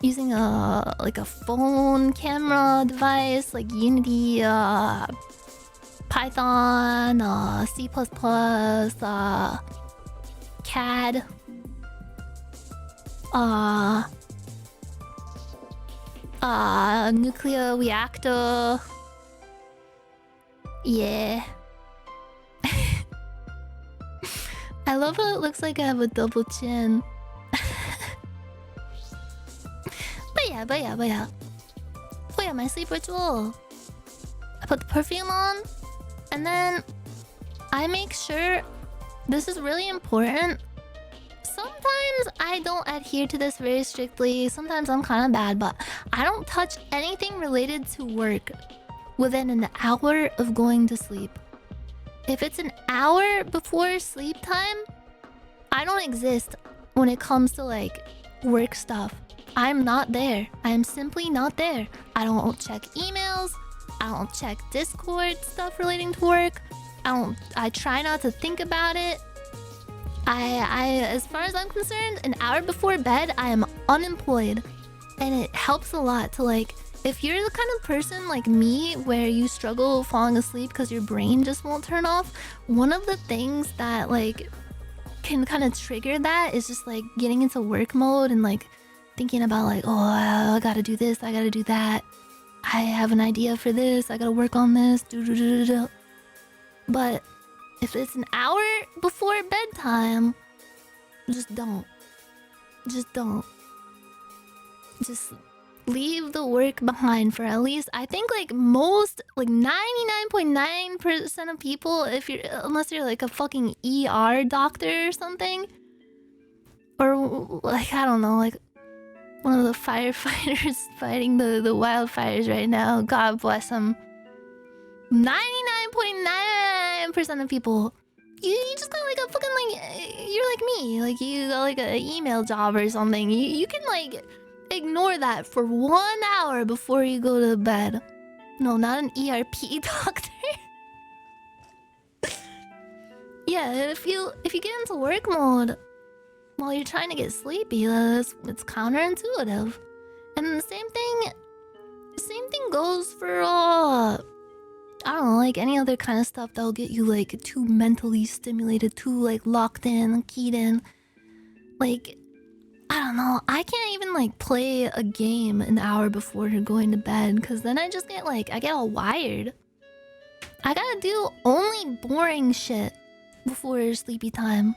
A: using a phone camera device, like Unity, Python, C++, CAD, nuclear reactor. Yeah. I love how it looks like I have a double chin. But yeah. Oh yeah, my sleep ritual. I put the perfume on, and then I make sure, this is really important. Sometimes I don't adhere to this very strictly. Sometimes I'm kind of bad, but I don't touch anything related to work within an hour of going to sleep. If it's an hour before sleep time, I don't exist when it comes to like work stuff. I'm not there. I am simply not there. I don't check emails. I don't check Discord stuff relating to work. I try not to think about it. As far as I'm concerned, an hour before bed, I am unemployed. And it helps a lot to like, if you're the kind of person like me where you struggle falling asleep because your brain just won't turn off, one of the things that like can kind of trigger that is just like getting into work mode and like thinking about like, oh, I gotta do this, I gotta do that. I have an idea for this, I gotta work on this. But if it's an hour before bedtime, just don't. Just don't. Just leave the work behind for at least, I think like most, like 99.9% of people, if you're, unless you're like a fucking ER doctor or something, or like, I don't know, like one of the firefighters fighting the wildfires right now, God bless them. 99.9% of people, you just got like a fucking like, you're like me, like you got like an email job or something. You can like ignore that for 1 hour before you go to bed. No, not an ERP doctor. Yeah, if you get into work mode while you're trying to get sleepy, it's counterintuitive. And the same thing goes for I don't know, like any other kind of stuff that'll get you like too mentally stimulated, too like locked in, keyed in. Like, I don't know, I can't even like play a game an hour before going to bed, because then I just get like, I get all wired. I gotta do only boring shit before sleepy time.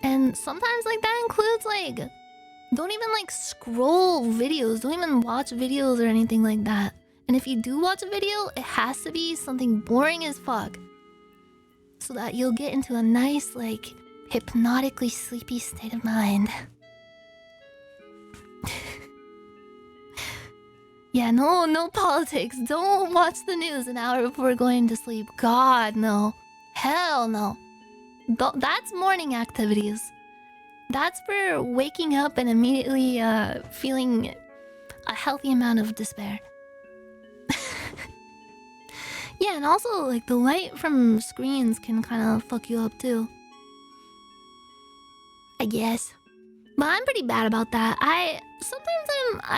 A: And sometimes like that includes like, don't even like scroll videos, don't even watch videos or anything like that. And if you do watch a video, it has to be something boring as fuck, so that you'll get into a nice like hypnotically sleepy state of mind. Yeah, no politics. Don't watch the news an hour before going to sleep. God, no. Hell no. That's morning activities. That's for waking up and immediately feeling a healthy amount of despair. Yeah, and also like the light from screens can kind of fuck you up too, I guess. But I'm pretty bad about that. I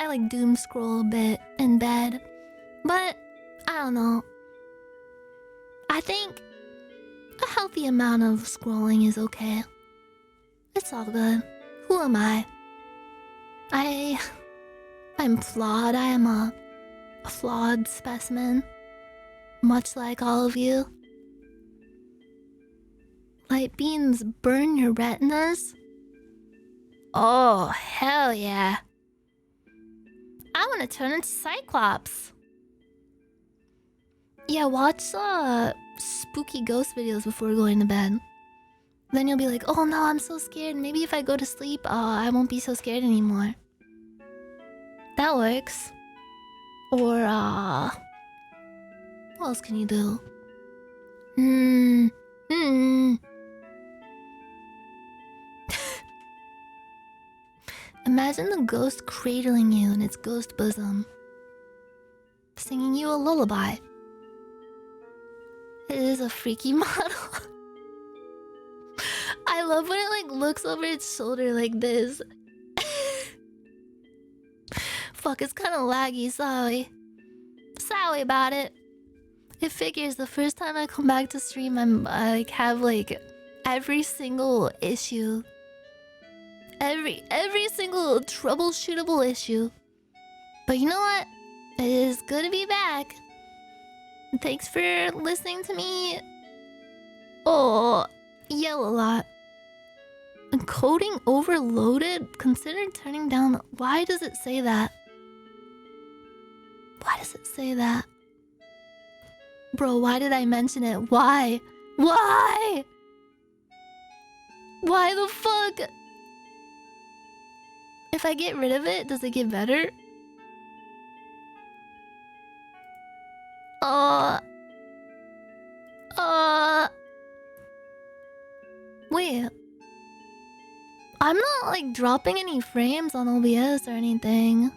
A: like doom scroll a bit in bed, but I don't know. I think a healthy amount of scrolling is okay. It's all good. Who am I? I'm flawed. I am a flawed specimen, much like all of you. Light beams burn your retinas? Oh, hell yeah. I want to turn into Cyclops. Yeah, watch spooky ghost videos before going to bed. Then you'll be like, oh no, I'm so scared. Maybe if I go to sleep, I won't be so scared anymore. That works. Or, what else can you do? Imagine the ghost cradling you in its ghost bosom, singing you a lullaby. It is a freaky model. I love when it like looks over its shoulder like this. Fuck, it's kind of laggy, sorry. Sorry about it. It figures the first time I come back to stream, I like have like every single issue. Every single troubleshootable issue. But you know what? It is good to be back. Thanks for listening to me. Oh, yell a lot. Encoding overloaded? Consider turning down. Why does it say that? Why does it say that? Bro, why did I mention it? Why? Why? Why the fuck? If I get rid of it, does it get better? Wait. I'm not like dropping any frames on OBS or anything.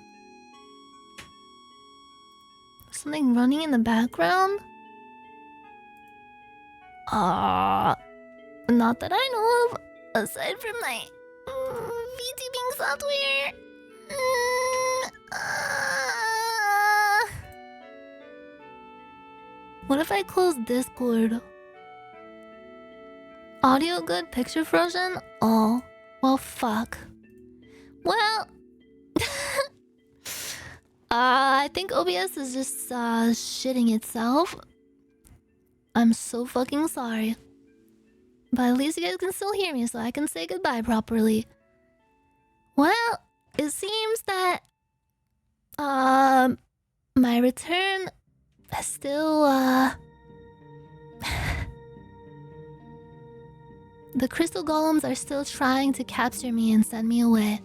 A: Something running in the background? Not that I know of, aside from my VTubing software. What if I close Discord? Audio good, picture frozen? Oh, well, fuck. Well, I think OBS is just shitting itself. I'm so fucking sorry. But at least you guys can still hear me so I can say goodbye properly. Well, it seems that my return is still the crystal golems are still trying to capture me and send me away.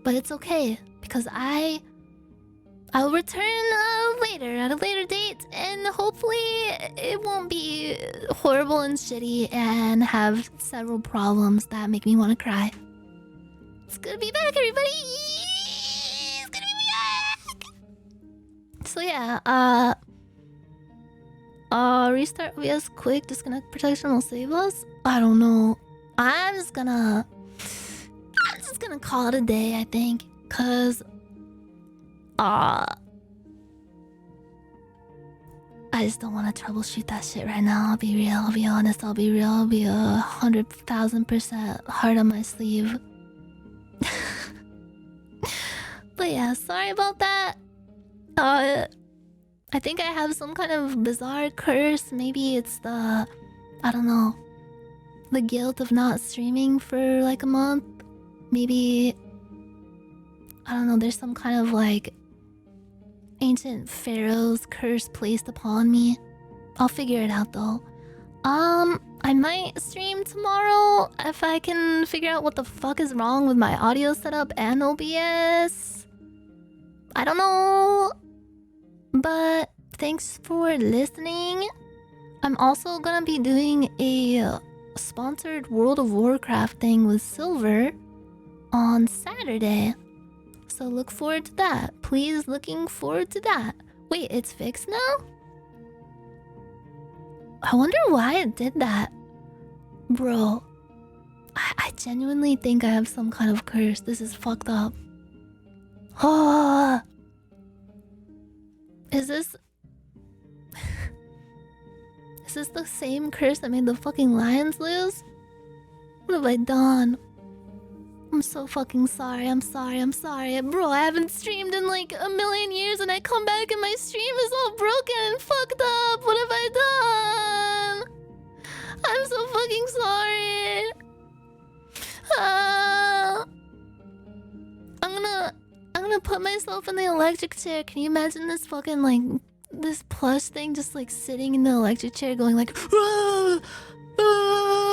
A: But it's okay because I'll return later at a later date, and hopefully it won't be horrible and shitty and have several problems that make me want to cry. It's gonna be back, everybody! It's gonna be back! So yeah, restart OBS quick, disconnect protection will save us? I don't know. I'm just gonna call it a day, I think, cause I just don't want to troubleshoot that shit right now. I'll be real, I'll be honest, I'll be real, I'll be 100,000% hard on my sleeve. But yeah, sorry about that. I think I have some kind of bizarre curse. Maybe it's the, I don't know, the guilt of not streaming for like a month. Maybe, I don't know, there's some kind of like ancient pharaoh's curse placed upon me. I'll figure it out though. I might stream tomorrow if I can figure out what the fuck is wrong with my audio setup and OBS. I don't know. But thanks for listening. I'm also gonna be doing a sponsored World of Warcraft thing with Silver on Saturday. So look forward to that. Please looking forward to that. Wait, it's fixed now? I wonder why it did that. Bro, I genuinely think I have some kind of curse. This is fucked up. Oh, is this the same curse that made the fucking lions lose? What have I done? I'm so fucking sorry. I'm sorry. Bro, I haven't streamed in like a million years and I come back and my stream is all broken and fucked up. What have I done? I'm so fucking sorry. I'm gonna put myself in the electric chair. Can you imagine this fucking like this plush thing just like sitting in the electric chair going like "Ah! Ah!"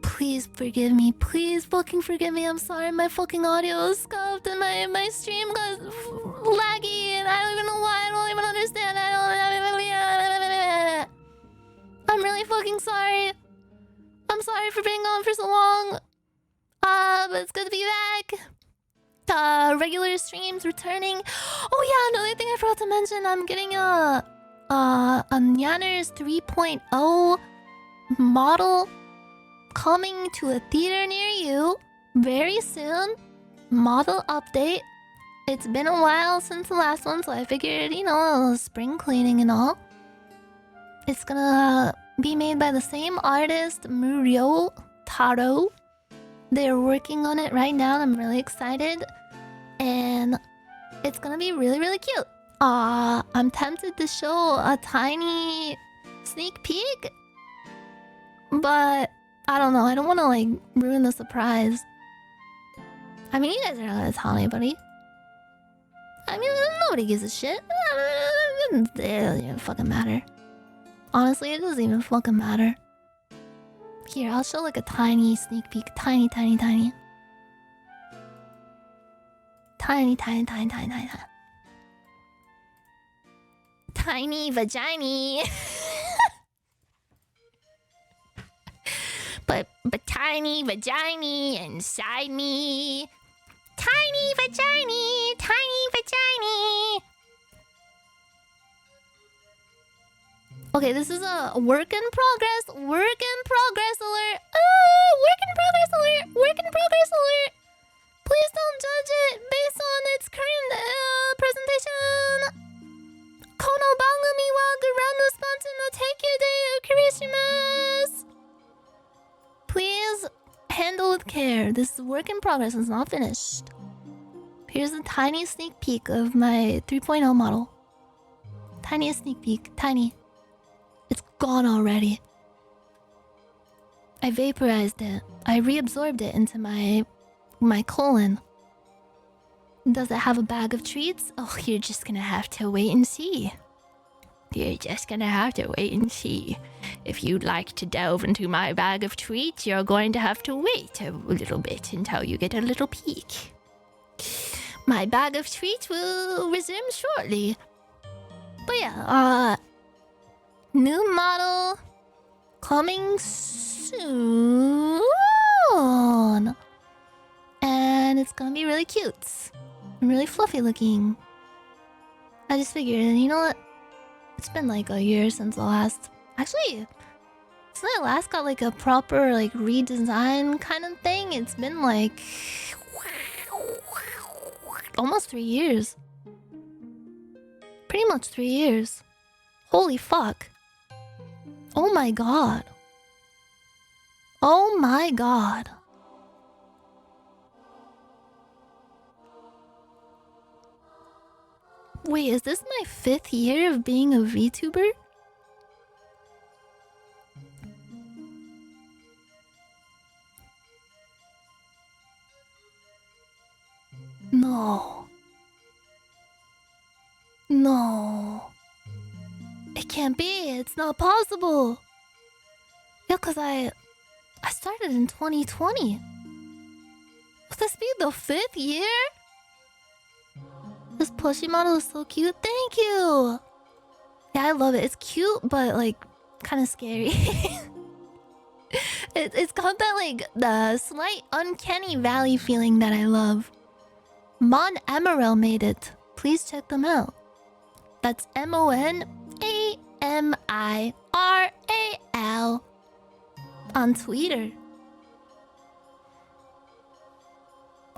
A: Please forgive me. Please fucking forgive me. I'm sorry. My fucking audio is scuffed and my stream got laggy and I don't even know why. I don't even understand. I'm really fucking sorry. I'm sorry for being gone for so long. But it's good to be back. Regular streams returning. Oh yeah, another thing I forgot to mention. I'm getting a Nyanners 3.0 model coming to a theater near you very soon. Model update. It's been a while since the last one, so I figured, you know, spring cleaning and all. It's gonna be made by the same artist, Murio Taro. They're working on it right now, and I'm really excited. And it's gonna be really, really cute. I'm tempted to show a tiny sneak peek, but I don't know. I don't want to like ruin the surprise. I mean, you guys are not gonna tell anybody. I mean, nobody gives a shit. It doesn't even fucking matter. Honestly, it doesn't even fucking matter. Here, I'll show like a tiny sneak peek. Tiny. Tiny vagina. but tiny vagina inside me. Tiny vagina. Okay, this is a work in progress. Work in progress alert. Work in progress alert. Work in progress alert. Please don't judge it based on its current presentation. Kono bangumi wa ground response no teikyu de okurishimasu. Please handle with care. This is work in progress. It's not finished. Here's a tiny sneak peek of my 3.0 model. Tiniest sneak peek. Tiny. It's gone already. I vaporized it. I reabsorbed it into my colon. Does it have a bag of treats? Oh, you're just gonna have to wait and see. You're just gonna have to wait and see. If you'd like to delve into my bag of treats, you're going to have to wait a little bit until you get a little peek. My bag of treats will resume shortly. But yeah, new model coming soon. And it's gonna be really cute. And really fluffy looking. I just figured, you know what? It's been like a year since I last... Actually, since I last got like a proper like redesign kind of thing, it's been like... almost 3 years. Pretty much 3 years. Holy fuck. Oh my god. Oh my god. Wait, is this my 5th year of being a VTuber? No. No. It can't be. It's not possible. Yeah, cause I started in 2020. Would this be the 5th year? This plushie model is so cute. Thank you. Yeah, I love it. It's cute, but like kind of scary. It's got that like the slight uncanny valley feeling that I love. Mon Emerald made it. Please check them out. That's MONAMIRAL on Twitter.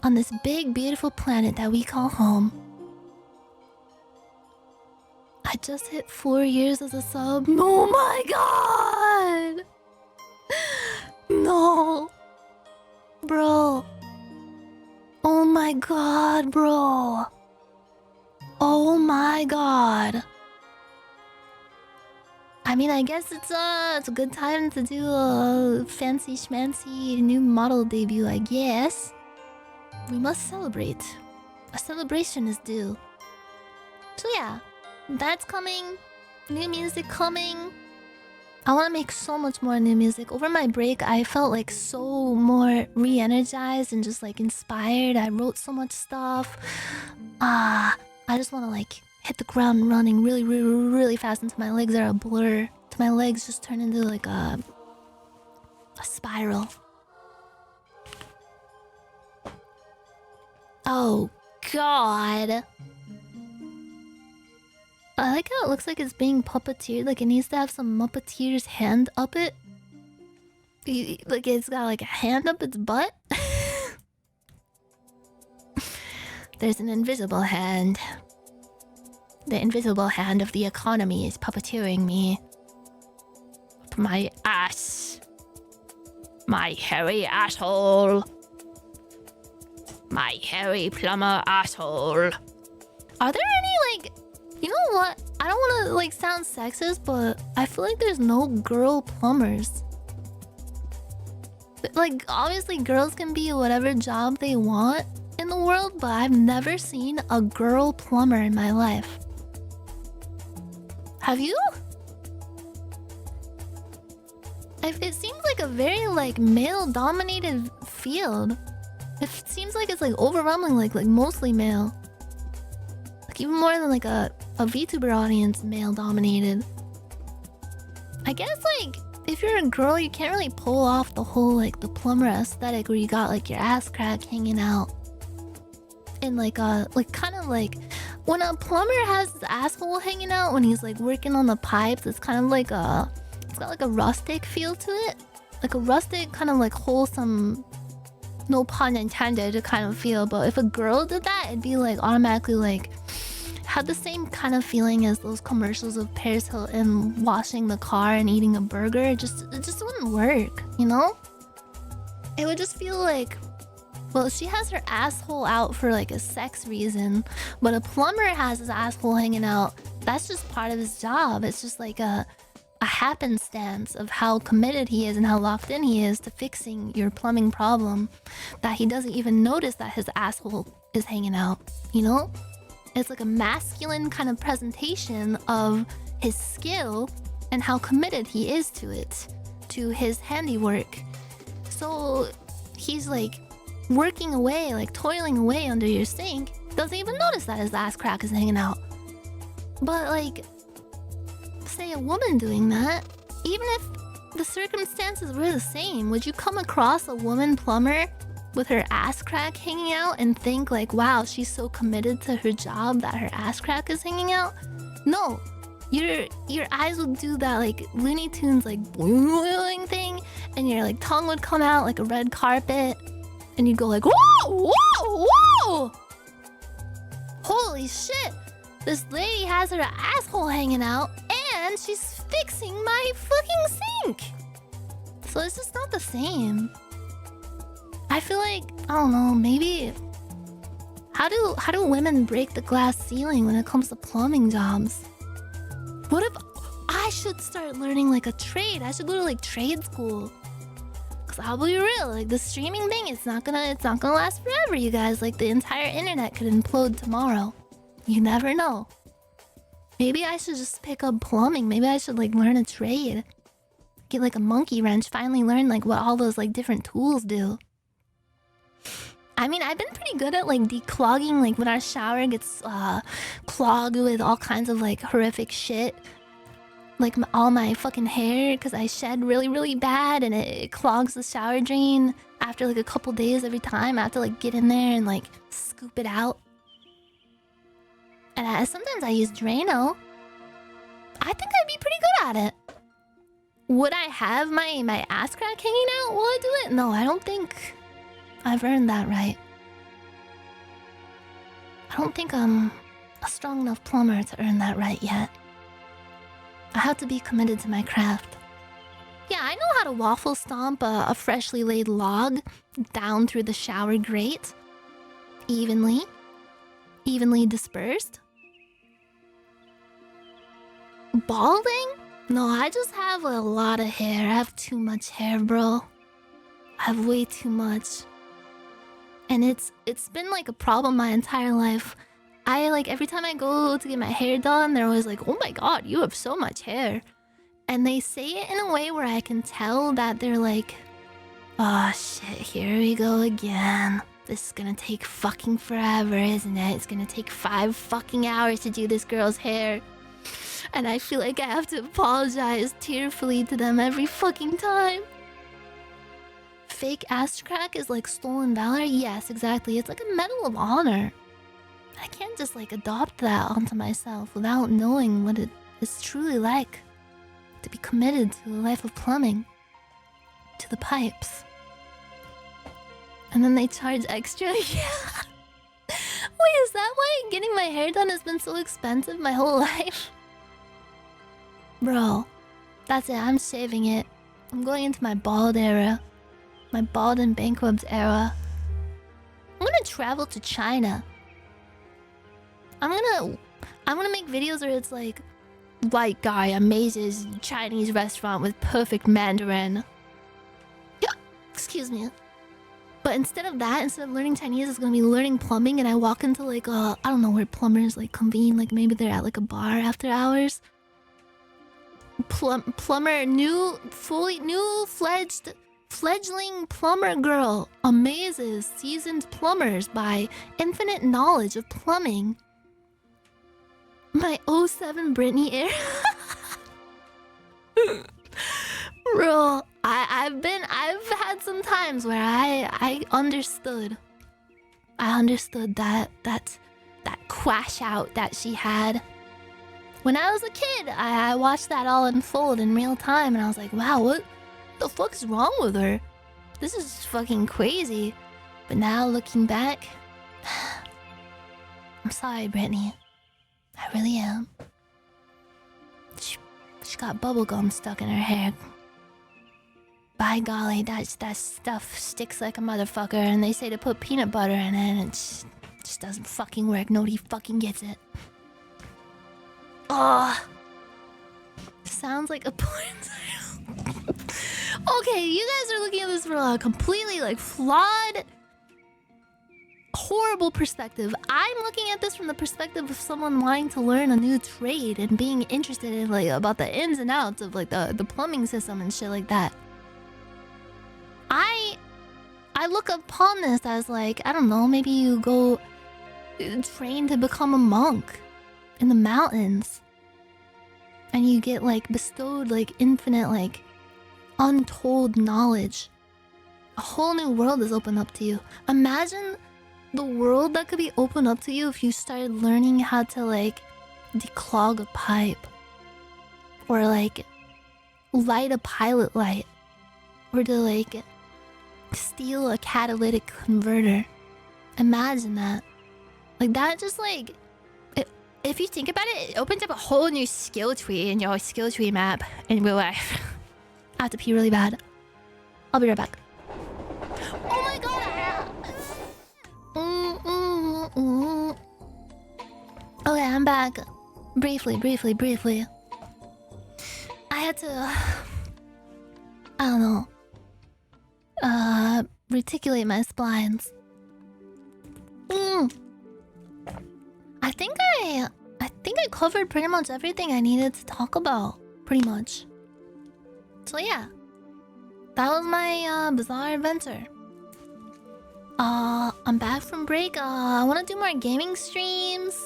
A: On this big, beautiful planet that we call home. I just hit 4 years as a sub. Oh my god! No. Bro. Oh my god, bro. Oh my god. I mean, I guess it's a good time to do a fancy schmancy new model debut, I guess. We must celebrate. A celebration is due. So yeah, that's coming. New music coming. I want to make so much more new music. Over my break, I felt like so more re-energized and just like inspired. I wrote so much stuff. I just want to like hit the ground running really, really, really fast until my legs are a blur. Till my legs just turn into like a spiral. Oh god. I like how it looks like it's being puppeteered. Like it needs to have some Muppeteer's hand up it. Like it's got like a hand up its butt. There's an invisible hand. The invisible hand of the economy is puppeteering me. Up my ass. My hairy asshole. My hairy plumber asshole. Are there any like... You know what? I don't want to like sound sexist, but I feel like there's no girl plumbers. Like obviously girls can be whatever job they want in the world, but I've never seen a girl plumber in my life. Have you? It seems like a very like male-dominated field. It seems like it's like overwhelming, like mostly male. Like even more than like a VTuber audience, male-dominated. I guess like if you're a girl, you can't really pull off the whole like the plumber aesthetic where you got like your ass crack hanging out in like a like kind of like when a plumber has his asshole hanging out when he's like working on the pipes, it's kind of like it's got like a rustic feel to it. Like a rustic kind of like wholesome, no pun intended kind of feel. But if a girl did that, it'd be like automatically like had the same kind of feeling as those commercials of Paris Hilton washing the car and eating a burger. It just wouldn't work, you know? It would just feel like, well, she has her asshole out for like a sex reason, but a plumber has his asshole hanging out. That's just part of his job. It's just like a happenstance of how committed he is and how locked in he is to fixing your plumbing problem, that he doesn't even notice that his asshole is hanging out, you know? It's like a masculine kind of presentation of his skill and how committed he is to it, to his handiwork. So he's like working away, like toiling away under your sink, doesn't even notice that his ass crack is hanging out. But like, say a woman doing that, even if the circumstances were the same, would you come across a woman plumber with her ass crack hanging out and think like, wow, she's so committed to her job that her ass crack is hanging out? No. Your eyes would do that like Looney Tunes like boing thing, and your like tongue would come out like a red carpet, and you'd go like, whoa, whoa, whoa! Holy shit! This lady has her asshole hanging out, and she's fixing my fucking sink! So it's just not the same. I feel like, I don't know, maybe... How do women break the glass ceiling when it comes to plumbing jobs? What if I should start learning like a trade? I should go to like trade school. Cause I'll be real, like the streaming thing, it's not gonna last forever, you guys. Like the entire internet could implode tomorrow. You never know. Maybe I should just pick up plumbing. Maybe I should like learn a trade. Get like a monkey wrench, finally learn like what all those like different tools do. I mean, I've been pretty good at like declogging, like when our shower gets clogged with all kinds of like horrific shit. Like all my fucking hair, because I shed really, really bad and it clogs the shower drain. After like a couple days every time, I have to like get in there and like scoop it out. And sometimes I use Drano. I think I'd be pretty good at it. Would I have my ass crack hanging out while I do it? No, I don't think I've earned that right. I don't think I'm a strong enough plumber to earn that right yet. I have to be committed to my craft. Yeah, I know how to waffle stomp a freshly laid log down through the shower grate. Evenly dispersed. Balding? No, I just have a lot of hair. I have too much hair, bro. I have way too much. And it's been like a problem my entire life. I like every time I go to get my hair done, they're always like, oh my god, you have so much hair. And they say it in a way where I can tell that they're like, oh shit, here we go again. This is gonna take fucking forever, isn't it? It's gonna take 5 fucking hours to do this girl's hair. And I feel like I have to apologize tearfully to them every fucking time. Fake ass crack is like stolen valor? Yes, exactly. It's like a medal of honor. I can't just like adopt that onto myself without knowing what it is truly like to be committed to a life of plumbing, to the pipes. And then they charge extra? Yeah. Wait, is that why getting my hair done has been so expensive my whole life? Bro, that's it. I'm saving it. I'm going into my bald era. My bald and bankrupt era. I'm gonna travel to China. I'm gonna make videos where it's like, white guy amazes Chinese restaurant with perfect Mandarin. Yeah, excuse me. But instead of that, instead of learning Chinese, it's gonna be learning plumbing, and I walk into like I don't know where plumbers like convene, like maybe they're at like a bar after hours. Plumber, fledgling plumber girl amazes seasoned plumbers by infinite knowledge of plumbing. My 07 Britney era. Bro, I've had some times where I understood that that crash out that she had. When I was a kid, I watched that all unfold in real time, and I was like, wow, what the fuck's wrong with her? This is fucking crazy. But now, looking back, I'm sorry, Brittany. I really am. She got bubblegum stuck in her hair. By golly, that stuff sticks like a motherfucker, and they say to put peanut butter in it, and it just doesn't fucking work. Nobody fucking gets it. Oh, sounds like a porn title. Okay, you guys are looking at this from a completely like flawed, horrible perspective. I'm looking at this from the perspective of someone wanting to learn a new trade and being interested in like about the ins and outs of like the plumbing system and shit like that. I look upon this as like, I don't know, maybe you go train to become a monk in the mountains, and you get like bestowed like infinite like untold knowledge. A whole new world is opened up to you. Imagine the world that could be opened up to you if you started learning how to like declog a pipe, or like light a pilot light, or to like steal a catalytic converter. Imagine that. Like that just like, if you think about it, it opens up a whole new skill tree in your skill tree map in real life. I have to pee really bad. I'll be right back. Oh my god! Okay, I'm back. Briefly. I had to... I don't know. Reticulate my splines. I think I covered pretty much everything I needed to talk about. Pretty much. So yeah. That was my bizarre adventure. I'm back from break. I want to do more gaming streams.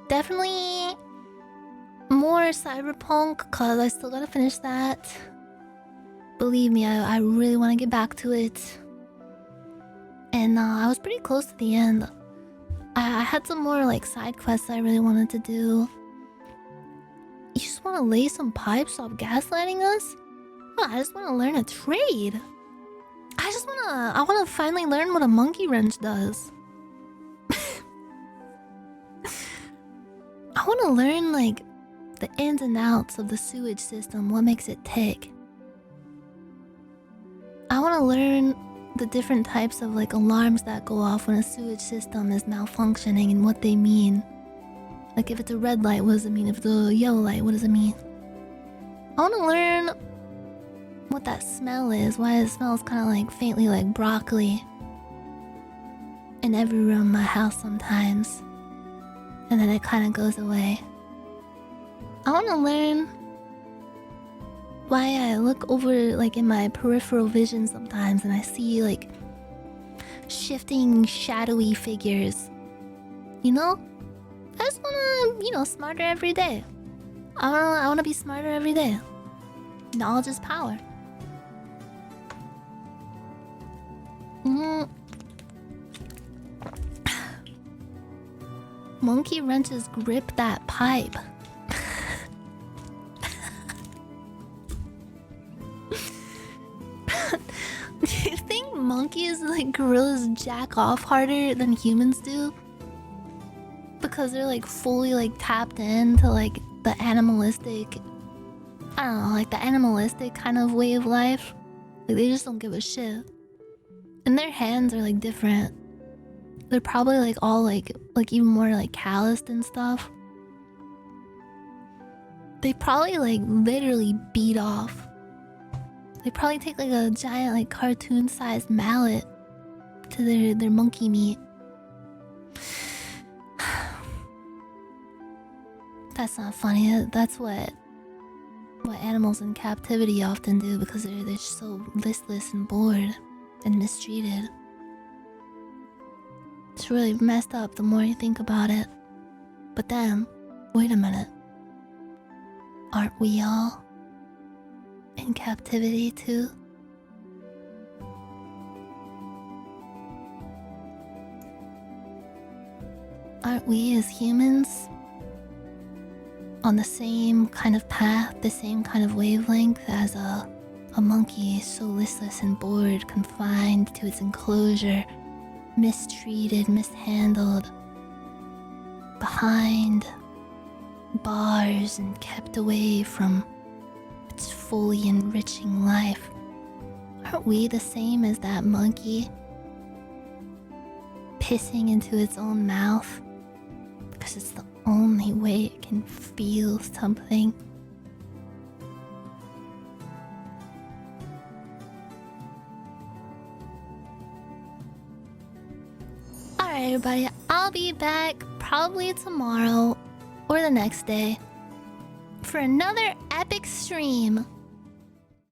A: Definitely more Cyberpunk, cause I still gotta finish that. Believe me, I really want to get back to it. And I was pretty close to the end. I had some more like side quests I really wanted to do. You just want to lay some pipes, stop gaslighting us? Oh, I just want to learn a trade. I want to finally learn what a monkey wrench does. I want to learn like the ins and outs of the sewage system, what makes it tick. I want to learn the different types of like alarms that go off when a sewage system is malfunctioning and what they mean. Like if it's a red light, what does it mean? If it's a yellow light, what does it mean? I want to learn what that smell is, why it smells kind of like faintly like broccoli in every room in my house sometimes, and then it kind of goes away. I want to learn why I look over like in my peripheral vision sometimes and I see like shifting shadowy figures. You know? I just wanna, you know, smarter every day. I wanna be smarter every day. Knowledge is power. Monkey wrenches grip that pipe. Do you think monkeys like gorillas jack off harder than humans do? Because they're like fully like tapped into like the animalistic, I don't know, like the animalistic kind of way of life. Like they just don't give a shit. And their hands are like different. They're probably like all like even more like calloused and stuff. They probably like literally beat off. They probably take like a giant like cartoon-sized mallet to their monkey meat. That's not funny. That's what animals in captivity often do because they're so listless and bored and mistreated. It's really messed up the more you think about it. But then, wait a minute. Aren't we all in captivity too? Aren't we as humans on the same kind of path, the same kind of wavelength as a monkey so listless and bored, confined to its enclosure, mistreated, mishandled, behind bars and kept away from its fully enriching life? Aren't we the same as that monkey? Pissing into its own mouth because it's the only way it can feel something. Alright everybody, I'll be back probably tomorrow or the next day for another epic stream